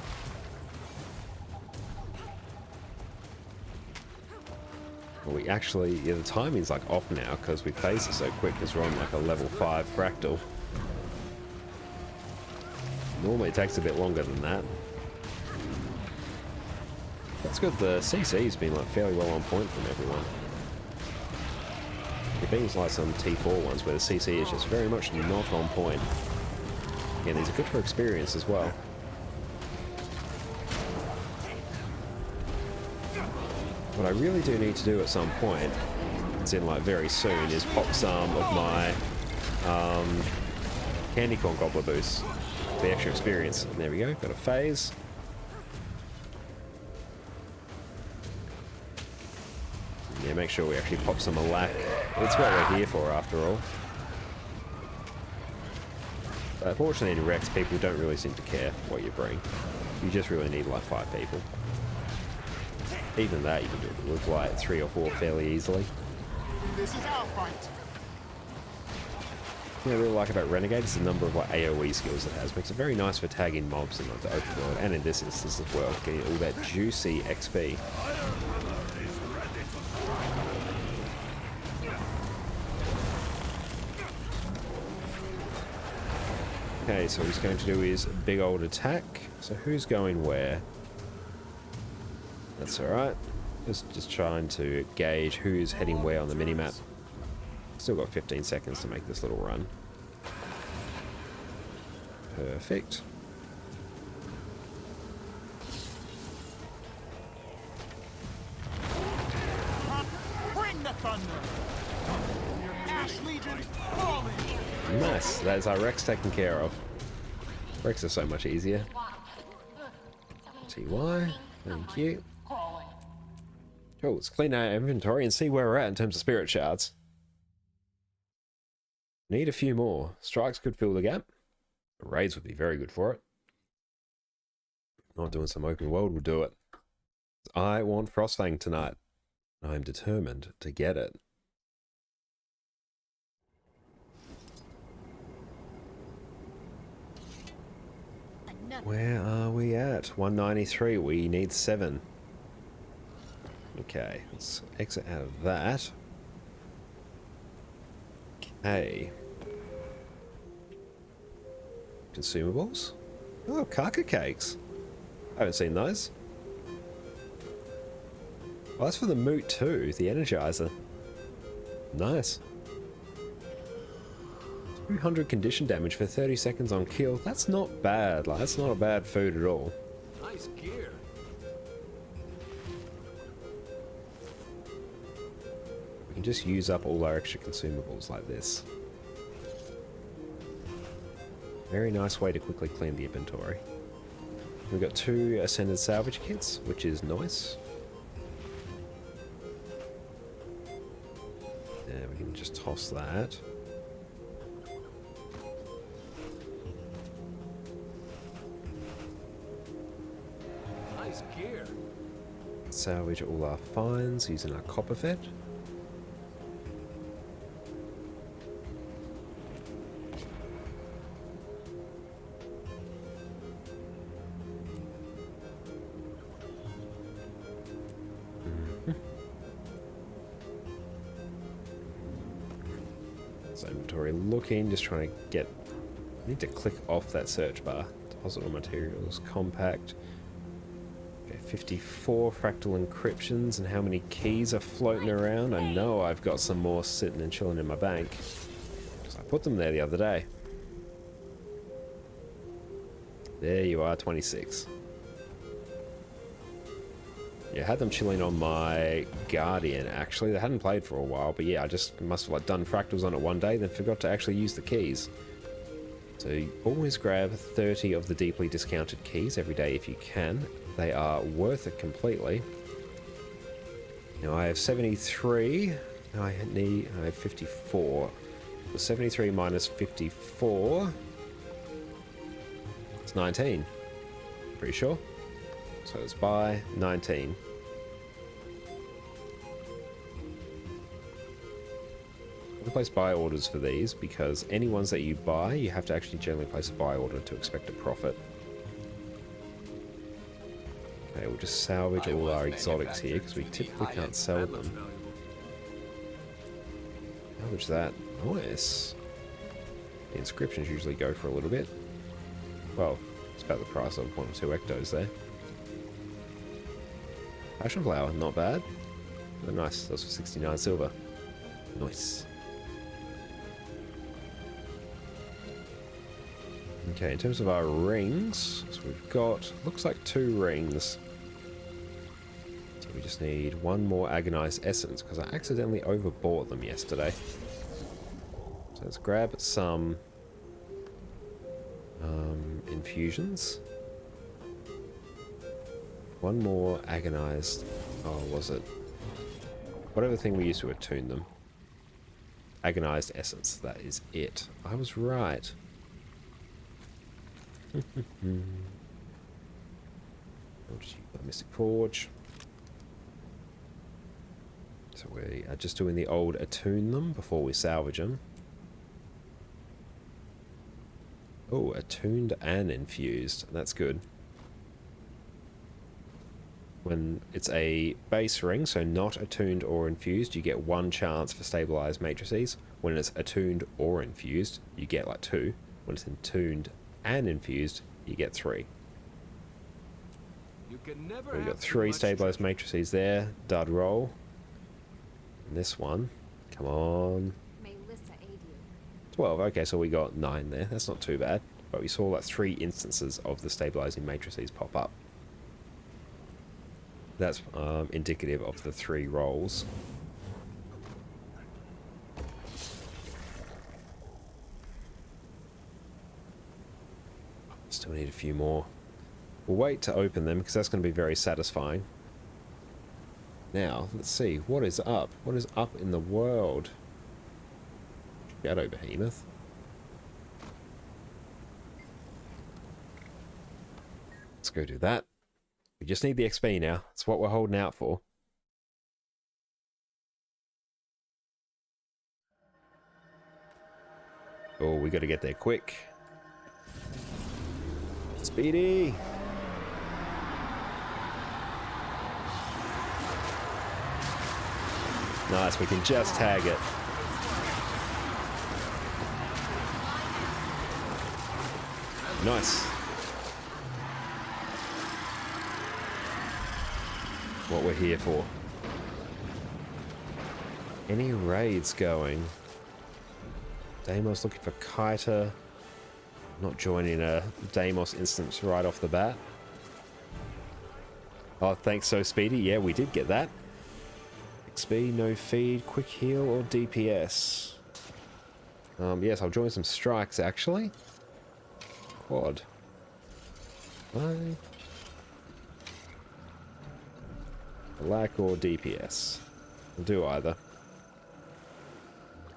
Well, we actually, yeah, the timing's like off now because we phased it so quick because we're on like a level 5 fractal. Normally it takes a bit longer than that. That's good, the CC's been like fairly well on point from everyone. It being like some T4 ones where the CC is just very much not on point. Again, these are good for experience as well. What I really do need to do at some point, it's in like very soon, is pop some of my Candy Corn Gobbler boosts. The extra experience. And there we go, got a phase. Yeah, make sure we actually pop some Alack. It's what we're here for after all. But unfortunately in Rex, people don't really seem to care what you bring. You just really need like 5 people. Even that you can do it with like 3 or 4 fairly easily. This is our fight. What I really like about Renegade is the number of like AoE skills it has. Makes it very nice for tagging mobs in like the open world, and in this instance as well, getting all that juicy XP. Okay, so what he's going to do is big old attack. So who's going where? That's alright. Just trying to gauge who's heading where on the minimap. Still got 15 seconds to make this little run. Perfect. Bring the thunder! Ash Legion, falling! Nice. That is our Rex taken care of. Rex is so much easier. TY. Thank you. Oh, let's clean our inventory and see where we're at in terms of spirit shards. Need a few more. Strikes could fill the gap. Raids would be very good for it. Not doing some open world would do it. I want Frostfang tonight. I'm determined to get it. Nothing. Where are we at? 193. We need 7. Okay, let's exit out of that. Okay. Consumables? Oh, kaka cakes. I haven't seen those. Oh, that's for the moot too, the energizer. Nice. 200 condition damage for 30 seconds on kill. That's not bad. Like, that's not a bad food at all. Nice gear. We can just use up all our extra consumables like this. Very nice way to quickly clean the inventory. We've got 2 ascended salvage kits, which is nice. Yeah, we can just toss that. Nice gear. Salvage all our finds using our copper vet. So inventory looking, just trying to get. I need to click off that search bar. Deposit all materials, compact. Okay, 54 fractal encryptions, and how many keys are floating around? I know I've got some more sitting and chilling in my bank. 'Cause I put them there the other day. There you are, 26. Yeah, I had them chilling on my Guardian, actually. They hadn't played for a while, but yeah, I just must have like done fractals on it one day, then forgot to actually use the keys. So you always grab 30 of the deeply discounted keys every day if you can. They are worth it completely. Now I have 73. Now I have 54. So 73 minus 54. It's 19. Pretty sure. So it's buy 19. I'm going to place buy orders for these because any ones that you buy, you have to actually generally place a buy order to expect a profit. Okay, we'll just salvage all our exotics here because we typically can't sell them. Salvage that. Nice. The inscriptions usually go for a little bit. Well, it's about the price of 1 or 2 ectos there. Passion flower, not bad. Oh, nice, that's for 69 silver. Nice. Okay, in terms of our rings, so we've got, looks like 2 rings. So we just need 1 more agonized essence, because I accidentally overbought them yesterday. So let's grab some infusions. 1 more agonized, oh, was it? Whatever thing we used to attune them. Agonized essence, that is it. I was right. I'll just use the Mystic Forge. So we are just doing the old attune them before we salvage them. Oh, attuned and infused. That's good. When it's a base ring, so not attuned or infused, you get 1 chance for stabilized matrices. When it's attuned or infused, you get like 2. When it's attuned and infused, you get 3. You can never So we've got have 3 too much stabilized treasure. matrices there. Dud roll. And this one, come on. May Lissa aid you. 12. Okay, so we got 9 there. That's not too bad. But we saw like 3 instances of the stabilizing matrices pop up. That's indicative of the 3 rolls. Still need a few more. We'll wait to open them because that's going to be very satisfying. Now, let's see. What is up? What is up in the world? Shadow Behemoth. Let's go do that. We just need the XP now. That's what we're holding out for. Oh, we got to get there quick. Speedy! Nice, we can just tag it. Nice. What we're here for. Any raids going? Deimos looking for Kaita. Not joining a Deimos instance right off the bat. Oh, thanks so Speedy. Yeah, we did get that. XP, no feed, quick heal, or DPS. Yes, I'll join some strikes actually. Quad. Lack or DPS. I'll do either.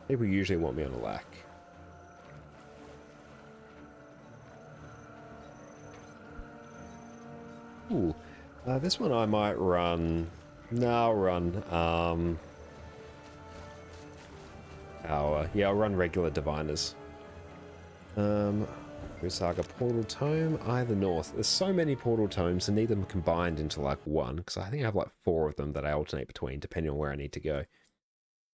People usually want me on a lack. Ooh. This one I might run. No, I'll run. Yeah, I'll run regular diviners. Saga Portal Tome, either north. There's so many Portal Tomes, I need them combined into like one, because I think I have like 4 of them that I alternate between, depending on where I need to go.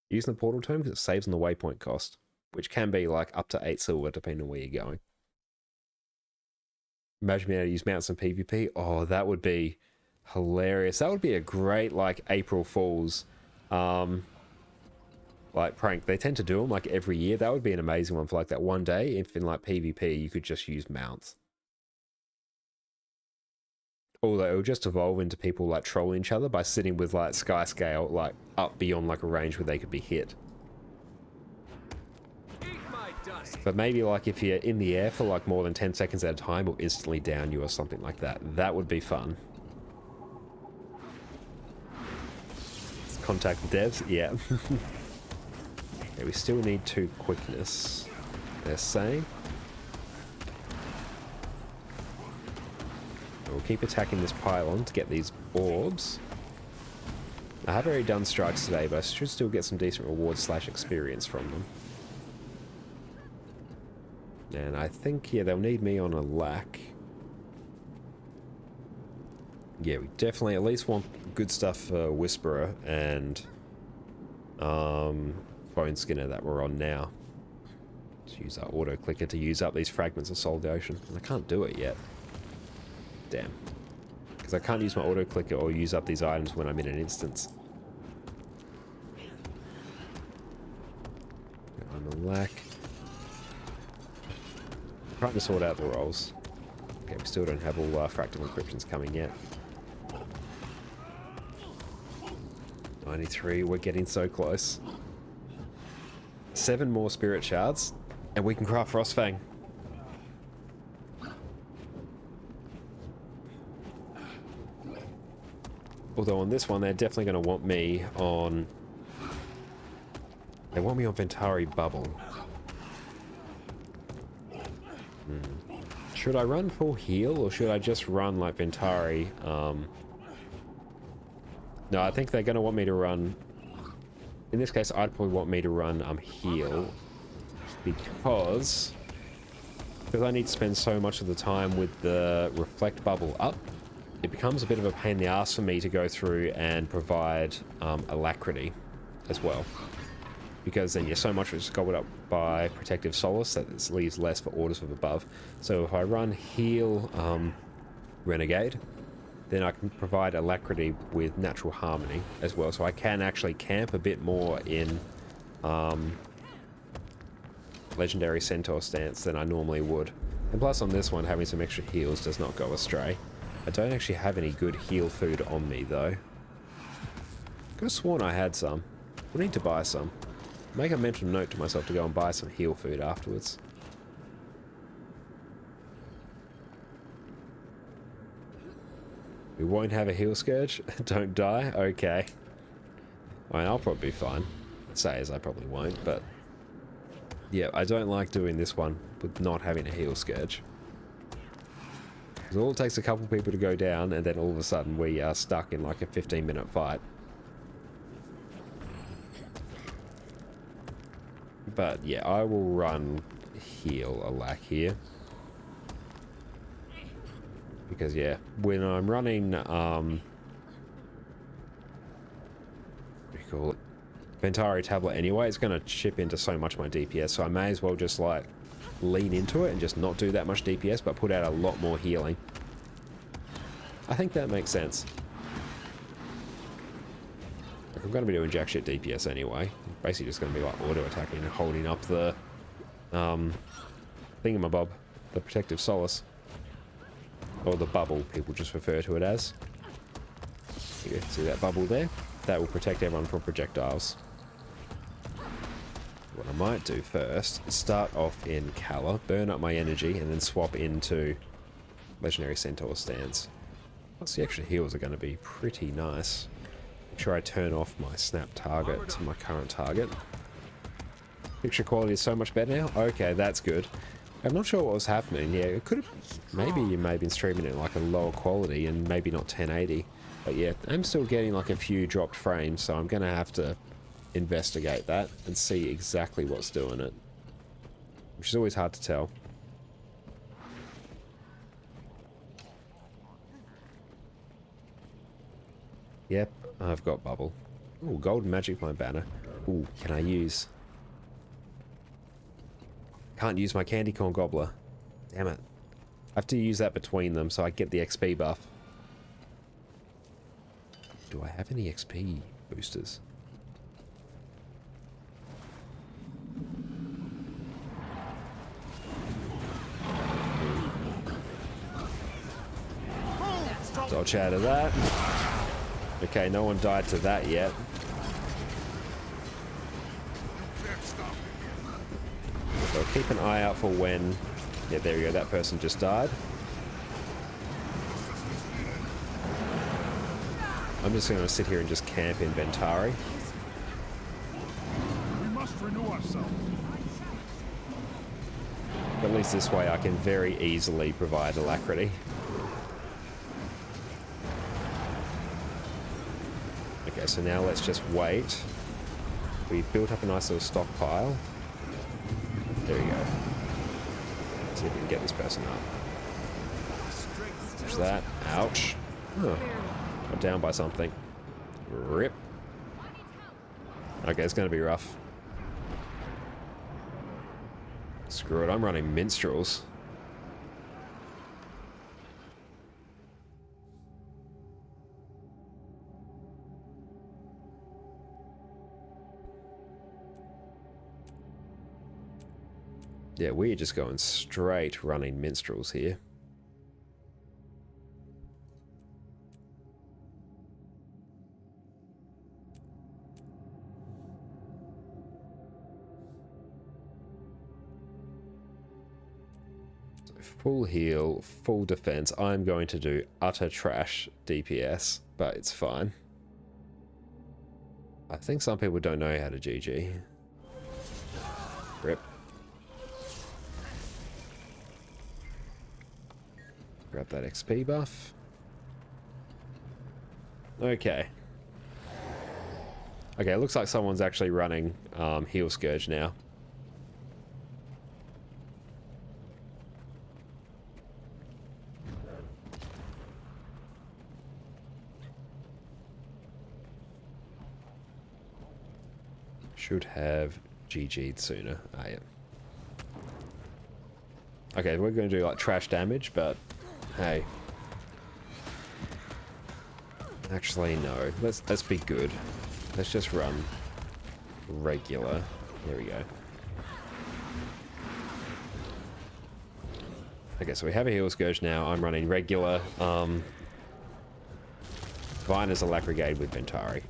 Using the Portal Tome because it saves on the waypoint cost, which can be like up to 8 silver, depending on where you're going. Imagine being able to use mounts in PvP. Oh, that would be hilarious. That would be a great like April Fool's like prank. They tend to do them like every year. That would be an amazing one for like that one day. If in like PvP you could just use mounts. Although it will just evolve into people like trolling each other by sitting with like sky scale like up beyond like a range where they could be hit. But maybe like if you're in the air for like more than 10 seconds at a time, it'll instantly down you or something like that. That would be fun. Contact the devs? Yeah. Yeah, we still need 2 quickness. They're saying. We'll keep attacking this pylon to get these orbs. I have already done strikes today, but I should still get some decent rewards / experience from them. And I think, yeah, they'll need me on a lack. Yeah, we definitely at least want good stuff for Whisperer and Bone Skinner that we're on now. Let's use our auto clicker to use up these fragments of Soul Ocean. And I can't do it yet. Damn. Because I can't use my auto clicker or use up these items when I'm in an instance. On the lack. Trying to sort out the rolls. Okay, we still don't have all fractal encryptions coming yet. 93, we're getting so close. 7 more spirit shards, and we can craft Frostfang. Although on this one, they're definitely going to want me on... They want me on Ventari Bubble. Should I run full heal, or should I just run like Ventari? No, I think they're going to want me to run... In this case, I'd probably want me to run heal. Because I need to spend so much of the time with the Reflect Bubble up, it becomes a bit of a pain in the ass for me to go through and provide Alacrity as well. Because then, yeah, so much is gobbled up by Protective Solace that this leaves less for Orders of Above. So if I run heal Renegade, then I can provide Alacrity with Natural Harmony as well. So I can actually camp a bit more in Legendary Centaur stance than I normally would. And plus on this one, having some extra heals does not go astray. I don't actually have any good heal food on me though. Could have sworn I had some. We'll need to buy some. Make a mental note to myself to go and buy some heal food afterwards. We won't have a heal scourge? Don't die? Okay. I mean, I'll probably be fine. Say as I probably won't, but... Yeah, I don't like doing this one with not having a heal scourge. Because all it takes a couple people to go down, and then all of a sudden we are stuck in like a 15-minute fight. But yeah, I will run heal Alack here. Because yeah, when I'm running what do you call it, Ventari tablet anyway, it's going to chip into so much of my DPS, so I may as well just like lean into it and just not do that much DPS, but put out a lot more healing. I think that makes sense. I'm going to be doing jack shit DPS anyway. Basically just going to be like auto attacking and holding up the thingamabob, the protective solace, or the bubble people just refer to it as. You see that bubble there? That will protect everyone from projectiles. What I might do first is start off in Kala, burn up my energy, and then swap into Legendary Centaur stance. Plus the extra heals are going to be pretty nice. Make sure I turn off my snap target to my current target. Picture quality is so much better now? Okay, that's good. I'm not sure what was happening. Yeah, it could have... Maybe you may have been streaming it like a lower quality and maybe not 1080. But yeah, I'm still getting like a few dropped frames, so I'm going to have to investigate that and see exactly what's doing it. Which is always hard to tell. Yep, I've got bubble. Ooh, golden magic for my banner. Ooh, can I use... Can't use my candy corn gobbler. Damn it. I have to use that between them so I get the XP buff. Do I have any XP boosters? Dodge out of that. Okay, no one died to that yet. So keep an eye out for when... Yeah, there we go, that person just died. I'm just going to sit here and just camp in Ventari. We must renew ourselves. At least this way I can very easily provide alacrity. Okay, so now let's just wait. We've built up a nice little stockpile. There we go. Let's see if we can get this person up. Push that. Ouch. Oh. Got down by something. Rip. Okay, it's going to be rough. Screw it, I'm running minstrels. Yeah, we're just going straight running minstrels here. So full heal, full defense. I'm going to do utter trash DPS, but it's fine. I think some people don't know how to GG. Rip. Grab that XP buff. Okay. Okay, it looks like someone's actually running Heal Scourge now. Should have GG'd sooner. Ah, yeah. Okay, we're going to do like trash damage, but hey. Actually, no. Let's be good. Let's just run regular. There we go. Okay, so we have a Heal Scourge now. I'm running regular. Viner's Alacrigate with Ventari.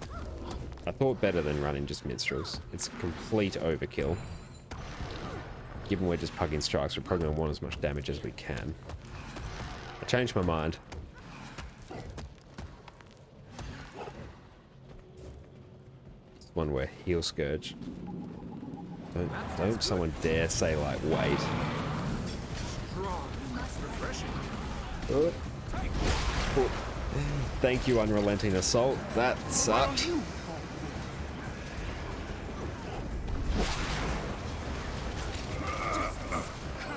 I thought better than running just minstrels. It's complete overkill. Given we're just pugging strikes, we're probably going to want as much damage as we can. I changed my mind. It's one where Heal Scourge. Don't someone dare say like wait. Oh. Oh. Thank you, Unrelenting Assault. That sucked.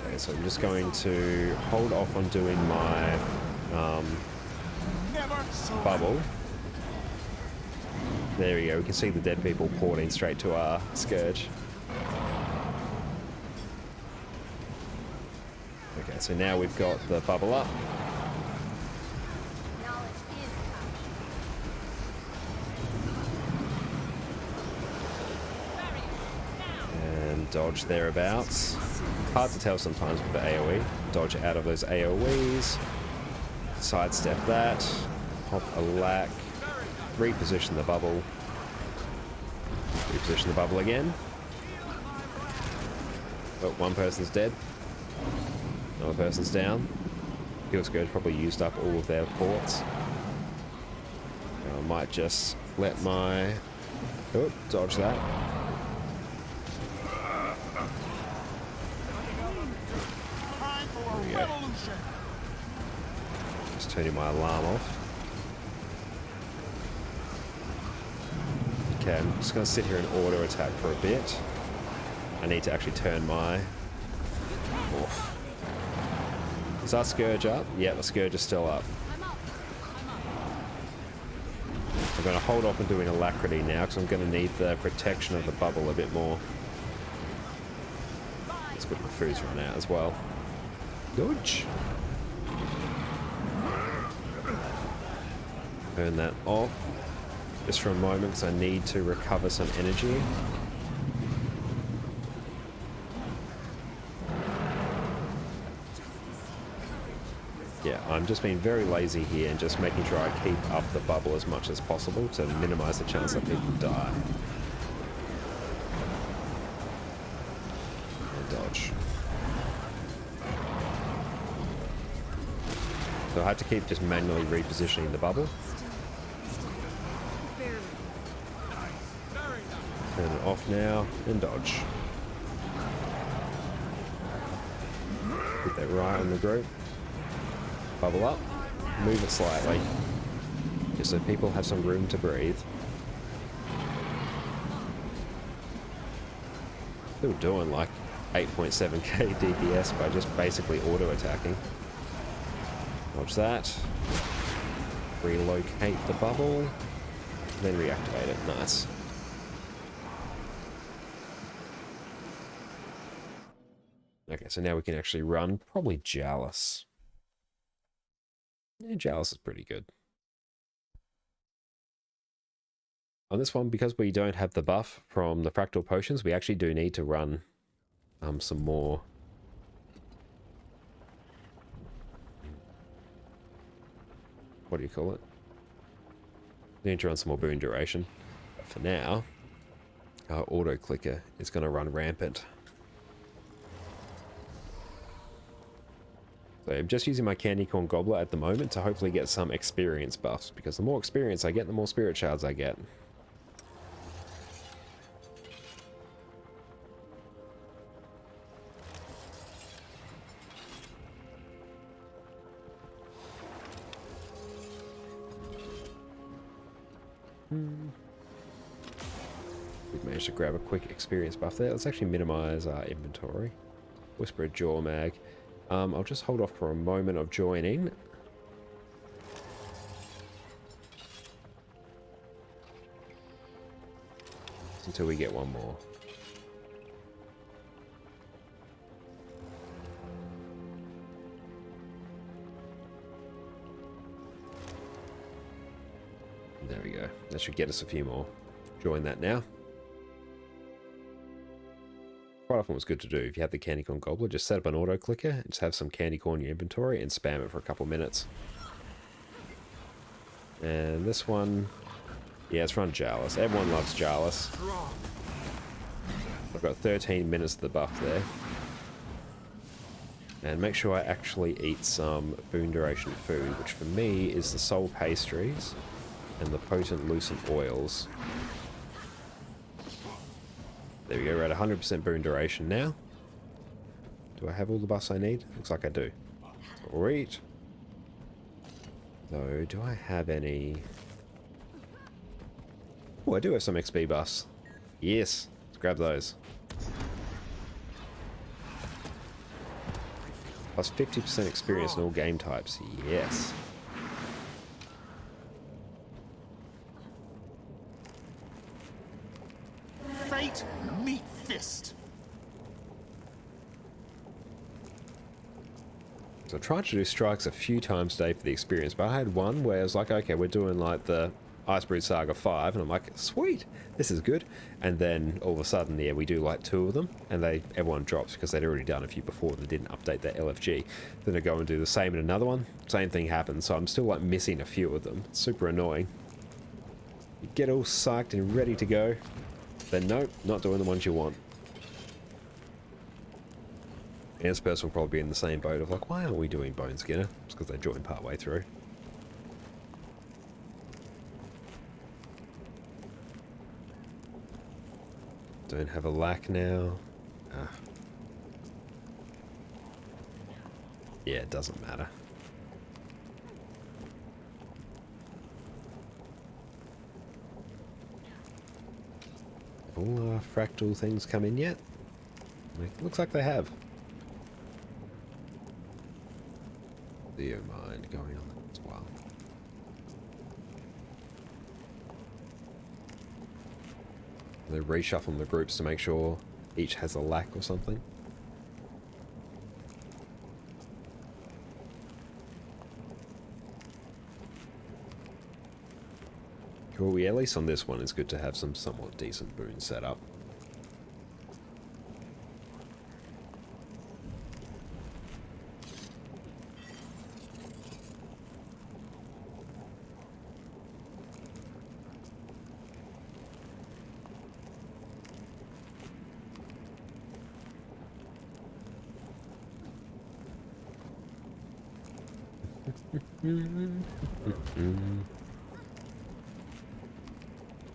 Okay, so I'm just going to hold off on doing my Never surrender. bubble. There we go. We can see the dead people porting straight to our Scourge. Okay, so now we've got the bubble up. Knowledge is power. And dodge thereabouts. Hard to tell sometimes with the AoE. Dodge out of those AoEs. Sidestep that. Pop a lack. Reposition the bubble. Reposition the bubble again. Oh, one person's dead. Another person's down. Heal Scourge probably used up all of their ports. I might just let my... Oh, dodge that. Time for a There we go. revolution. Just turning my alarm off. Okay, I'm just going to sit here and auto attack for a bit. I need to actually turn my... off. Is our Scourge up? Yeah, the Scourge is still up. I'm going to hold off on doing Alacrity now because I'm going to need the protection of the bubble a bit more. It's good for food's run out as well. Dodge. Turn that off just for a moment because I need to recover some energy. Yeah, I'm just being very lazy here and just making sure I keep up the bubble as much as possible to minimize the chance that people die. And dodge. So I had to keep just manually repositioning the bubble. Turn it off now and dodge. Put that right on the group. Bubble up, move it slightly, just so people have some room to breathe. Still doing like 8.7k DPS by just basically auto-attacking. Dodge that. Relocate the bubble, then reactivate it. Nice. Okay, so now we can actually run probably Jalus. Yeah, Jalus is pretty good. On this one, because we don't have the buff from the Fractal Potions, we actually do need to run some more. What do you call it? We need to run some more boon duration. But for now, our auto clicker is going to run rampant. So I'm just using my Candy Corn Gobbler at the moment to hopefully get some experience buffs, because the more experience I get, the more spirit shards I get. We've managed to grab a quick experience buff there. Let's actually minimize our inventory. Whispered Jaw Mag. I'll just hold off for a moment of joining. Until we get one more. There we go. That should get us a few more. Join that now. Quite often what's good to do, if you have the Candy Corn Gobbler, just set up an auto clicker and just have some candy corn in your inventory and spam it for a couple minutes. And this one, yeah, it's run Jalus. Everyone loves Jalus. I've got 13 minutes of the buff there. And make sure I actually eat some boon duration food, which for me is the soul pastries and the potent lucent oils. There we go, we're at 100% boon duration now. Do I have all the buffs I need? Looks like I do. Sweet. Though, do I have any... Oh, I do have some XP buffs. Yes, let's grab those. plus 50% experience in all game types. Yes. Fate meet fist. So I tried to do strikes a few times today for the experience, but I had one where I was like, okay, we're doing like the Icebreed Saga 5, and I'm like, sweet, this is good. And then all of a sudden, yeah, we do like 2 of them, and everyone drops because they'd already done a few before and they didn't update their LFG. Then I go and do the same in another one, same thing happens, so I'm still like missing a few of them. It's super annoying. You get all psyched and ready to go, then nope, not doing the ones you want. And this person will probably be in the same boat of like, why aren't we doing Bone Skinner? It's because they joined partway through. Don't have a lack now. Ah. Yeah, it doesn't matter. Have all our fractal things come in yet? Looks like they have. Theo mind going on as well. They're reshuffling the groups to make sure each has a lack or something. Cool, yeah, at least on this one it's good to have some somewhat decent boons set up.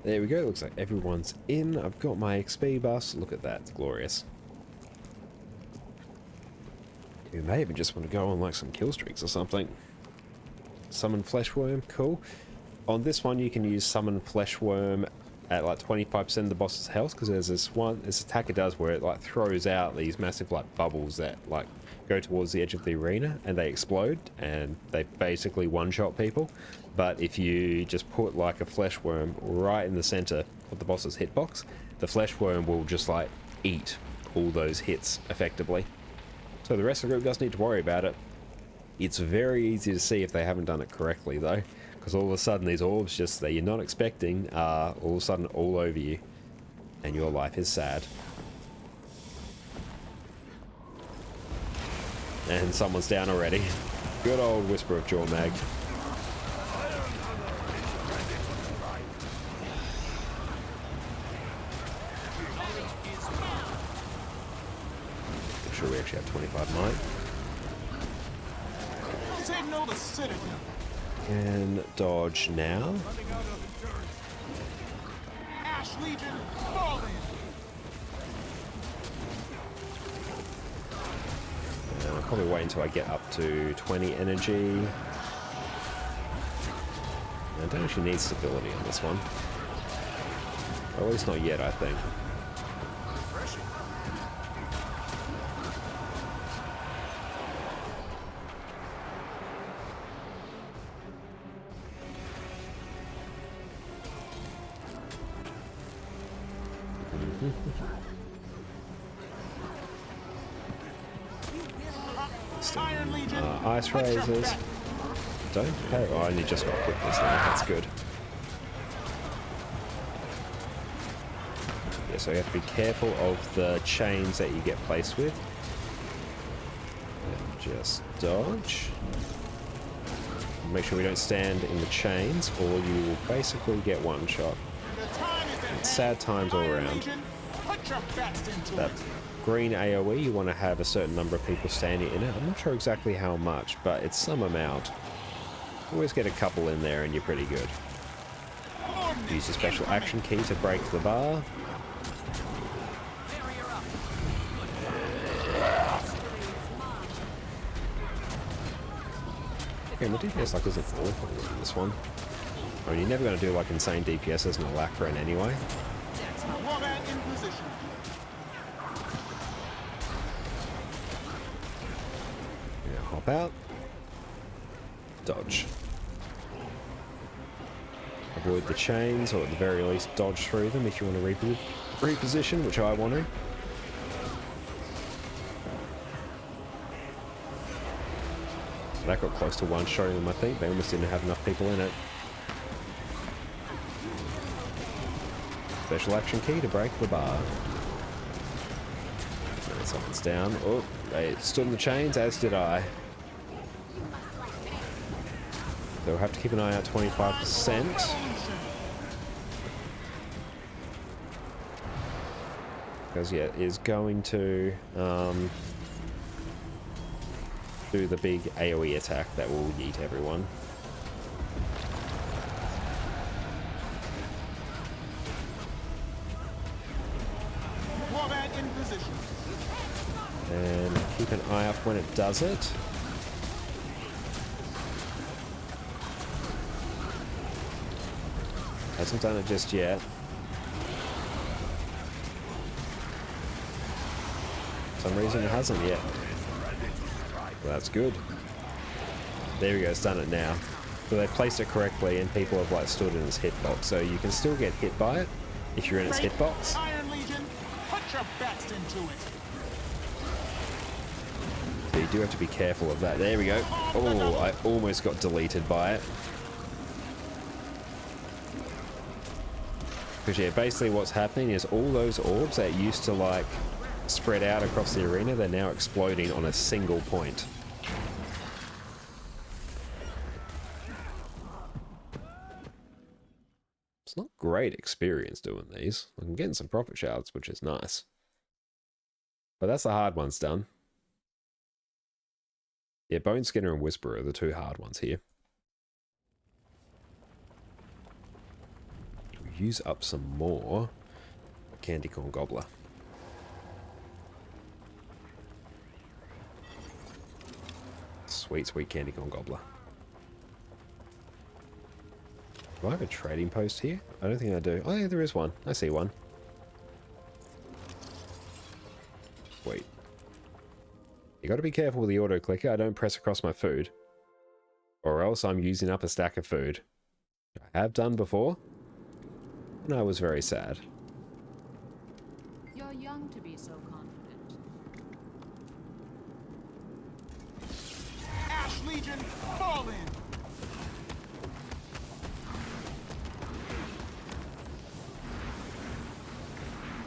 There we go, looks like everyone's in. I've got my XP bus. Look at that, it's glorious. You may even just want to go on like some kill streaks or something. Summon Fleshworm, cool. On this one you can use Summon Fleshworm at like 25% of the boss's health, because there's this attack it does where it like throws out these massive like bubbles that like go towards the edge of the arena and they explode and they basically one-shot people. But if you just put like a Fleshworm right in the center of the boss's hitbox, the Fleshworm will just like eat all those hits effectively. So the rest of the group doesn't need to worry about it. It's very easy to see if they haven't done it correctly though, because all of a sudden these orbs just that you're not expecting are all of a sudden all over you and your life is sad. And someone's down already. Good old Whisper of Jormag. Make sure we actually have 25 might. Signal the citadel. And dodge now. Ash Legion, fall in. And I'll probably wait until I get up to 20 energy. I don't actually need stability on this one. Or at least not yet, I think. Iron Legion, Ice Razors. Don't pay. Oh, I only just got quickness now. That's good. Yeah, so you have to be careful of the chains that you get placed with. And just dodge. Make sure we don't stand in the chains, or you will basically get one shot. the time is at hand. Sad times all Iron around. Legion, put your backs into That it. green AoE, you want to have a certain number of people standing in it. I'm not sure exactly how much, but it's some amount. Always get a couple in there and you're pretty good. Use your special action key to break the bar. Okay, my DPS like isn't awful in this one. I mean, you're never going to do like insane DPS as an Alacran anyway. Wombat in position. Hop out. Dodge. Avoid the chains, or at the very least dodge through them if you want to reposition, which I want to. That got close to one-shotting them, I think. They almost didn't have enough people in it. Special action key to break the bar. And someone's down. Oh, they stood in the chains, as did I. So we'll have to keep an eye out 25%. Because, yeah, it is going to do the big AoE attack that will yeet everyone. Warband in position. And keep an eye out when it does it. Hasn't done it just yet. For some reason it hasn't yet. Well, that's good. There we go, it's done it now. So they placed it correctly and people have like stood in its hitbox. So you can still get hit by it if you're in its hitbox. Iron Legion, put your best into it. So you do have to be careful of that. There we go. Oh, I almost got deleted by it. Because yeah, basically what's happening is all those orbs that used to like spread out across the arena, they're now exploding on a single point. It's not great experience doing these. I'm getting some profit shards, which is nice. But that's the hard ones done. Yeah, Bone Skinner and Whisperer are the two hard ones here. We'll use up some more Candy Corn Gobbler. Sweet, sweet Candy Corn Gobbler. Do I have a trading post here? I don't think I do. Oh yeah, there is one. I see one. Wait. You gotta be careful with the auto clicker. I don't press across my food. Or else I'm using up a stack of food. I have done before. And I was very sad. You're young to be so confident. Ash Legion, fall in.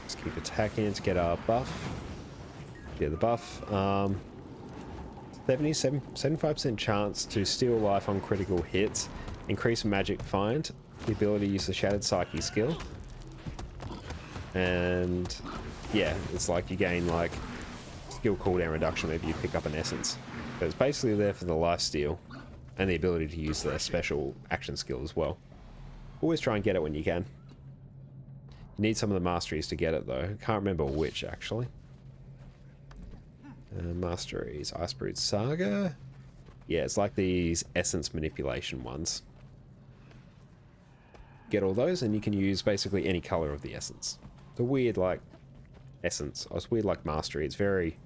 Let's keep attacking to get our buff. Get the buff. 75% chance to steal life on critical hits. Increase magic find. The ability to use the Shattered Psyche skill. And yeah, it's like you gain like skill cooldown reduction whenever you pick up an essence. So it's basically there for the lifesteal and the ability to use the special action skill as well. Always try and get it when you can. You need some of the masteries to get it though. I can't remember which actually. Masteries, Icebrood Saga. Yeah, it's like these essence manipulation ones. Get all those and you can use basically any color of the essence. It's a weird like essence. It's weird like mastery. It's very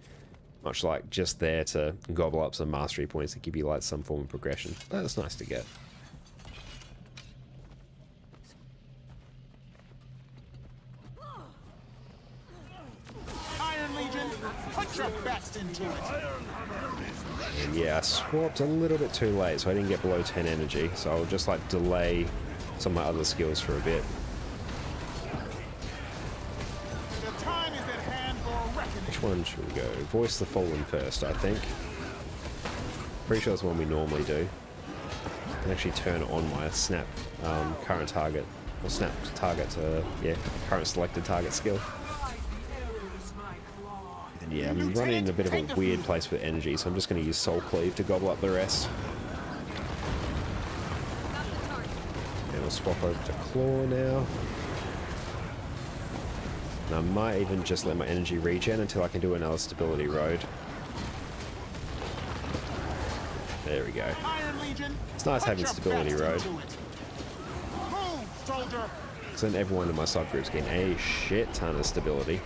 much like just there to gobble up some mastery points that give you like some form of progression. That's nice to get. Iron Legion, put your best into it. And yeah, I swapped a little bit too late, so I didn't get below 10 energy. So I'll just like delay some of my other skills for a bit. The time is at hand for reckoning. Which one should we go? Voice the Fallen first, I think. Pretty sure that's the one we normally do. I can actually turn on my snap current target, or snap target, yeah, current selected target skill. And yeah, I'm running in a bit of a weird place with energy, so I'm just going to use Soul Cleave to gobble up the rest. And we'll swap over to Claw now. And I might even just let my energy regen until I can do another stability road. There we go. It's nice having stability road. So then everyone in my subgroup's getting a shit ton of stability.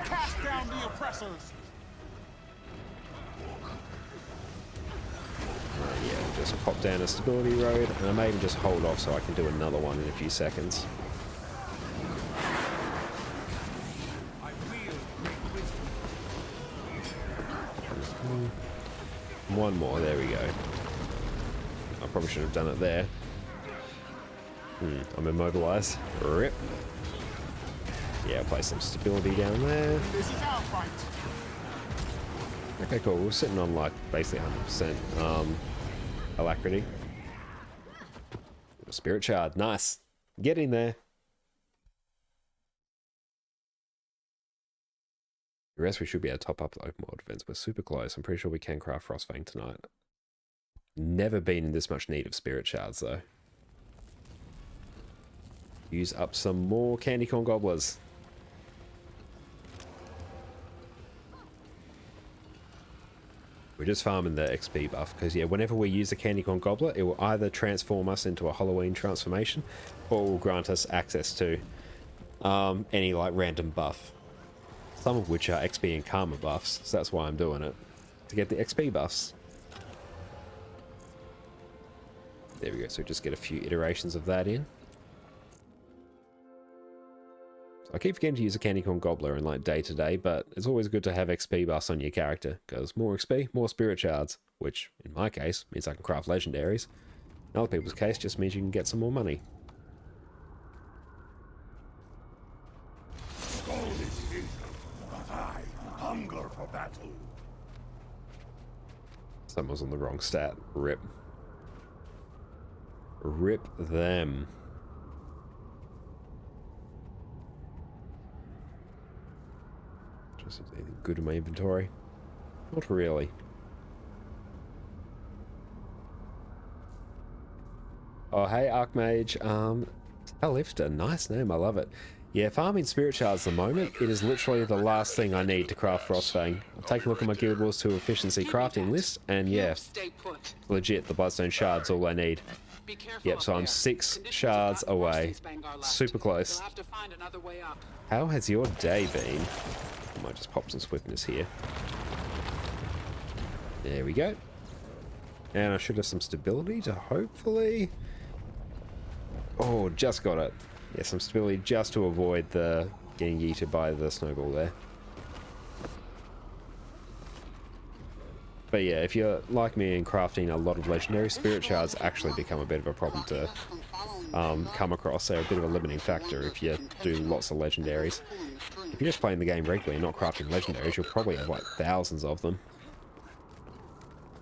Cast down the oppressors. just pop down a stability road, and I may even just hold off so I can do another one in a few seconds. One more, there we go. I probably should have done it there. I'm immobilized. Rip. Yeah, place some stability down there. This is our fight. Okay, cool. We're sitting on like basically 100% alacrity. Spirit shard, nice. Get in there. The rest we should be able to top up the open world events. We're super close. I'm pretty sure we can craft Frostfang tonight. Never been in this much need of spirit shards though. Use up some more candy corn gobblers. We're just farming the XP buff because yeah, whenever we use a candy corn gobbler, it will either transform us into a Halloween transformation, or it will grant us access to any like random buff. Some of which are XP and karma buffs, so that's why I'm doing it, to get the XP buffs. There we go. So just get a few iterations of that in. I keep forgetting to use a candy corn gobbler in like day to day, but it's always good to have XP buffs on your character, because more XP, more spirit shards, which in my case means I can craft legendaries. In other people's case just means you can get some more money. I hunger for battle. Someone's on the wrong stat. Rip. Rip them. Just anything good in my inventory? Not really. Oh, hey, Archmage. Talifter, nice name, I love it. Yeah, farming spirit shards at the moment, it is literally the last thing I need to craft Frostfang. I've taken a look at my Guild Wars 2 efficiency crafting list, and yeah, legit, the Bloodstone shard's all I need. Yep, so I'm 6 shards away. Super close. How has your day been? I might just pop some swiftness here. There we go. And I should have some stability to hopefully... Oh, just got it. Yeah, some stability just to avoid the getting yeeted by the snowball there. But yeah, if you're like me and crafting a lot of legendary, spirit shards actually become a bit of a problem to come across. They're a bit of a limiting factor if you do lots of legendaries. If you're just playing the game regularly and not crafting legendaries, you'll probably have like thousands of them.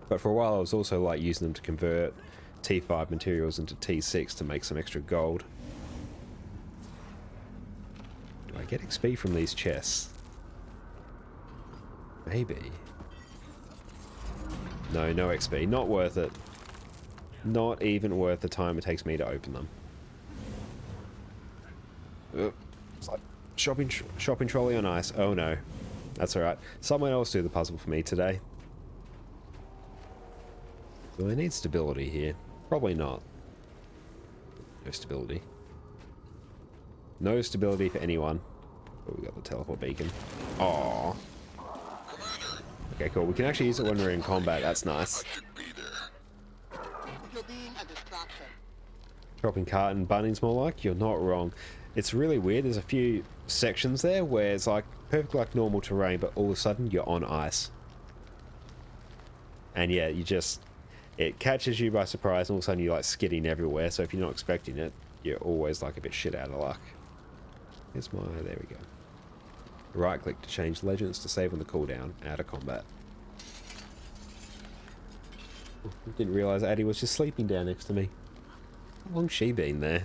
But for a while I was also like using them to convert T5 materials into T6 to make some extra gold. Do I get XP from these chests? Maybe. No, no XP. Not worth it. Not even worth the time it takes me to open them. Ugh. It's like shopping trolley on ice. Oh no. That's alright. Someone else do the puzzle for me today. Do I need stability here? Probably not. No stability. No stability for anyone. Oh, we got the teleport beacon. Aww. Okay, cool. We can actually use it when we're in combat. That's nice. Dropping cart and Bunnings more like? You're not wrong. It's really weird. There's a few sections there where it's like perfectly like normal terrain, but all of a sudden you're on ice. And yeah, you just... It catches you by surprise and all of a sudden you're like skidding everywhere. So if you're not expecting it, you're always like a bit shit out of luck. Here's my... There we go. Right click to change legends to save on the cooldown. Out of combat. Didn't realise Addie was just sleeping down next to me. How long's she been there?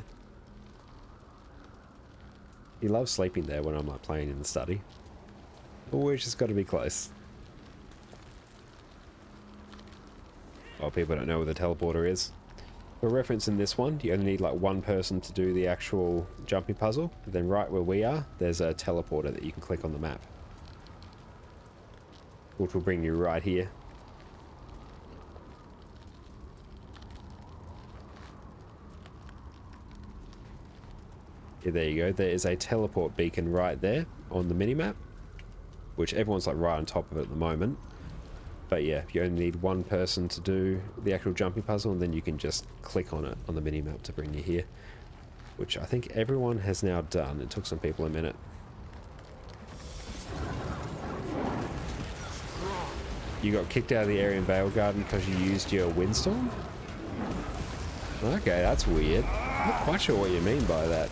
He loves sleeping there when I'm like playing in the study. Always just got to be close. Oh, people don't know where the teleporter is. For reference in this one, you only need like one person to do the actual jumping puzzle. But then right where we are, there's a teleporter that you can click on the map. Which will bring you right here. Yeah, there you go. There is a teleport beacon right there on the minimap, which everyone's like right on top of it at the moment. But yeah, you only need one person to do the actual jumping puzzle, and then you can just click on it on the minimap to bring you here. Which I think everyone has now done. It took some people a minute. You got kicked out of the area in Vale Garden because you used your windstorm? Okay, that's weird. I'm not quite sure what you mean by that.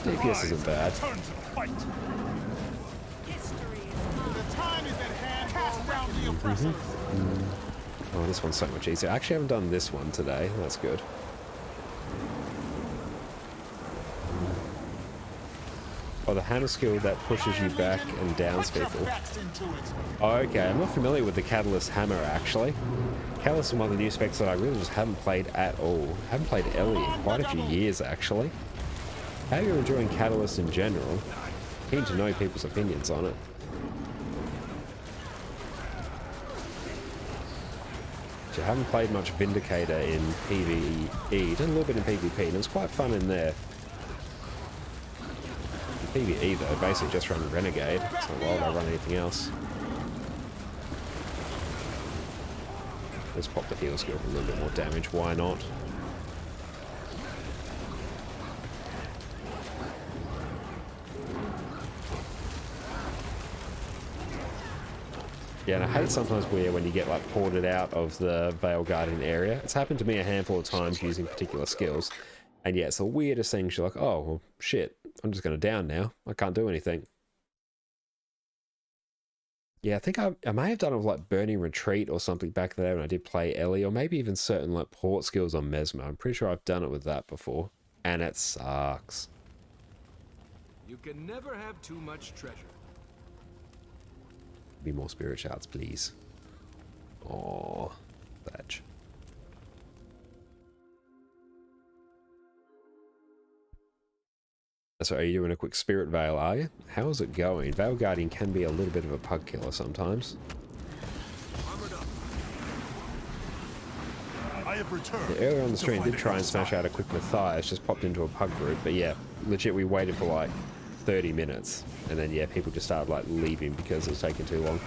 DPS isn't bad. The time is at hand. Cast down the oppressors. Oh, this one's so much easier. I actually haven't done this one today. That's good. Oh, the hammer skill that pushes you back and downs people. Oh, okay, I'm not familiar with the Catalyst hammer, actually. Catalyst is one of the new specs that I really just haven't played at all. Haven't played Ellie in quite a few years, actually. How are you enjoying Catalyst in general? Keen to know people's opinions on it. I haven't played much Vindicator in PvE. Done a little bit in PvP, and it was quite fun in there. In PvE though, basically just run Renegade, so why would I run anything else? Let's pop the heal skill for a little bit more damage, why not? Yeah, and I hate sometimes when you get like ported out of the Vale Guardian area. It's happened to me a handful of times using particular skills. And yeah, it's the weirdest thing. You're like, oh, well, shit, I'm just going to down now. I can't do anything. Yeah, I think I may have done it with like Burning Retreat or something back there when I did play Ellie, or maybe even certain like port skills on Mesmer. I'm pretty sure I've done it with that before. And it sucks. You can never have too much treasure. Be more spirit shards, please. Oh, badge. So are you doing a quick Spirit Vale, are you? How's it going? Vale Guardian can be a little bit of a pug killer sometimes. I have returned. Yeah, earlier on the stream, did try and smash out a quick Matthias, just popped into a pug group, but yeah, legit, we waited for like 30 minutes, and then yeah, people just started like leaving because it was taking too long.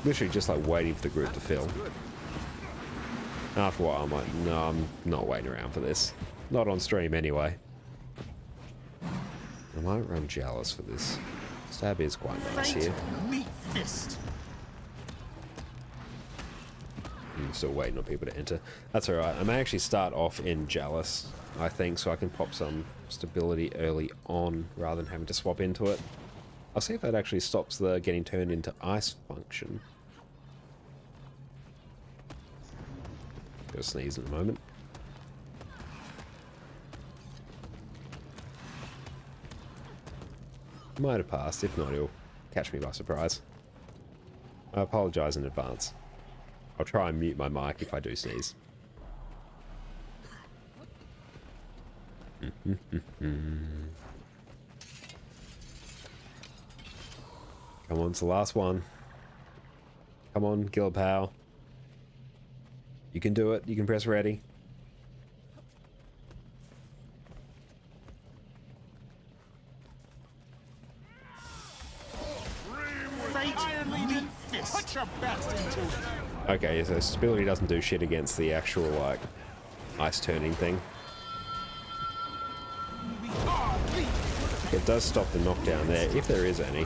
Literally just like waiting for the group to fill. After a while, I'm like, no, I'm not waiting around for this. Not on stream anyway. I might run Jealous for this. Stab is quite nice here. Meat fist. I'm still waiting on people to enter. That's alright. I may actually start off in Jealous, I think, so I can pop some stability early on rather than having to swap into it. I'll see if that actually stops the getting turned into ice function. Gonna sneeze in a moment. Might have passed. If not, he'll catch me by surprise. I apologize in advance. I'll try and mute my mic if I do sneeze. Come on, it's the last one. Come on, Gilpow. You can do it. You can press ready. Iron Legion, put your best into it. Okay, so stability doesn't do shit against the actual, like, ice turning thing. It does stop the knockdown there, if there is any.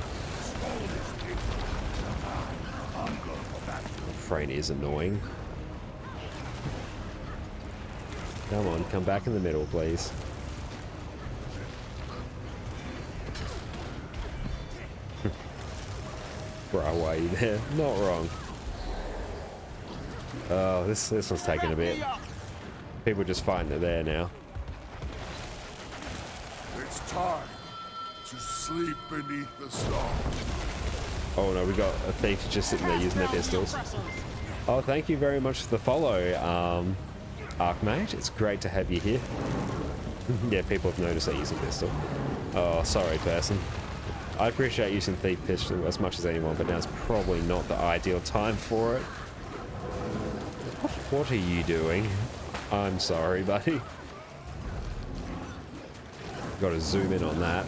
Frayne is annoying. Come on, come back in the middle, please. Bro, why are you there? Not wrong. Oh, this one's taking a bit. People just fighting it there now. It's time to sleep beneath the stars. Oh no, we got a thief just sitting there using their pistols. Oh, thank you very much for the follow, Archmage. It's great to have you here. Yeah, people have noticed I use a pistol. Oh, sorry, person. I appreciate using thief pistol as much as anyone, but now's probably not the ideal time for it. What are you doing? I'm sorry, buddy. Got to zoom in on that.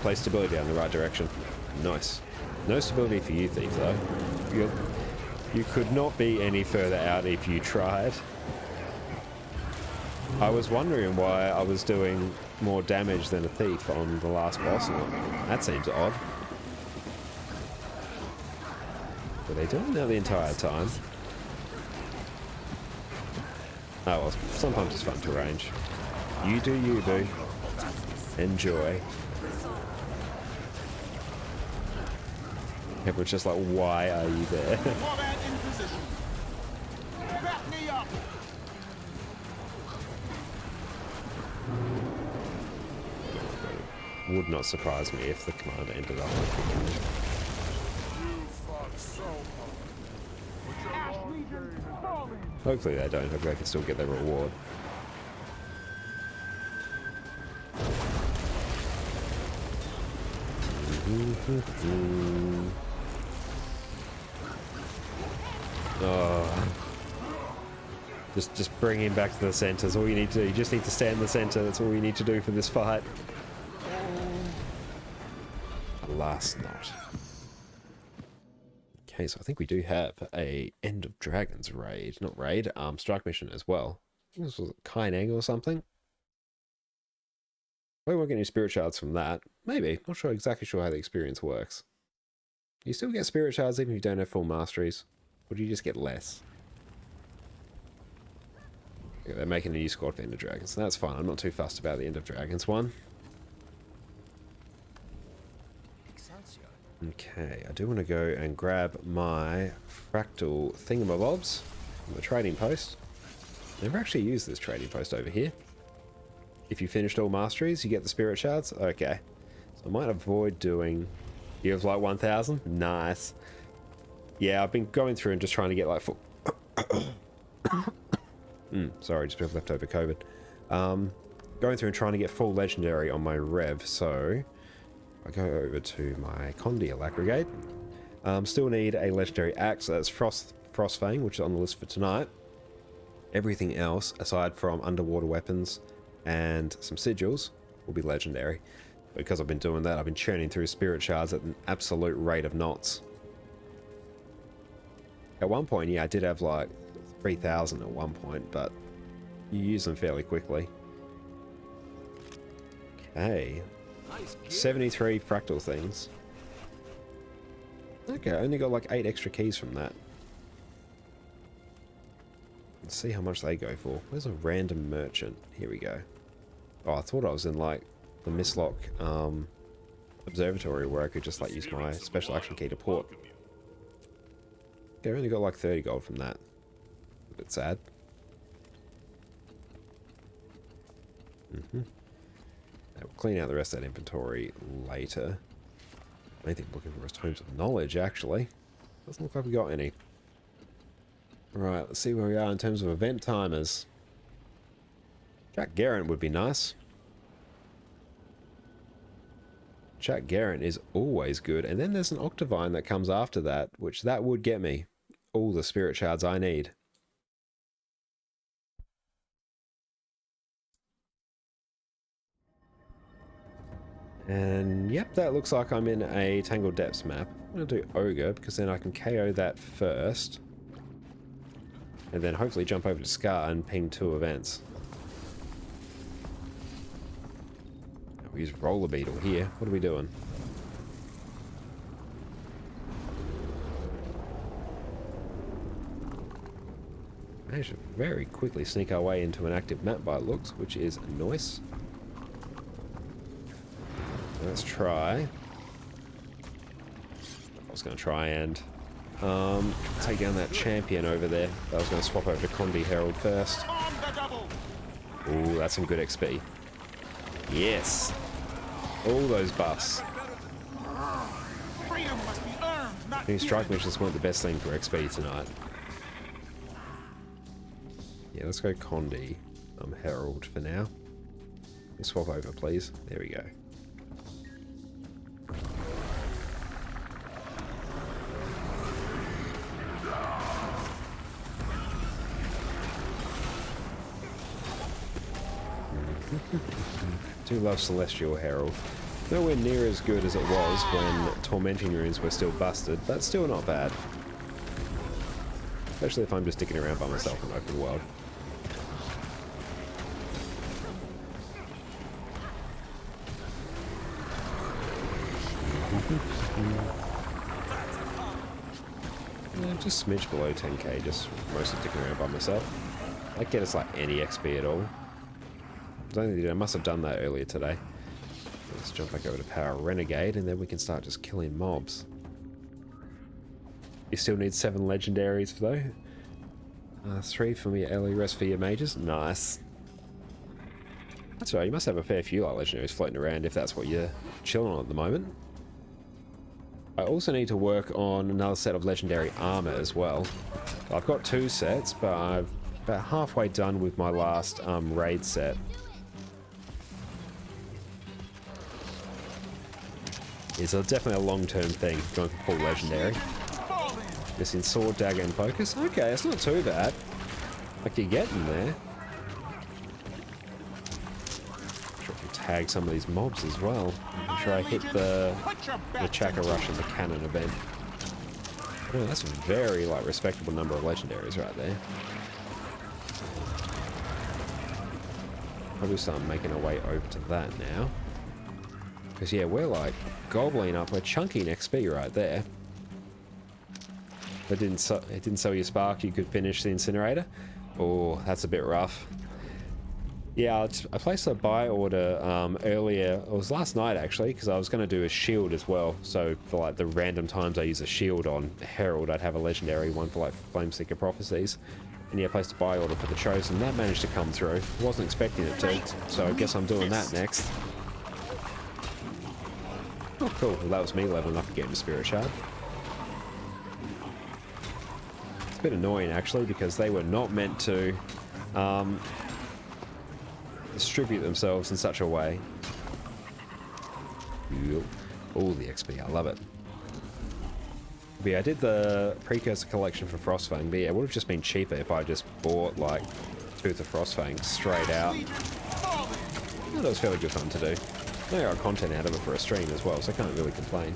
place stability down the right direction. Nice. No stability for you, Thief, though. You could not be any further out if you tried. I was wondering why I was doing more damage than a Thief on the last boss. That seems odd. Were they doing that the entire time? Oh well, sometimes it's fun to range. You do you, boo. Enjoy. Everyone's just like, why are you there? Warband in position. Back me up. Would not surprise me if the commander ended up kicking me. You fought so hard. Ash Legion falling. Hopefully they don't. Hopefully they can still get their reward. Oh. Just bring him back to the center is all you need to do. You just need to stand in the center. That's all you need to do for this fight. Alas not. Okay, so I think we do have a End of Dragons raid. Not raid, strike mission as well. I think this was Kaineng or something. We won't get any spirit shards from that. Maybe. Not sure exactly sure how the experience works. You still get spirit shards even if you don't have full masteries? Or do you just get less? Okay, they're making a new squad for End of Dragons, so that's fine. I'm not too fussed about the End of Dragons one. Okay, I do want to go and grab my fractal thingamabobs from the trading post. Never actually used this trading post over here. If you finished all masteries, you get the spirit shards. Okay, so I might avoid doing. You have like 1,000. Nice. Yeah, I've been going through and just trying to get like full. Sorry, just been leftover COVID. Going through and trying to get full legendary on my rev. So I go over to my Condial aggregate. Still need a legendary axe. So that's Frostfang, which is on the list for tonight. Everything else, aside from underwater weapons and some sigils, will be legendary. Because I've been doing that, I've been churning through spirit shards at an absolute rate of knots. At one point, yeah, I did have like 3,000 at one point, but you use them fairly quickly. Okay. 73 fractal things. Okay, I only got like 8 extra keys from that. Let's see how much they go for. Where's a random merchant? Here we go. Oh, I thought I was in like the Mistlock observatory where I could just like use my special action key to port. Okay, I only got like 30 gold from that. A bit sad. We'll clean out the rest of that inventory later. I think I'm looking for Tomes of Knowledge, actually. Doesn't look like we got any. Right, let's see where we are in terms of event timers. Jack Garrett would be nice. Jack Garrett is always good. And then there's an Octavine that comes after that, which that would get me all the spirit shards I need. And yep, that looks like I'm in a Tangled Depths map. I'm going to do Ogre because then I can KO that first. And then hopefully jump over to Scar and ping 2 events. We use Roller Beetle here. What are we doing? I should very quickly sneak our way into an active map by looks, which is nice. Let's try. I was going to try and take down that champion over there. I was going to swap over to Condi Herald first. Ooh, that's some good XP. Yes. All those buffs. New strike missions weren't the best thing for XP tonight. Yeah, let's go Condi. Herald for now. Let's swap over, please. There we go. Do love Celestial Herald. nowhere near as good as it was when Tormenting Runes were still busted, but still not bad. Especially if I'm just sticking around by myself in open world. Yeah, just smidge below 10k, just mostly sticking around by myself. I get us like any XP at all. I must have done that earlier today. Let's jump back over to Power Renegade and then we can start just killing mobs. You still need 7 legendaries though. 3 for me early, rest for your mages. Nice. That's right, you must have a fair few like legendaries floating around if that's what you're chilling on at the moment. I also need to work on another set of legendary armor as well. I've got 2 sets, but I'm about halfway done with my last raid set. It's definitely a long-term thing, going for full legendary. Missing sword, dagger, and focus. Okay, it's not too bad. Like you're getting there. Sure I can tag some of these mobs as well. I'm sure I hit the Chaka Rush and the Cannon event. Oh, that's a very like respectable number of legendaries right there. Probably start making our way over to that now. Because yeah, we're like gobbling up, we're chunking XP right there. It didn't sell you Spark, you could finish the Incinerator. Oh, that's a bit rough. Yeah, I placed a buy order earlier, it was last night actually, because I was going to do a shield as well. So for like the random times I use a shield on Herald, I'd have a legendary one for like Flameseeker Prophecies. And yeah, I placed a buy order for the Chosen, that managed to come through. I wasn't expecting it to, so I guess I'm doing that next. Oh cool, well that was me leveling up again to Spirit Shard. It's a bit annoying actually, because they were not meant to distribute themselves in such a way. All the XP, I love it. But yeah, I did the Precursor collection for Frostfang, but yeah, it would have just been cheaper if I just bought like Tooth of Frostfang straight out. Well, that was fairly good fun to do. I got content out of it for a stream as well, so I can't really complain.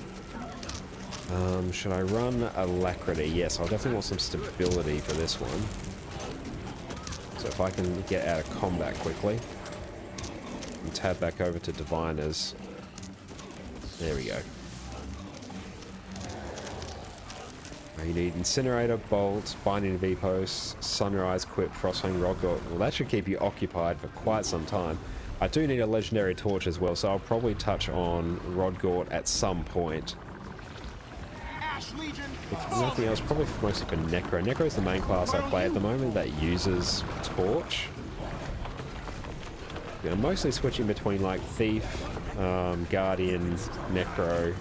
Should I run Alacrity? Yes, I'll definitely want some stability for this one. So if I can get out of combat quickly. And tab back over to Diviners. There we go. You need Incinerator, Bolt, Binding of V-Posts, Sunrise, Quip, Frostfang, Rodgort. Well, that should keep you occupied for quite some time. I do need a Legendary Torch as well, so I'll probably touch on Rodgort at some point. If nothing else, probably mostly for Necro. Necro is the main class I play at the moment that uses Torch. Yeah, I'm mostly switching between like Thief, Guardian, Necro,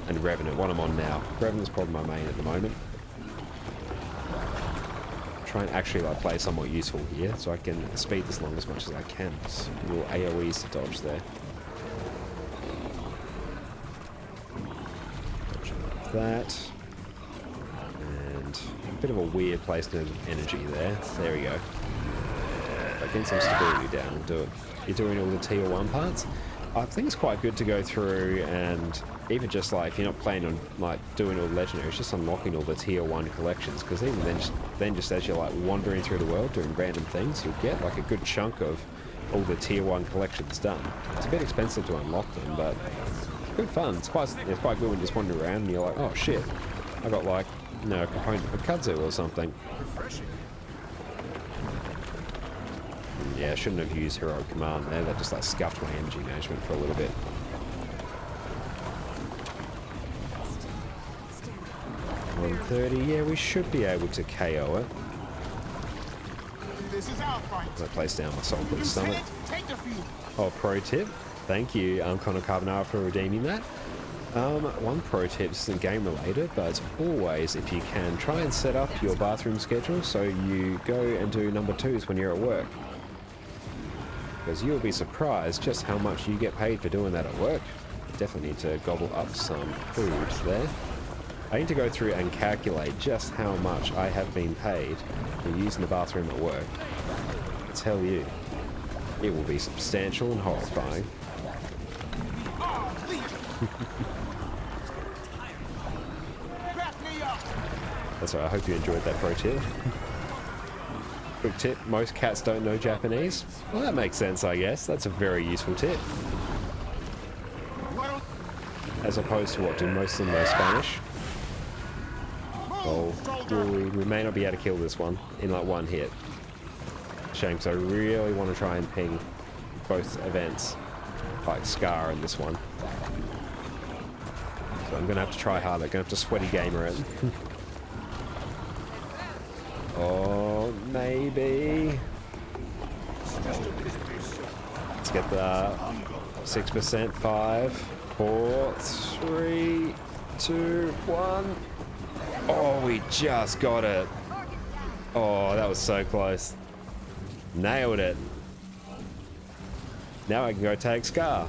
and Revenant, what I'm on now. Revenant's probably my main at the moment. Try and actually like play somewhat useful here, so I can speed this along as much as I can. Just little AoEs to dodge there. Dodge that. And a bit of a weird placement of energy there. There we go. Getting some stability down will do it. You're doing all the tier 1 parts. I think it's quite good to go through and even just like if you're not planning on like doing all the legendaries, just unlocking all the tier 1 collections, because even then just as you're like wandering through the world doing random things, you'll get like a good chunk of all the tier 1 collections done. It's a bit expensive to unlock them, but good fun. It's quite good when you're just wandering around and you're like, oh shit, I got like, you know, a component for Kudzu or something. Yeah, I shouldn't have used Heroic Command there. That just like scuffed my energy management for a little bit. 130, yeah, we should be able to KO it. This is our fight. I place down my Soul for the stomach. Take the field. Oh, pro tip. Thank you, Connor Carbonara, for redeeming that. One pro tip isn't game related, but always, if you can, try and set up your bathroom schedule so you go and do number 2s when you're at work. Because you'll be surprised just how much you get paid for doing that at work. You definitely need to gobble up some food there. I need to go through and calculate just how much I have been paid for using the bathroom at work. I tell you, it will be substantial and horrifying. Back me up! That's right, I hope you enjoyed that pro tip. Quick tip, most cats don't know Japanese. Well, that makes sense, I guess. That's a very useful tip. As opposed to what, do most of them know Spanish? Oh, we may not be able to kill this one in like one hit. Shame, because I really want to try and ping both events, like Scar and this one. So I'm going to have to try harder. Going to have to sweaty gamer it. Oh, maybe. Let's get the 6%. 5, 4, 3, 2, 1. Oh, we just got it. Oh, that was so close. Nailed it. Now I can go take Scar.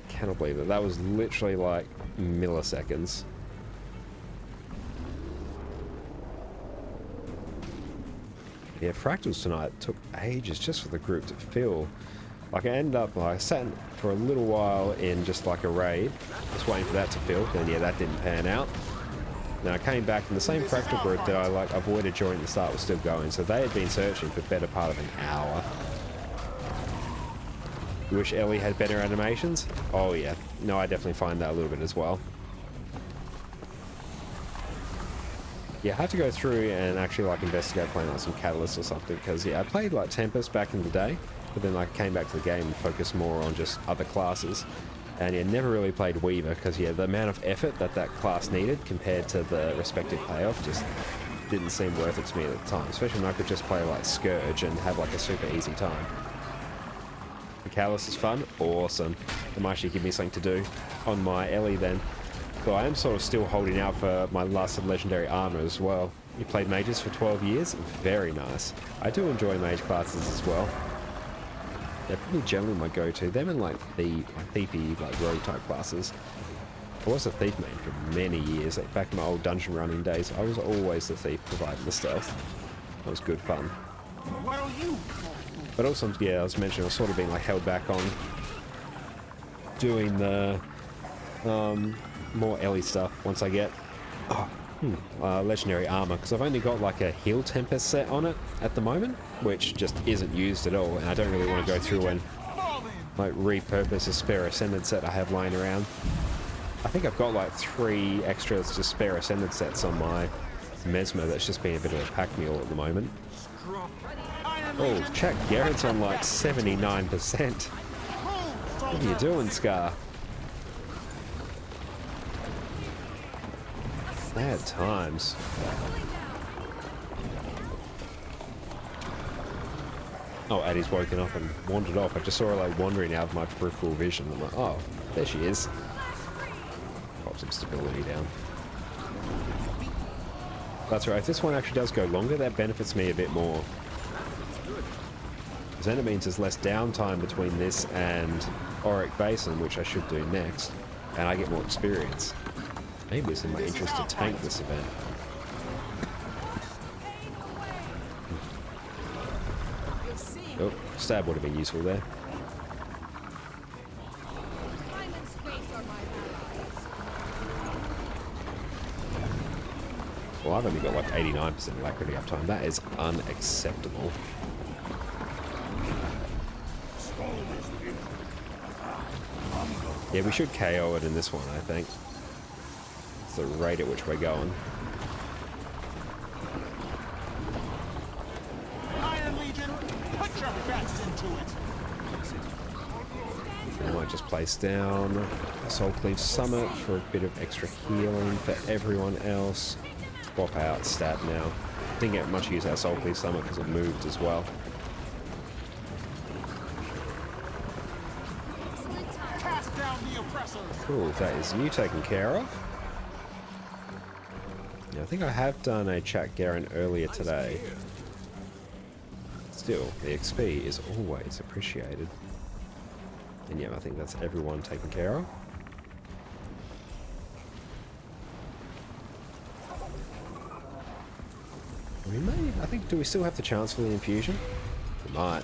Cannot believe it. That was literally like milliseconds. Yeah, fractals tonight took ages just for the group to fill. Like I ended up, like, I sat for a little while in just like a raid, just waiting for that to fill, and yeah, that didn't pan out. Then I came back and the same fractal group that I like avoided during the start was still going, so they had been searching for the better part of an hour. You wish Ellie had better animations? Oh yeah, no, I definitely find that a little bit as well. Yeah, I had to go through and actually like investigate playing like some Catalyst or something, because yeah, I played like Tempest back in the day, but then I came back to the game and focused more on just other classes. And yeah, never really played Weaver, because yeah, the amount of effort that that class needed compared to the respective payoff just didn't seem worth it to me at the time, especially when I could just play like Scourge and have like a super easy time. The Catalyst is fun, awesome. It might actually give me something to do on my Ellie then. So I am sort of still holding out for my last legendary armor as well. You played mages for 12 years? Very nice. I do enjoy mage classes as well. They're probably generally my go-to. Them and like the thiefy, like rogue type classes. I was a thief main for many years. Like back in my old dungeon running days, I was always the thief providing the stealth. That was good fun. What are you? But also, yeah, I was mentioning I was sort of being like held back on doing the more Ellie stuff once I get legendary armor, because I've only got like a heal Tempest set on it at the moment, which just isn't used at all, and I don't really want to go through and like repurpose a spare Ascended set I have lying around. I think I've got like 3 extra just spare Ascended sets on my Mesmer that's just being a bit of a pack mule at the moment. Oh, check, Garrett's on like 79%. What are you doing, Scar? Bad times. Oh, Addie's woken up and wandered off. I just saw her like wandering out of my peripheral vision. I'm like, oh, there she is. Pop some stability down. That's right, if this one actually does go longer, that benefits me a bit more. Because then it means there's less downtime between this and Auric Basin, which I should do next, and I get more experience. Maybe it's in my interest to tank this event. Oh, stab would have been useful there. Well, I've only got like 89% alacrity uptime. That is unacceptable. Yeah, we should KO it in this one, I think. It's the rate at which we're going. Iron Legion, put your best into it. I might just place down Soul Cleave Summit for a bit of extra healing for everyone else. Swap out stat now. Didn't get much use out of Soul Cleave Summit because it moved as well. Cast down the oppressors. Cool, that is you taken care of. Yeah, I think I have done a chat Garen earlier today. Still, the XP is always appreciated. And yeah, I think that's everyone taken care of. We may, I think, do we still have the chance for the infusion? We might.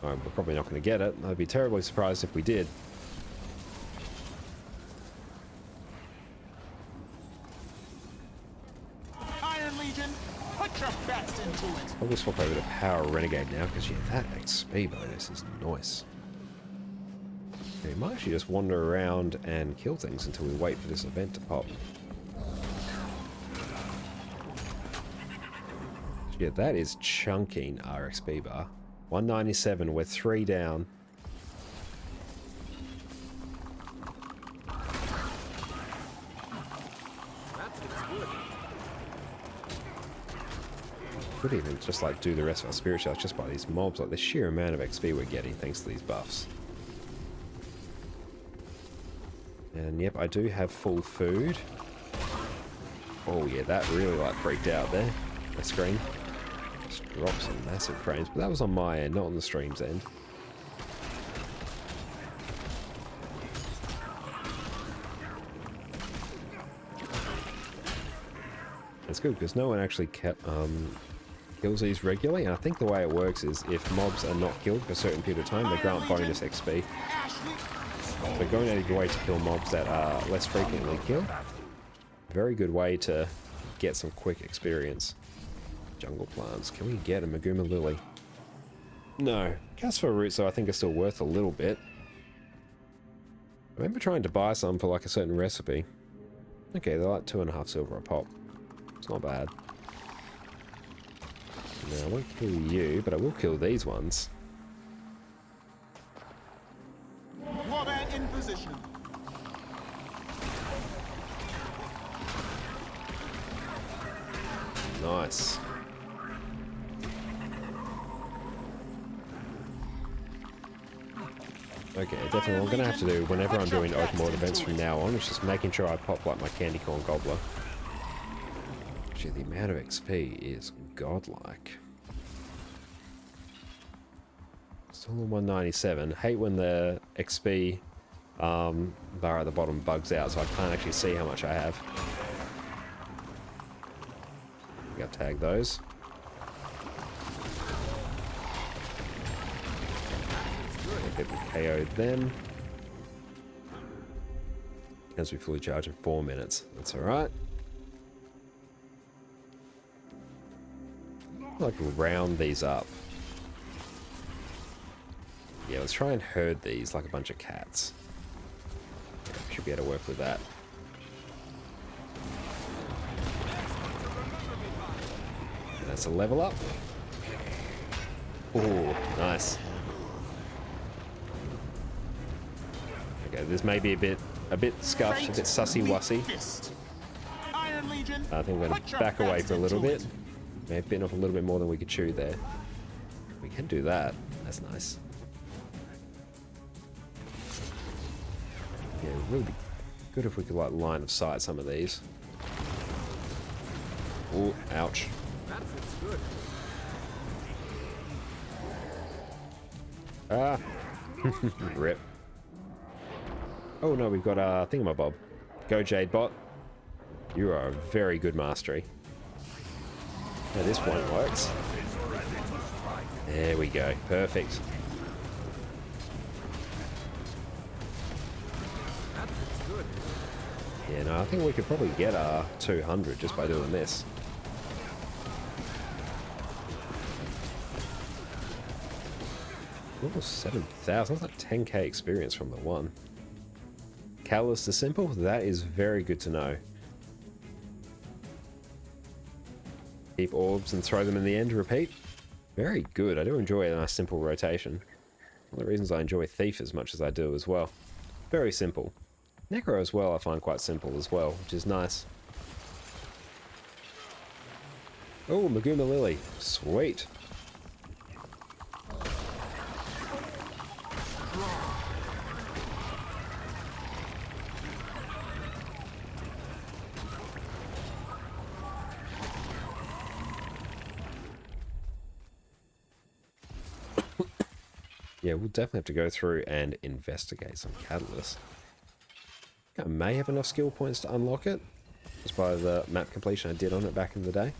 Alright, we're probably not going to get it. I'd be terribly surprised if we did. Iron Legion, put your best into it. I'll just swap over to Power Renegade now, because yeah, that XP bonus is nice. Okay, we might actually just wander around and kill things until we wait for this event to pop. Yeah, that is chunking our XP bar. 197, we're 3 down. Could even just like do the rest of our spirit shells just by these mobs, like the sheer amount of XP we're getting thanks to these buffs. And yep, I do have full food. Oh yeah, that really like freaked out there. My screen just dropped some massive frames, but that was on my end, not on the stream's end. It's good because no one actually kills these regularly, and I think the way it works is if mobs are not killed for a certain period of time, they grant bonus XP. So going out of your way to kill mobs that are less frequently killed, very good way to get some quick experience. Jungle plants. Can we get a Maguma Lily? No. Casper roots, though, I think are still worth a little bit. I remember trying to buy some for like a certain recipe. Okay, they're like 2.5 silver a pop. It's not bad. Now, I won't kill you, but I will kill these ones. Warband in position. Nice. Okay, definitely what I'm going to have to do whenever I'm doing open world events from now on is just making sure I pop like my candy corn gobbler. Actually, the amount of XP is godlike. Still on 197. Hate when the XP bar at the bottom bugs out, so I can't actually see how much I have. We got to tag those. I think we KO'd them. As we fully charge in 4 minutes. That's alright. Like round these up. Yeah, let's try and herd these like a bunch of cats. Should be able to work with that. And that's a level up. Oh, nice. Okay, this may be a bit scuffed, a bit sussy-wussy. I think we're going to back away for a little bit. May have bitten off a little bit more than we could chew there. We can do that. That's nice. Yeah, it would really be good if we could like line of sight some of these. Oh, ouch. Ah. Rip. Oh no, we've got a thingamabob. Go Jade Bot. You are a very good mastery. Now this one works. There we go. Perfect. Yeah, no, I think we could probably get our 200 just by doing this. Almost 7,000. That's like 10k experience from the one. Catalyst to simple. That is very good to know. Keep orbs and throw them in the end. Repeat. Very good. I do enjoy a nice simple rotation. One of the reasons I enjoy Thief as much as I do as well. Very simple. Necro as well I find quite simple as well, which is nice. Oh, Maguma Lily. Sweet. Yeah, we'll definitely have to go through and investigate some catalysts. I may have enough skill points to unlock it, just by the map completion I did on it back in the day.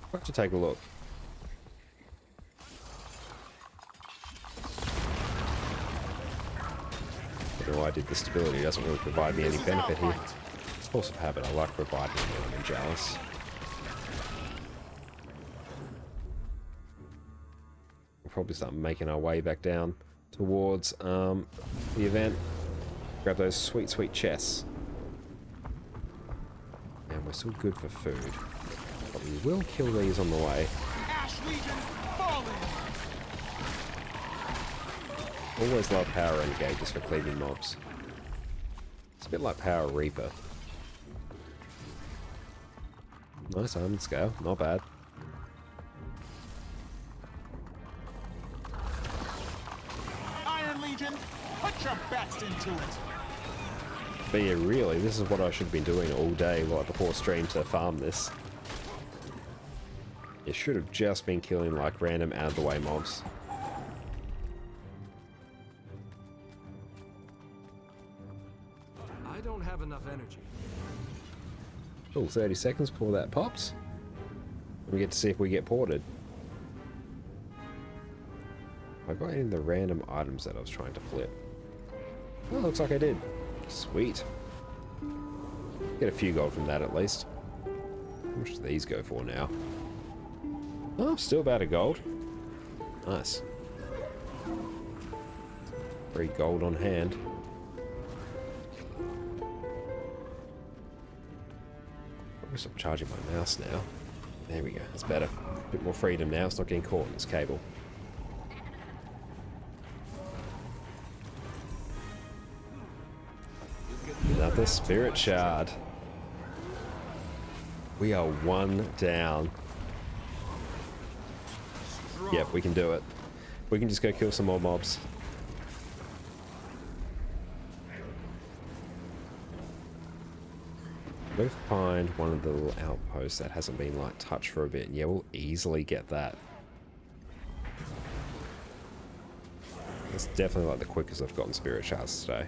I'll have to take a look. No idea, the stability doesn't really provide me any benefit here. It's force of habit, I like providing them when I'm jealous. We'll probably start making our way back down towards the event. Grab those sweet, sweet chests. And we're still good for food. But we will kill these on the way. Ash Legion falling! Always love Power Renegade for cleaving mobs. It's a bit like Power Reaper. Nice armor scale, not bad. Iron Legion, put your best into it! But yeah, really, this is what I should have been doing all day like before stream to farm this. It should have just been killing like random out of the way mobs. I don't have enough energy. Oh, 30 seconds before that pops. We get to see if we get ported. I got any of the random items that I was trying to flip. Oh, looks like I did. Sweet. Get a few gold from that at least. How much do these go for now? Oh, still about a gold. Nice. 3 gold on hand. Probably stop charging my mouse now. There we go, that's better. A bit more freedom now, it's not getting caught in this cable. Another spirit shard. We are 1 down. Yep, we can do it. We can just go kill some more mobs. Go find one of the little outposts that hasn't been like touched for a bit. And yeah, we'll easily get that. That's definitely like the quickest I've gotten spirit shards today.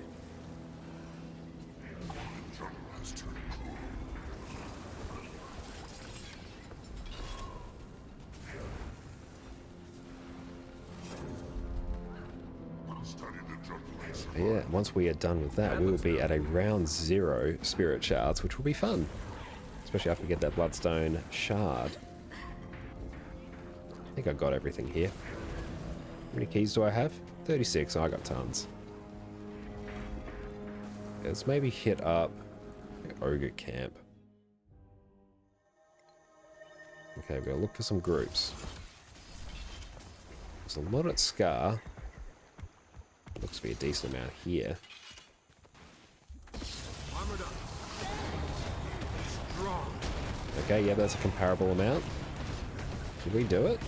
But yeah, once we are done with that, we will be at a round 0 spirit shards, which will be fun. Especially after we get that bloodstone shard. I think I got everything here. How many keys do I have? 36. Oh, I got tons. Let's maybe hit up Ogre Camp. Okay, we'll look for some groups. There's a lot at Scar. Looks to be a decent amount here. Armored up. Strong. Okay, yeah, that's a comparable amount. Did we do it?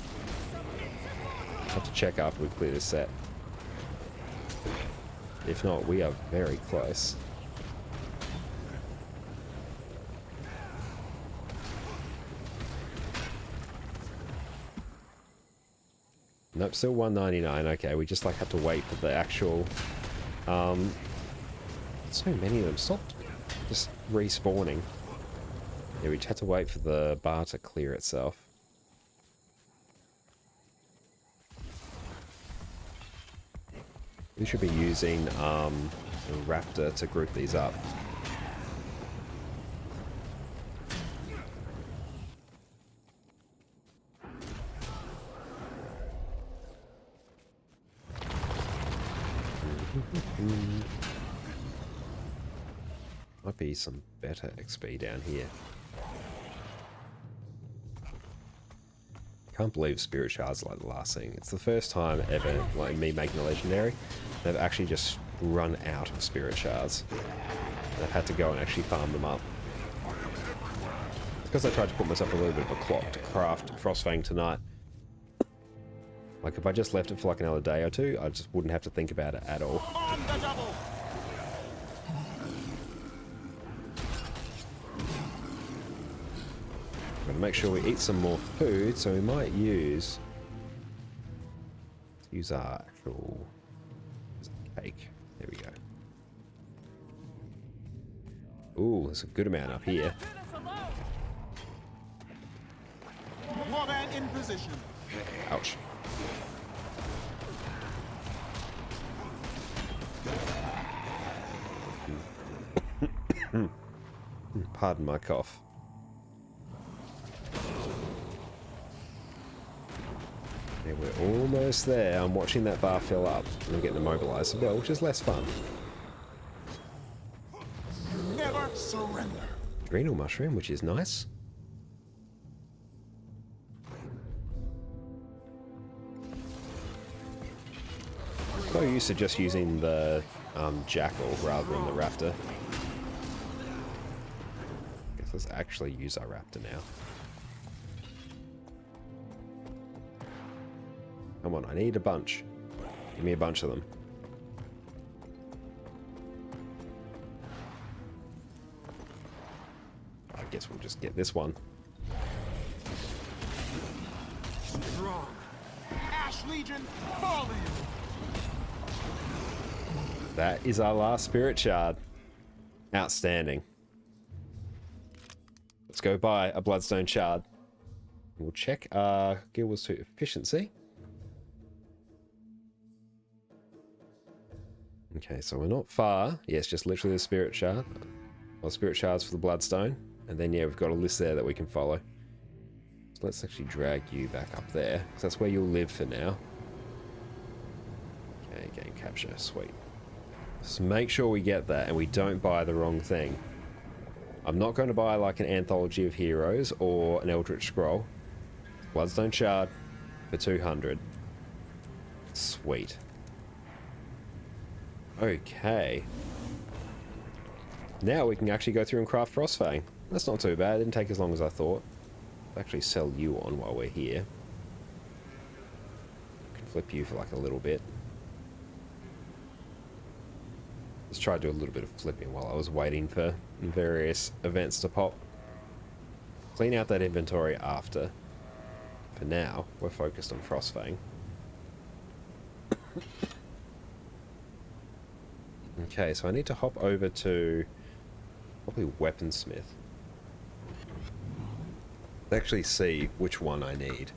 I'll have to check after we clear this set. If not, we are very close. Nope, still 199. Okay, we just like have to wait for the actual so many of them. Stop just respawning. Yeah, we just have to wait for the bar to clear itself. We should be using the Raptor to group these up. Might be some better XP down here. Can't believe Spirit Shards are like the last thing. It's the first time ever, like me making a legendary, they've actually just run out of Spirit Shards. And I've had to go and actually farm them up. It's because I tried to put myself a little bit of a clock to craft Frostfang tonight. Like if I just left it for like another day or two, I just wouldn't have to think about it at all. On the double! I'm gonna make sure we eat some more food, so we might use our actual cake. There we go. Ooh, there's a good amount up here. Warband in position. Ouch. Pardon my cough. Okay, we're almost there. I'm watching that bar fill up. And I'm getting immobilized as well, which is less fun. Never surrender. Adrenal mushroom, which is nice. So used to just using the jackal rather than the raptor. Guess let's actually use our raptor now. Come on, I need a bunch. Give me a bunch of them. I guess we'll just get this one. Strong. Ash Legion, fall in. That is our last spirit shard. Outstanding. Let's go buy a bloodstone shard. We'll check our Guild Wars 2 efficiency. Okay, so we're not far. Yeah, it's just literally the spirit shard. Well, spirit shards for the bloodstone. And then, yeah, we've got a list there that we can follow. So let's actually drag you back up there. Because that's where you'll live for now. Okay, game capture. Sweet. Just make sure we get that and we don't buy the wrong thing. I'm not going to buy like an Anthology of Heroes or an Eldritch Scroll. Bloodstone Shard for 200. Sweet. Okay. Now we can actually go through and craft Frostfang. That's not too bad. It didn't take as long as I thought. I'll actually sell you on while we're here. I can flip you for like a little bit. Let's try to do a little bit of flipping while I was waiting for various events to pop. Clean out that inventory after. For now, we're focused on Frostfang. Okay, so I need to hop over to probably Weaponsmith. Let's actually see which one I need.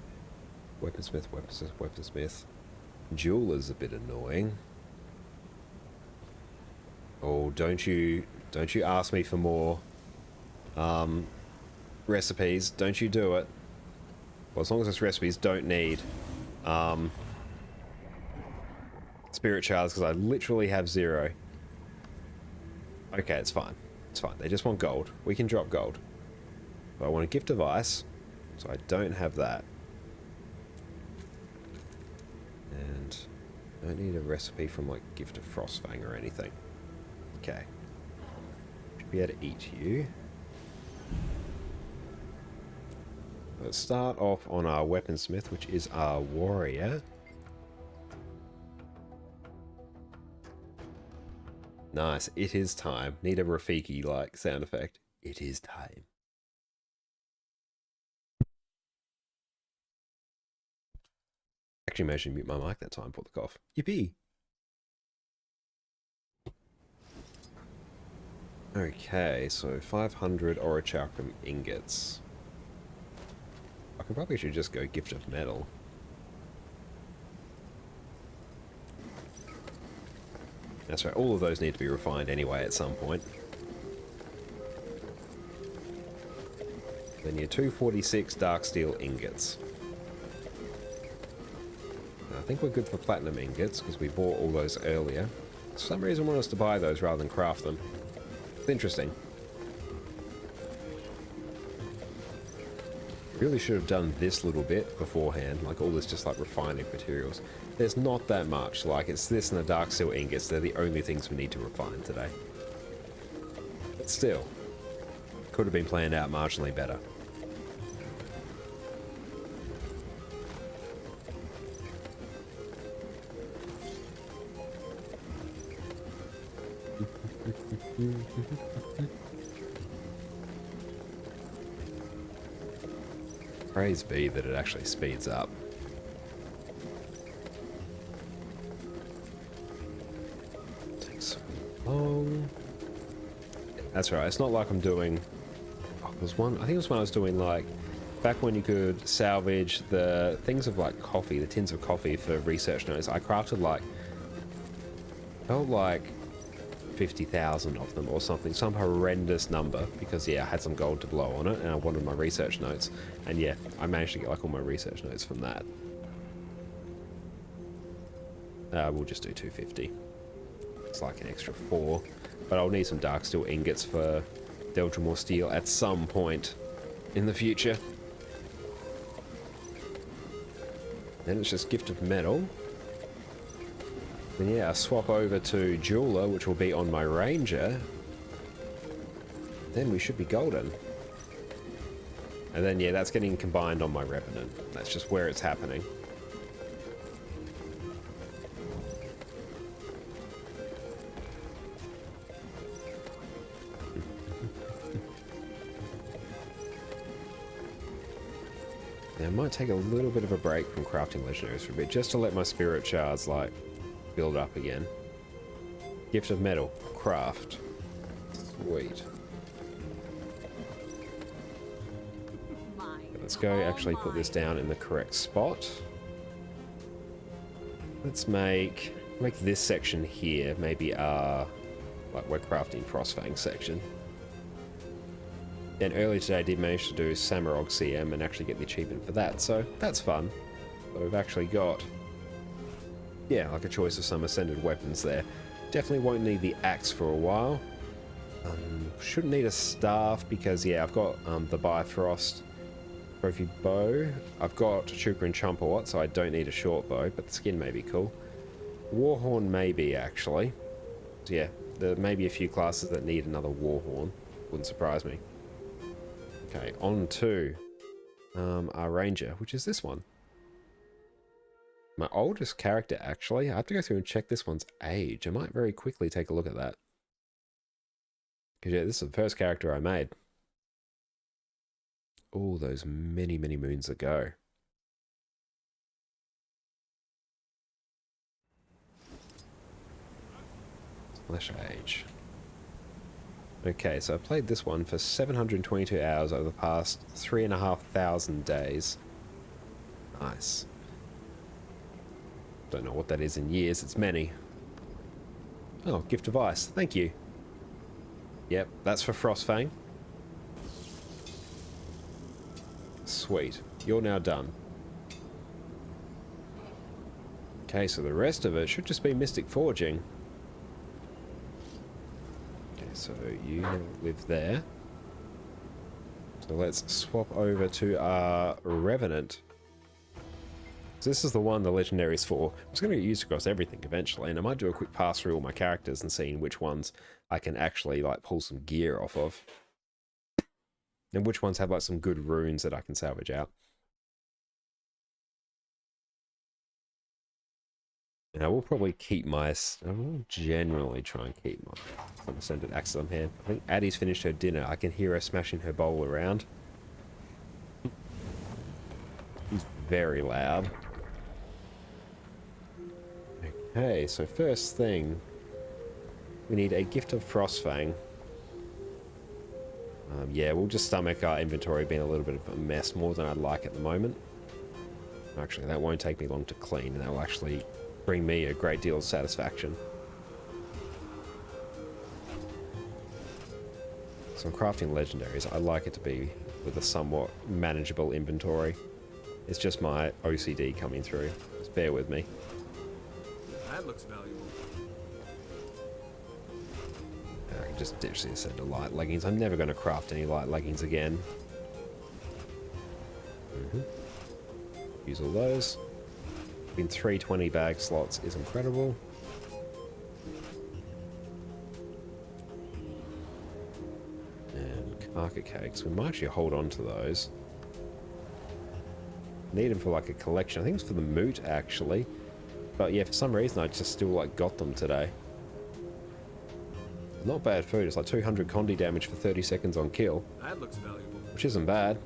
Weaponsmith, Weaponsmith, Weaponsmith. Jeweler's a bit annoying. Oh, don't you ask me for more recipes. Don't you do it. Well, as long as it's recipes, don't need spirit shards, because I literally have 0. Okay, it's fine. It's fine. They just want gold. We can drop gold. But I want a gift device, so I don't have that. And I don't need a recipe from like Gift of Frostfang or anything. Okay. Should be able to eat you. Let's start off on our Weaponsmith, which is our warrior. Nice. It is time. Need a Rafiki-like sound effect. It is time. Actually, managed to mute my mic that time for the cough. Yippee! Okay, so 500 Orichalcum ingots. I can probably should just go Gift of Metal. That's right, all of those need to be refined anyway at some point. Then your 246 Darksteel ingots. Now, I think we're good for Platinum ingots because we bought all those earlier. For some reason I want us to buy those rather than craft them. It's interesting. Really should have done this little bit beforehand, like all this just like refining materials. There's not that much, like it's this and the Darksteel ingots, they're the only things we need to refine today. But still, could have been planned out marginally better. Praise be that it actually speeds up. Takes so long. That's right, it's not like I'm doing... Oh, there's one, I think it was when I was doing like... Back when you could salvage the things of like coffee, the tins of coffee for research notes, I crafted like... Felt like 150,000 of them or something, some horrendous number, because yeah, I had some gold to blow on it and I wanted my research notes, and yeah, I managed to get like all my research notes from that. We'll just do 250. It's like an extra 4, but I'll need some Darksteel ingots for Deldrimor Steel at some point in the future. Then it's just Gift of Metal. Then yeah, I swap over to Jeweler, which will be on my Ranger. Then we should be golden. And then yeah, that's getting combined on my Revenant. That's just where it's happening. Now, I might take a little bit of a break from crafting legendaries for a bit, just to let my spirit shards, like, build up again. Gift of Metal. Craft. Sweet. Let's go actually put this down in the correct spot. Let's make this section here, maybe our, like, we're crafting Frostfang section. Then earlier today I did manage to do Samarog CM and actually get the achievement for that, so that's fun. But we've actually got, yeah, like a choice of some ascended weapons there. Definitely won't need the axe for a while. Shouldn't need a staff because, yeah, I've got the Bifrost trophy bow. I've got Chuka and Chumpawat, so I don't need a short bow, but the skin may be cool. Warhorn maybe, actually. So yeah, there may be a few classes that need another Warhorn. Wouldn't surprise me. Okay, on to our Ranger, which is this one. My oldest character, actually. I have to go through and check this one's age. I might very quickly take a look at that. Because, yeah, this is the first character I made. All those many, many moons ago. Slash age. Okay, so I played this one for 722 hours over the past 3,500 days. Nice. Don't know what that is in years, it's many. Oh, Gift of Ice, thank you. Yep, that's for Frostfang. Sweet, you're now done. Okay, so the rest of it should just be Mystic Forging. So you now live there. So let's swap over to our Revenant. So this is the one the legendary's for. I'm just going to get used across everything eventually, and I might do a quick pass through all my characters and seeing which ones I can actually like pull some gear off of. And which ones have like some good runes that I can salvage out. And I will probably keep my... I will generally try and keep my ascended axes on hand. I think Addie's finished her dinner. I can hear her smashing her bowl around. She's very loud. Okay, so first thing... we need a Gift of Frostfang. Yeah, we'll just stomach our inventory being a little bit of a mess, more than I'd like at the moment. Actually, that won't take me long to clean, and that will actually bring me a great deal of satisfaction. So I'm crafting legendaries. I like it to be with a somewhat manageable inventory. It's just my OCD coming through. Just bear with me. That looks valuable. I can just ditch the Ascender light leggings. I'm never going to craft any light leggings again. Use all those. Between 320 bag slots is incredible. And market cakes. We might actually hold on to those. Need them for like a collection. I think it's for the moot actually. But yeah, for some reason I just still like got them today. Not bad food. It's like 200 Condi damage for 30 seconds on kill. That looks valuable. Which isn't bad.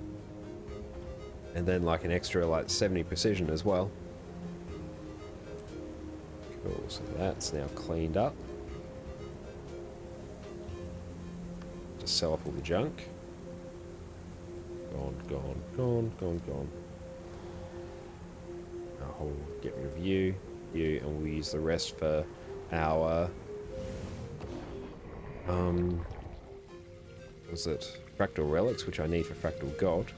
And then like an extra like 70 precision as well. Cool, so that's now cleaned up. Just sell off all the junk. Gone, gone, gone, gone, gone. I'll get rid of you, and we'll use the rest for our Was it Fractal Relics, which I need for Fractal God?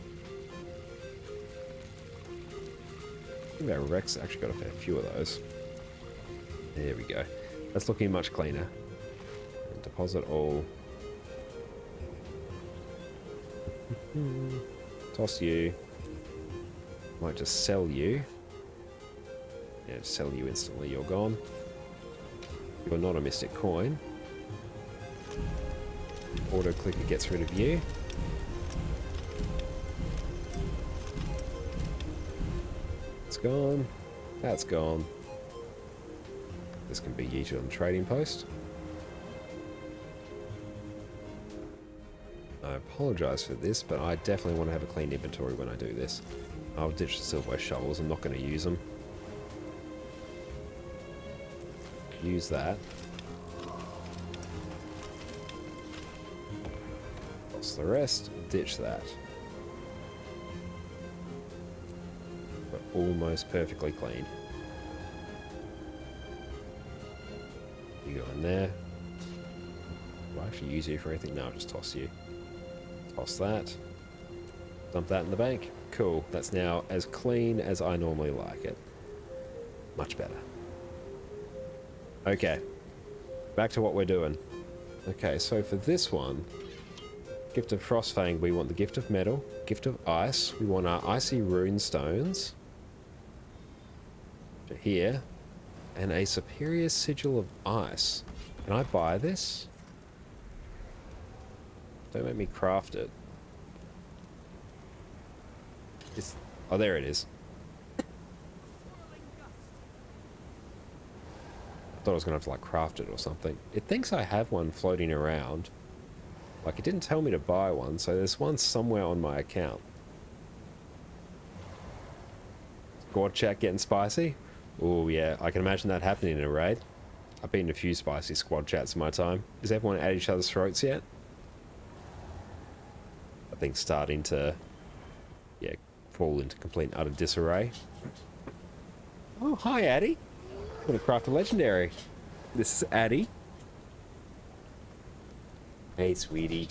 I think our Rex actually got a fair few of those. There we go. That's looking much cleaner. And deposit all. Toss you. Might just sell you. Yeah, just sell you instantly. You're gone. You're not a Mystic Coin. Auto clicker gets rid of you. It's gone. That's gone. This can be yeeted on the trading post. I apologise for this, but I definitely want to have a clean inventory when I do this. I'll ditch the Silverware shovels. I'm not going to use them. Use that. Toss the rest. Ditch that. We're almost perfectly clean. You go in there. Do I actually use you for anything? No, I'll just toss you. Toss that. Dump that in the bank. Cool. That's now as clean as I normally like it. Much better. Okay. Back to what we're doing. Okay, so for this one, Gift of Frostfang, we want the Gift of Metal, Gift of Ice, we want our Icy Rune Stones to here, and a Superior Sigil of Ice. Can I buy this? Don't make me craft it. Oh, there it is. I thought I was going to have to, like, craft it or something. It thinks I have one floating around. Like, it didn't tell me to buy one, so there's one somewhere on my account. Squad chat getting spicy? Oh, yeah, I can imagine that happening in a raid. I've been in a few spicy squad chats in my time. Is everyone at each other's throats yet? I think starting to, yeah, fall into complete and utter disarray. Oh, hi, Addy. I'm going to craft a legendary. This is Addy. Hey, sweetie.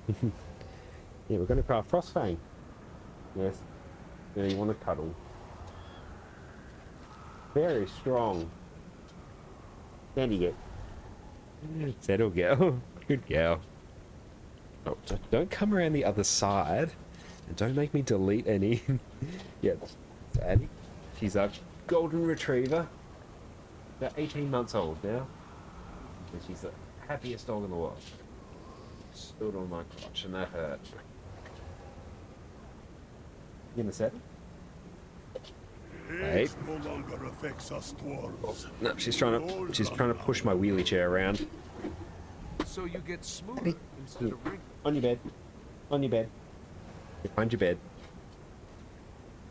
Yeah, we're going to craft Frostfang. Yes. Yeah, you want to cuddle. Very strong. Sandy get. Settle girl. Good girl. Oh, don't come around the other side. And don't make me delete any. Yeah, it's Addy. She's a golden retriever. About 18 months old now. And she's the happiest dog in the world. Stood on my crotch and that hurt. You gonna set it? Hey. No longer affects us dwarves. No, she's trying to push my wheelie chair around. So you get smoother instead of wrinkly. On your bed. On your bed. Find your bed.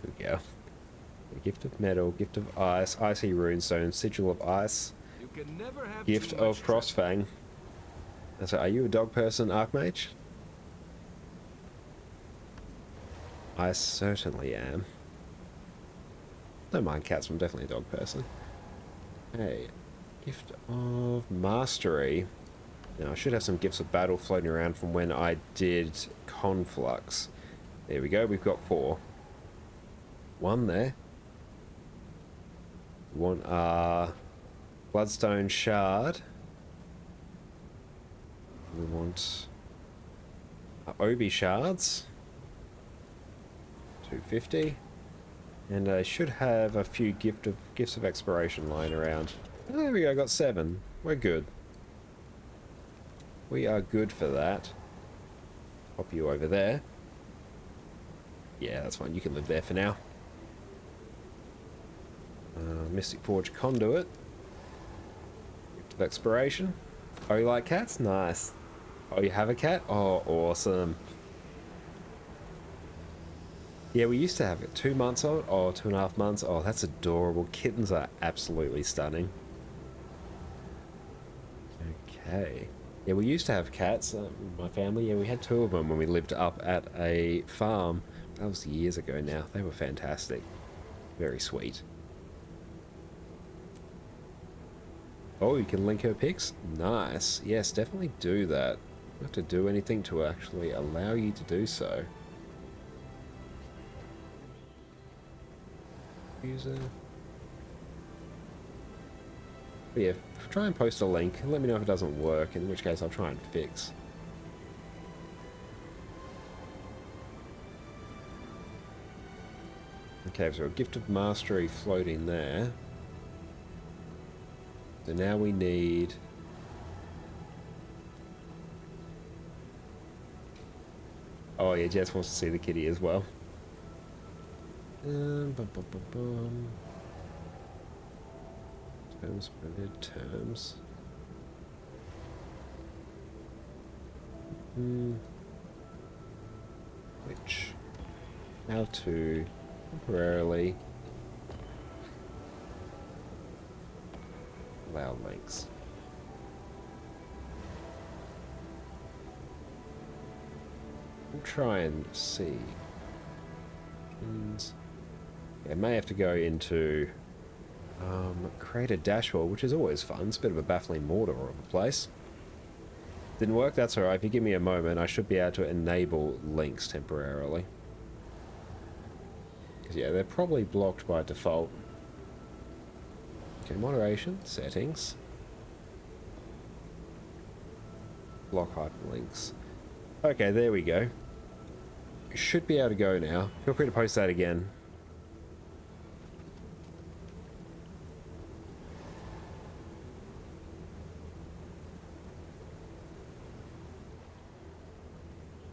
There we go. A Gift of Metal, Gift of Ice, Icy Runestone, Sigil of Ice, You can never have Gift too of much Frostfang. So, are you a dog person, Archmage? I certainly am. Don't mind cats, I'm definitely a dog person. Hey, Gift of Mastery. Now, I should have some Gifts of Battle floating around from when I did Conflux. There we go, we've got 4. 1 there. We want our Bloodstone Shard. We want our Obi Shards. 250. And I should have a few Gifts of Expiration lying around. Oh, there we go, I got 7. We're good. We are good for that. Pop you over there. Yeah, that's fine. You can live there for now. Mystic Forge Conduit. Gift of Expiration. Oh, you like cats? Nice. Oh, you have a cat? Oh, awesome. Yeah, we used to have it. 2 months old? Oh, 2.5 months. Oh, that's adorable. Kittens are absolutely stunning. Okay. Yeah, we used to have cats in my family. Yeah, we had 2 of them when we lived up at a farm. That was years ago now. They were fantastic. Very sweet. Oh, you can link her pics? Nice. Yes, definitely do that. You don't have to do anything to actually allow you to do so. User. But yeah, try and post a link. Let me know if it doesn't work, in which case I'll try and fix. Okay, so a gift of mastery floating there. So now we need... Oh yeah, Jess wants to see the kitty as well. Bum, bum, bum, bum. Terms, permitted terms. Which? How to temporarily allow links. We'll try and see. And yeah, may have to go into create a dashboard, which is always fun. It's a bit of a baffling mortar of a place. Didn't work? That's alright. If you give me a moment, I should be able to enable links temporarily. Because yeah, they're probably blocked by default. Okay, moderation, settings. Block hyperlinks. Okay, there we go. Should be able to go now. Feel free to post that again.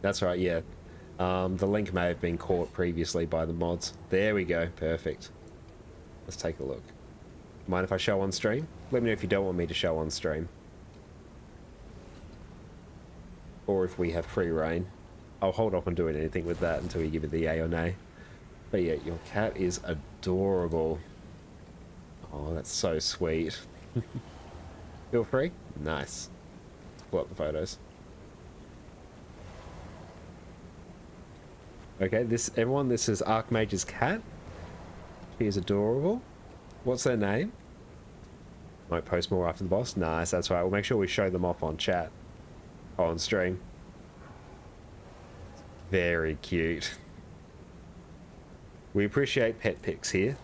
That's right, yeah. The link may have been caught previously by the mods. There we go, perfect. Let's take a look. Mind if I show on stream? Let me know if you don't want me to show on stream. Or if we have free reign. I'll hold off on doing anything with that until you give it the yay or nay. But yeah, your cat is adorable. Oh, that's so sweet. Feel free? Nice. Let's pull up the photos. Okay, this is Archmage's cat. She is adorable. What's their name? Might post more after the boss. Nice, that's right. We'll make sure we show them off on chat. On stream. Very cute. We appreciate pet pics here.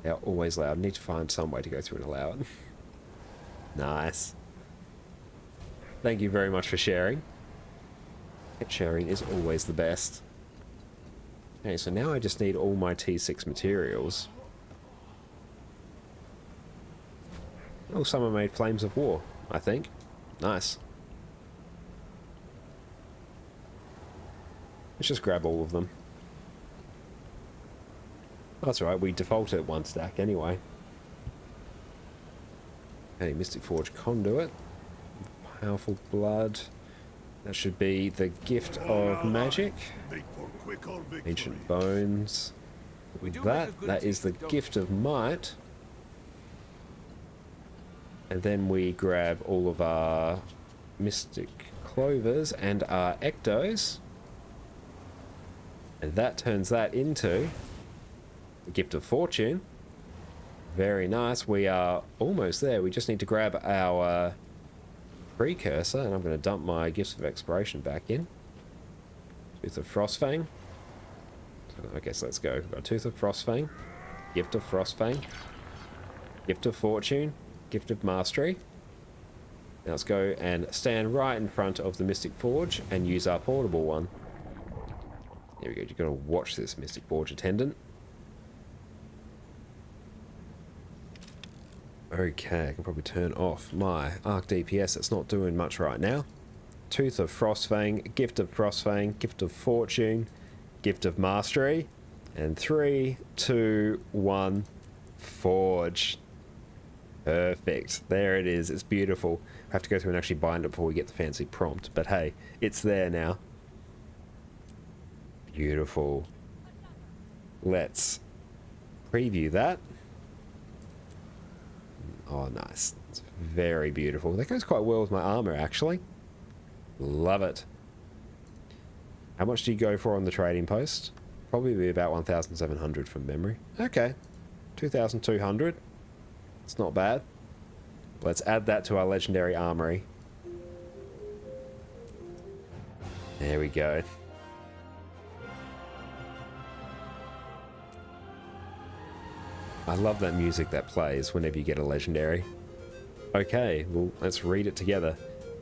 They're always loud. Need to find some way to go through and allow it. Nice. Thank you very much for sharing. Pet sharing is always the best. Okay, so now I just need all my T6 materials. Oh, someone made Flames of War, I think. Nice. Let's just grab all of them. That's alright, we default at one stack anyway. Okay, Mystic Forge Conduit. Powerful Blood. That should be the Gift of Magic. Ancient Bones. With that is the Gift of Might. And then we grab all of our Mystic Clovers and our Ectos. And that turns that into the Gift of Fortune. Very nice. We are almost there. We just need to grab our Precursor, and I'm going to dump my Gifts of Expiration back in. Tooth of Frostfang. Okay, so let's go. We've got Tooth of Frostfang, Gift of Frostfang, Gift of Fortune, Gift of Mastery. Now let's go and stand right in front of the Mystic Forge and use our portable one. There we go. You're going to watch this, Mystic Forge attendant. Okay, I can probably turn off my Arc DPS. It's not doing much right now. Tooth of Frostfang, Gift of Frostfang, Gift of Fortune, Gift of Mastery, and 3, 2, 1, Forge. Perfect. There it is. It's beautiful. I have to go through and actually bind it before we get the fancy prompt, but hey, it's there now. Beautiful. Let's preview that. Oh, nice. It's very beautiful. That goes quite well with my armor, actually. Love it. How much do you go for on the trading post? Probably be about 1,700 from memory. Okay. 2,200. It's not bad. Let's add that to our legendary armory. There we go. I love that music that plays whenever you get a legendary. Okay, well, let's read it together.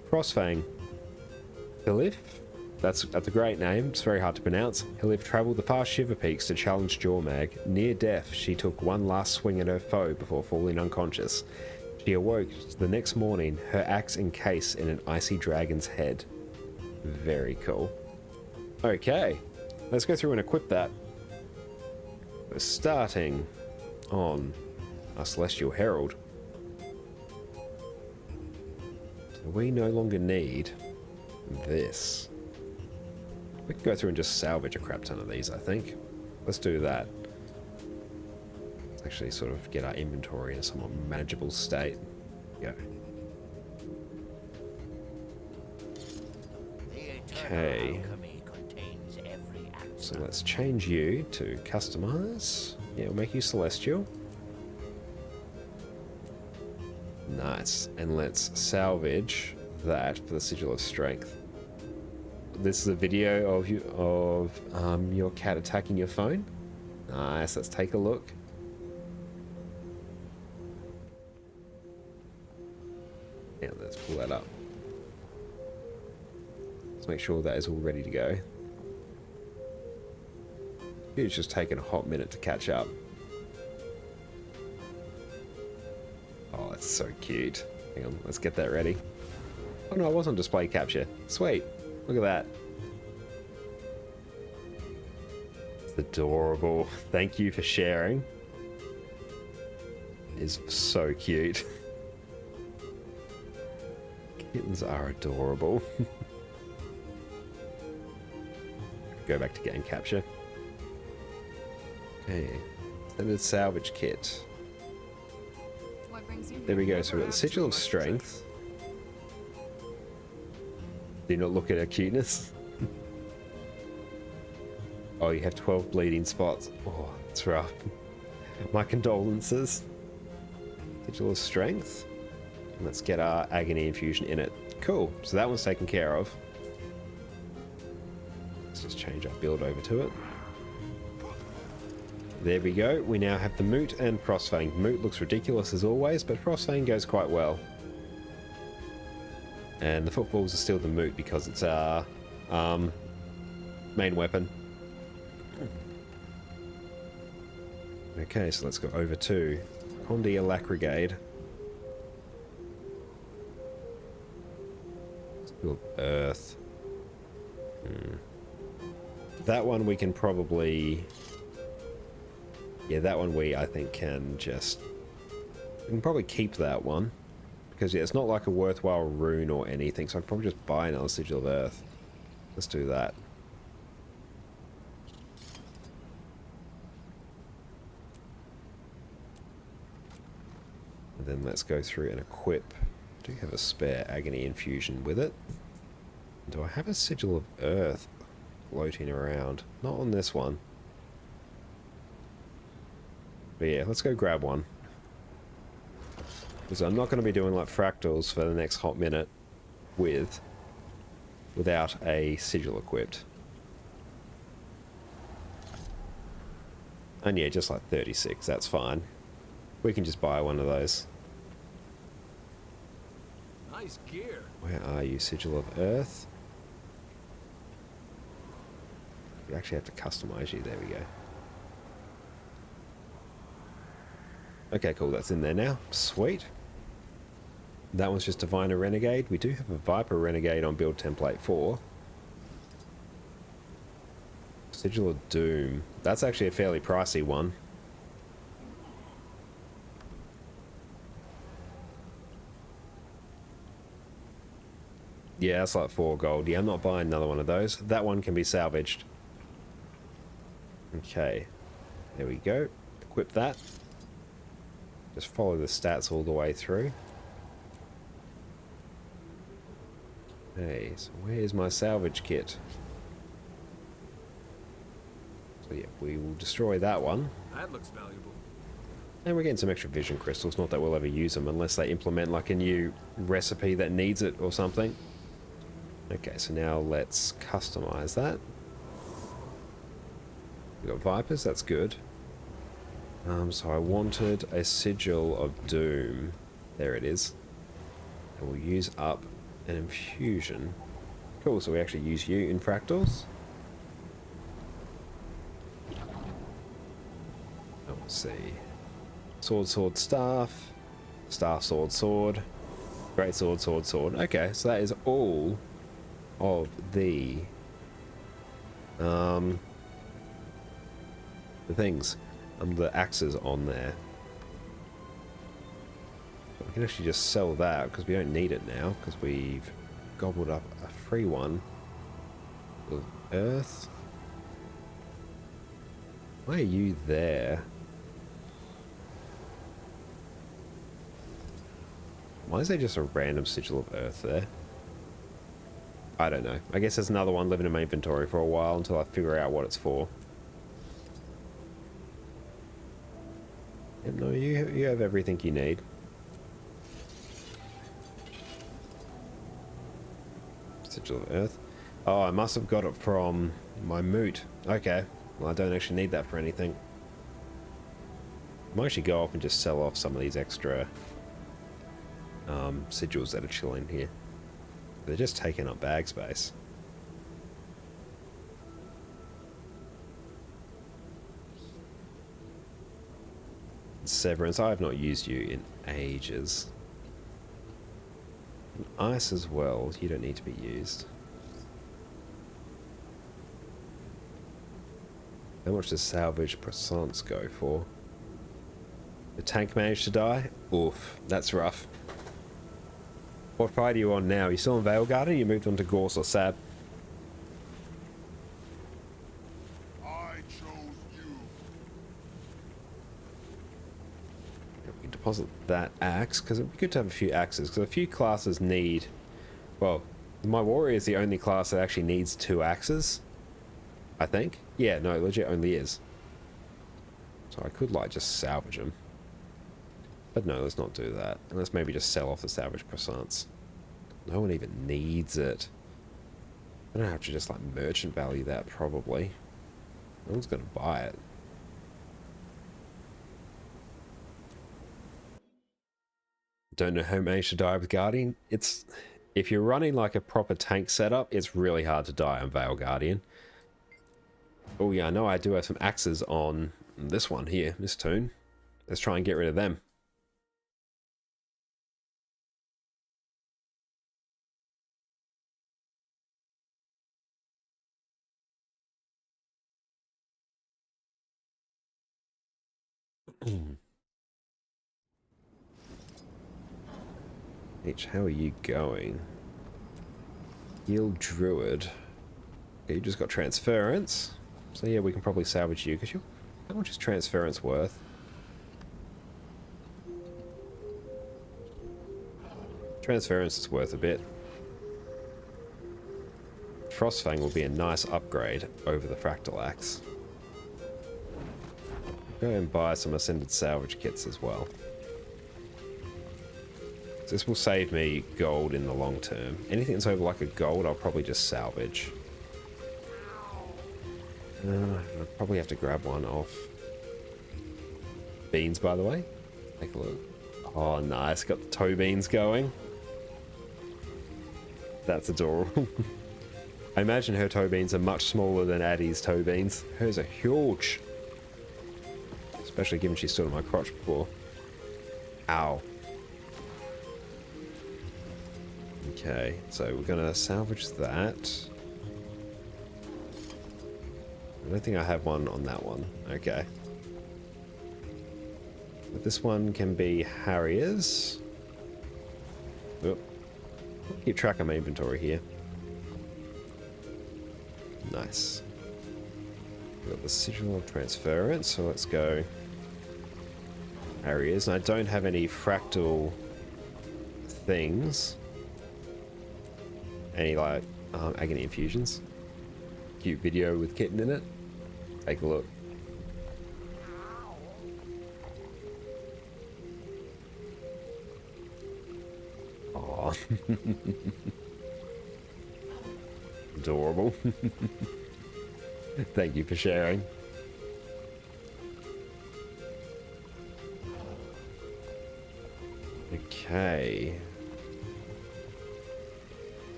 Frostfang. Hilif? That's a great name. It's very hard to pronounce. Hilif traveled the far Shiver Peaks to challenge Jormag. Near death, she took one last swing at her foe before falling unconscious. She awoke the next morning, her axe encased in an icy dragon's head. Very cool. Okay, let's go through and equip that. We're starting on our Celestial Herald. So we no longer need this. We can go through and just salvage a crap ton of these, I think. Let's do that. Let's actually sort of get our inventory in a somewhat manageable state. Go. Okay. So let's change you to customize. Yeah, we'll make you Celestial. Nice. And let's salvage that for the Sigil of Strength. This is a video of your cat attacking your phone. Nice. Let's take a look. Yeah, let's pull that up. Let's make sure that is all ready to go. It's just taken a hot minute to catch up. Oh, that's so cute. Hang on, let's get that ready. Oh no, it was on display capture. Sweet. Look at that. It's adorable. Thank you for sharing. It's so cute. Kittens are adorable. Go back to game capture. Okay. Standard salvage kit. What brings you There we here? go. So we've got the Sigil of Strength. Do not look at her cuteness. Oh, you have 12 bleeding spots. Oh, that's rough. My condolences. Sigil of Strength. Let's get our Agony Infusion in it. Cool. So that one's taken care of. Let's just change our build over to it. There we go. We now have the Moot and Frostfang. Moot looks ridiculous as always, but Frostfang goes quite well. And the footballs are still the Moot because it's our main weapon. Okay, so let's go over to Kondia Lacrigade. Still Earth. That one we can probably... Yeah, that one I think can just... We can probably keep that one. Because yeah, it's not like a worthwhile rune or anything, so I can probably just buy another Sigil of Earth. Let's do that. And then let's go through and equip. I do have a spare Agony Infusion with it. Do I have a Sigil of Earth floating around? Not on this one. But yeah, let's go grab one. Because I'm not going to be doing like fractals for the next hot minute without a sigil equipped. And yeah, just like 36, that's fine. We can just buy one of those. Nice gear. Where are you, Sigil of Earth? You actually have to customize you, there we go. Okay, cool, that's in there now. Sweet. That one's just Diviner Renegade. We do have a Viper Renegade on build template 4. Sigil of Doom. That's actually a fairly pricey one. Yeah, that's like 4 gold. Yeah, I'm not buying another one of those. That one can be salvaged. Okay. There we go. Equip that. Just follow the stats all the way through. Okay, so where's my salvage kit? So yeah, we will destroy that one. That looks valuable. And we're getting some extra vision crystals, not that we'll ever use them unless they implement like a new recipe that needs it or something. Okay, so now let's customize that. We've got Vipers, that's good. So I wanted a Sigil of Doom. There it is. And we'll use up an infusion. Cool, so we actually use you in fractals. Oh, let's see. Sword, sword, staff. Staff, sword, sword. Great sword, sword, sword. Okay, so that is all of the things. The axes on there. We can actually just sell that because we don't need it now because we've gobbled up a free one of earth. Why are you there? Why is there just a random sigil of earth there? I don't know. I guess there's another one living in my inventory for a while until I figure out what it's for. Yep, no, you have everything you need. Sigil of Earth. Oh, I must have got it from my moot. Okay. Well, I don't actually need that for anything. I might actually go off and just sell off some of these extra sigils that are chilling here. They're just taking up bag space. Severance, I have not used you in ages. And ice as well, you don't need to be used. How much does salvage Pressance go for? The tank managed to die? Oof, that's rough. What fight are you on now? You still in Veilguard? You moved on to Gorse or Sab? Deposit that axe because it'd be good to have a few axes because a few classes need, well, my warrior is the only class that actually needs 2 axes, I think. Yeah, no, legit only is. So I could like just salvage them, but no, let's not do that. And let's maybe just sell off the salvage Pressance. No one even needs it. I don't have to just like merchant value that probably. No one's gonna buy it. Don't know how many should die with Guardian. It's, if you're running like a proper tank setup, it's really hard to die on Veil Guardian. Oh yeah, I know I do have some axes on this one here, this toon. Let's try and get rid of them. H, how are you going? Guild Druid. Okay, you just got transference. So yeah, we can probably salvage you because you. How much is transference worth? Transference is worth a bit. Frostfang will be a nice upgrade over the Fractal Axe. Go and buy some Ascended Salvage kits as well. This will save me gold in the long term. Anything that's over like a gold, I'll probably just salvage. I'll probably have to grab one off. Beans, by the way. Take a look. Oh, nice. Got the toe beans going. That's adorable. I imagine her toe beans are much smaller than Addie's toe beans. Hers are huge. Especially given she stood on my crotch before. Ow. Okay, so we're gonna salvage that. I don't think I have one on that one. Okay. But this one can be Harrier's. Oop. I'll keep track of my inventory here. Nice. We've got the sigil of transference, so let's go Harrier's. And I don't have any fractal things. Any like agony infusions. Cute video with kitten in it. Take a look. Oh. Adorable. Thank you for sharing. Okay.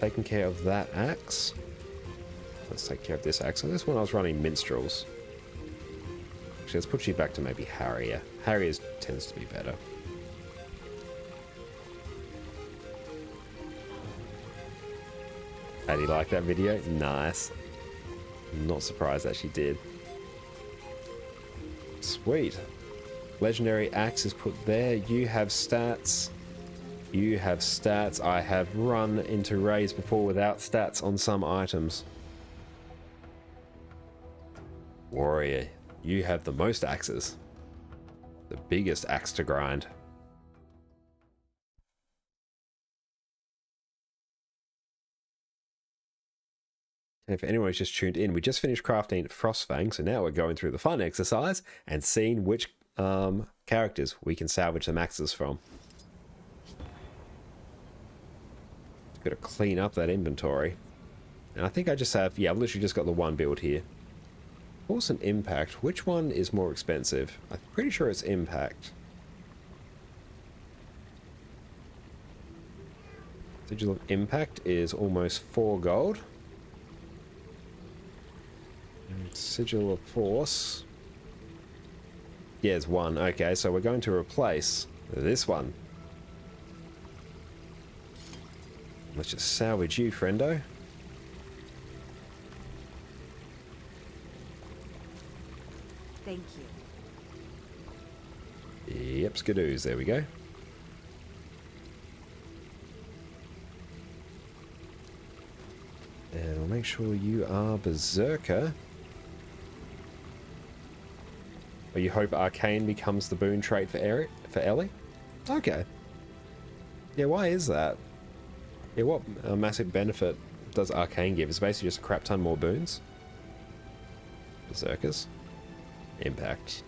Taking care of that axe. Let's take care of this axe. So this one I was running minstrels. Actually, let's put you back to maybe Harrier. Harrier tends to be better. How do you like that video? Nice. I'm not surprised that she did. Sweet. Legendary axe is put there. You have stats. You have stats. I have run into raids before without stats on some items. Warrior, you have the most axes. The biggest axe to grind. And if anyone's just tuned in, we just finished crafting Frostfang, so now we're going through the fun exercise and seeing which characters we can salvage the axes from. Got to clean up that inventory. And I think I just have, yeah, I've literally just got the one build here. Force and Impact, which one is more expensive? I'm pretty sure it's Impact. Sigil of Impact is almost 4 gold. And Sigil of Force. Yeah, it's 1. Okay, so we're going to replace this one. Let's just salvage you, friendo. Thank you. Yep, skidoos. There we go. And I'll make sure you are Berserker. Or you hope Arcane becomes the boon trait for Ellie? Okay. Yeah, why is that? Yeah, what massive benefit does Arcane give? It's basically just a crap ton more boons. Berserkers. Impact.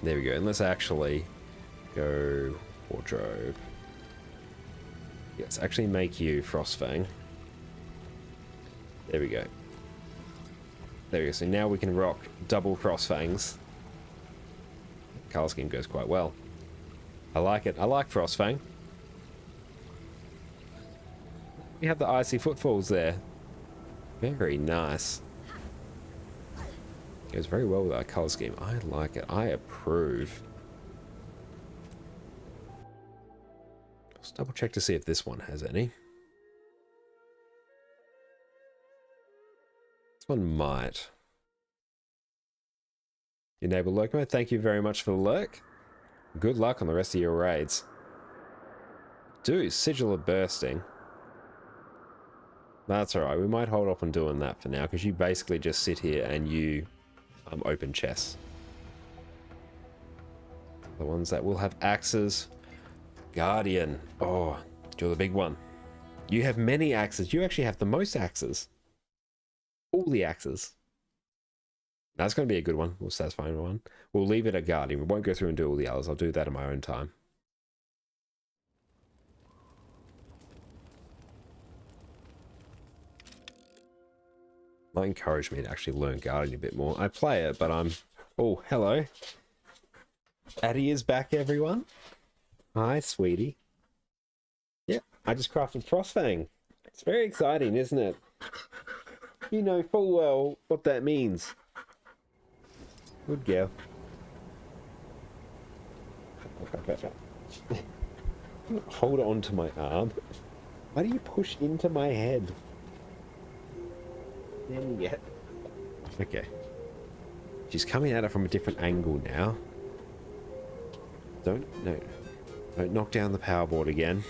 There we go. And let's actually go wardrobe. Let's actually make you Frostfang. There we go. There we go. So now we can rock double Frostfangs. Color scheme goes quite well. I like it. I like Frostfang. We have the icy footfalls there. Very nice. Goes very well with our color scheme. I like it. I approve. Let's double check to see if this one has any. This one might. Enable lurk mode. Thank you very much for the lurk. Good luck on the rest of your raids. Do Sigil of Bursting. That's alright. We might hold off on doing that for now because you basically just sit here and you open chests. The ones that will have axes. Guardian. Oh, you're the big one. You have many axes. You actually have the most axes. All the axes. That's going to be a good one. We'll satisfy one. We'll leave it at Guardian. We won't go through and do all the others. I'll do that in my own time. Might encourage me to actually learn Guardian a bit more. I play it, but I'm... Oh, hello. Addie is back, everyone. Hi, sweetie. Yep, I just crafted Frostfang. It's very exciting, isn't it? You know full well what that means. Good girl. Hold on to my arm. Why do you push into my head? There you get. Okay. She's coming at it from a different angle now. Don't knock down the power board again.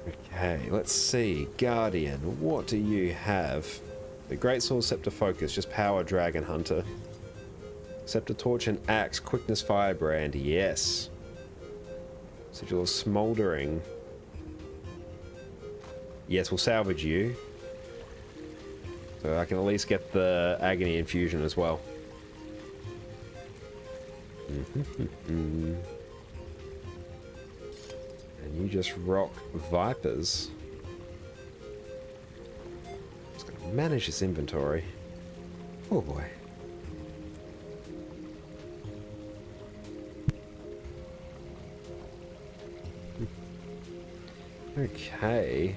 Okay, let's see. Guardian, what do you have? The Greatsword, Scepter Focus, just Power Dragon Hunter. Scepter Torch and Axe, Quickness Firebrand, yes. Sigil of Smoldering. Yes, we'll salvage you. So I can at least get the Agony Infusion as well. And you just rock Vipers. Just gonna manage this inventory. Oh boy. Okay.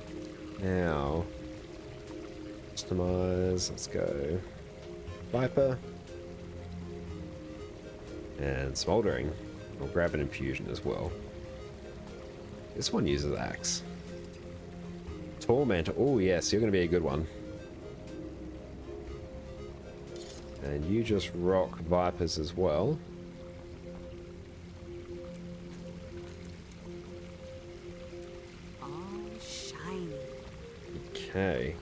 Now. Customize. Let's go. Viper. And Smoldering. We'll grab an infusion as well. This one uses axe. Torment. Oh yes, you're going to be a good one. And you just rock Vipers as well. All shiny. Okay.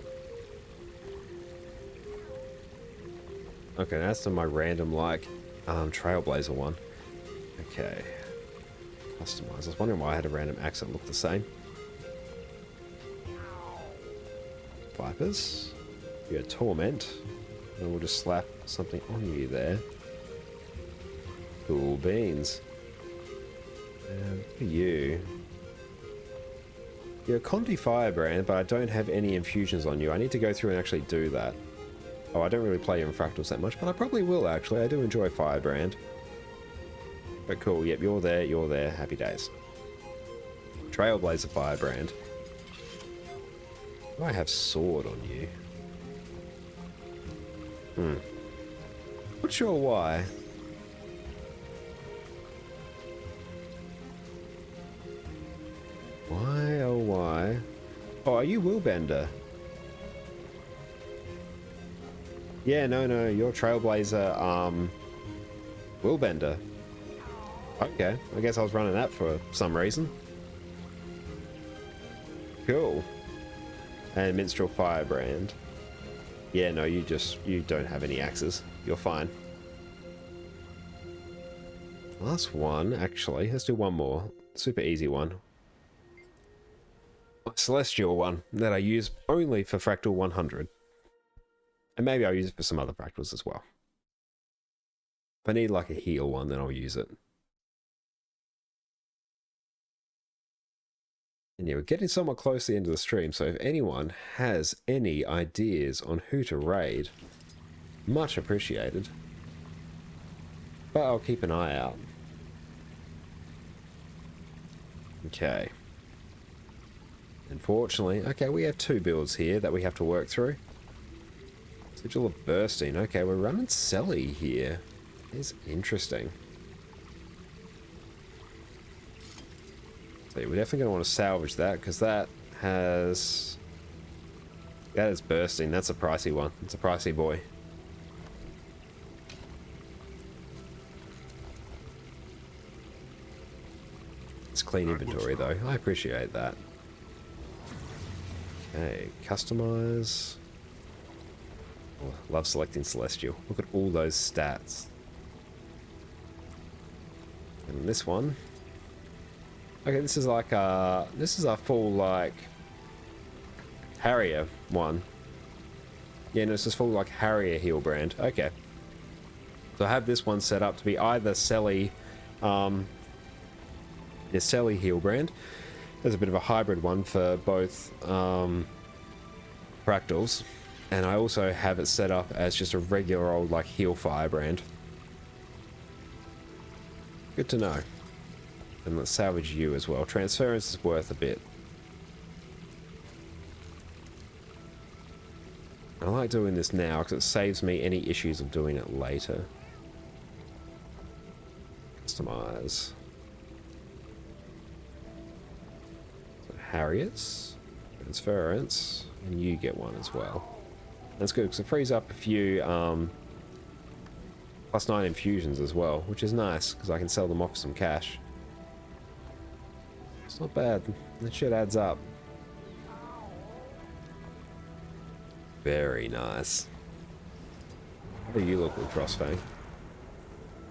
Okay, that's to my random, like, Trailblazer one. Okay. Customize. I was wondering why I had a random axe that looked the same. Vipers. You got Torment. And we'll just slap something on you there. Cool beans. And for you. You're a Conti Firebrand, but I don't have any infusions on you. I need to go through and actually do that. Oh, I don't really play in Fractals that much, but I probably will actually. I do enjoy Firebrand. But cool, yep, you're there, happy days. Trailblazer Firebrand. Do I have sword on you? Not sure why. Why, oh why? Oh, are you Willbender? Yeah, no, you're Trailblazer, Willbender. Okay, I guess I was running that for some reason. Cool. And Minstrel Firebrand. Yeah, no, you don't have any axes. You're fine. Last one, actually. Let's do one more. Super easy one. A Celestial one that I use only for Fractal 100. And maybe I'll use it for some other Fractals as well. If I need like a heal one, then I'll use it. And yeah, we're getting somewhat close to the end of the stream, so if anyone has any ideas on who to raid, much appreciated. But I'll keep an eye out. Okay. Unfortunately, okay, we have two builds here that we have to work through. Sigil of Bursting. Okay, we're running Selly here. It's interesting. So we're definitely going to want to salvage that because that is Bursting. That's a pricey one. It's a pricey boy. It's clean inventory though. I appreciate that. Okay, customize. Oh, love selecting Celestial. Look at all those stats. And this one. Okay, this is like this is a full like Harrier one. Yeah, no, this is full like Harrier heal brand. Okay. So I have this one set up to be either Selly, the Selly heal brand. There's a bit of a hybrid one for both Fractals. And I also have it set up as just a regular old like heal fire brand. Good to know. And let's salvage you as well. Transference is worth a bit. I like doing this now because it saves me any issues of doing it later. Customize. So Harriers, transference, and you get one as well. That's good because it frees up a few +9 infusions as well, which is nice because I can sell them off for some cash. It's not bad. That shit adds up. Very nice. How do you look with Frostfang?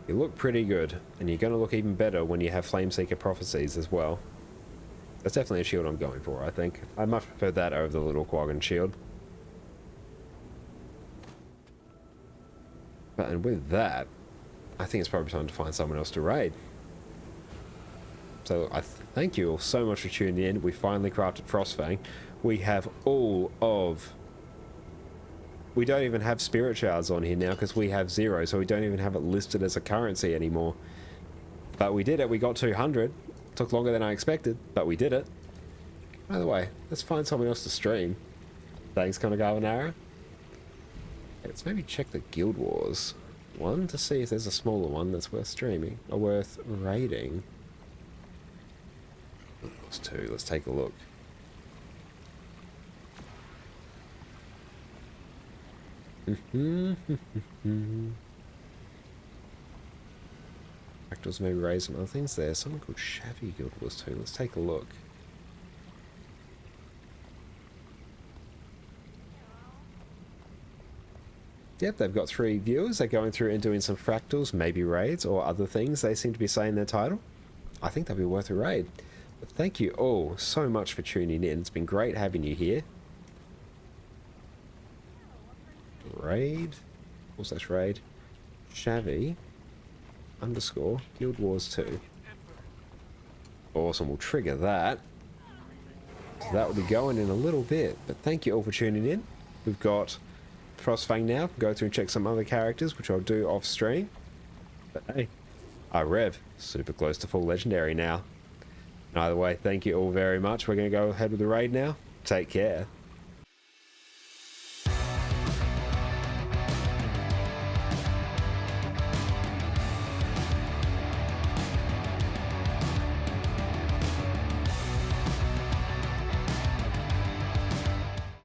You look pretty good, and you're going to look even better when you have Flameseeker Prophecies as well. That's definitely a shield I'm going for, I think. I much prefer that over the little Quaggan shield. But and with that, I think it's probably time to find someone else to raid. So I thank you all so much for tuning in. We finally crafted Frostfang. We have all of... We don't even have spirit shards on here now because we have 0, so we don't even have it listed as a currency anymore. But we did it. We got 200. Took longer than I expected, but we did it. By the way, let's find someone else to stream. Thanks, Konagawa. Let's maybe check the Guild Wars one to see if there's a smaller one that's worth streaming or worth raiding. There's 2. Let's take a look. Fractals maybe raise some other things there. Someone called Shavy Guild Wars 2. Let's take a look. Yep, they've got 3 viewers. They're going through and doing some fractals, maybe raids or other things they seem to be saying in their title. I think they'll be worth a raid. But thank you all so much for tuning in. It's been great having you here. Raid, / raid, Shavy _ Guild Wars 2. Awesome, we'll trigger that. So that will be going in a little bit. But thank you all for tuning in. We've got Frostfang now. Go through and check some other characters, which I'll do off stream. But hey, Rev, super close to full legendary now. Either way, thank you all very much. We're going to go ahead with the raid now. Take care.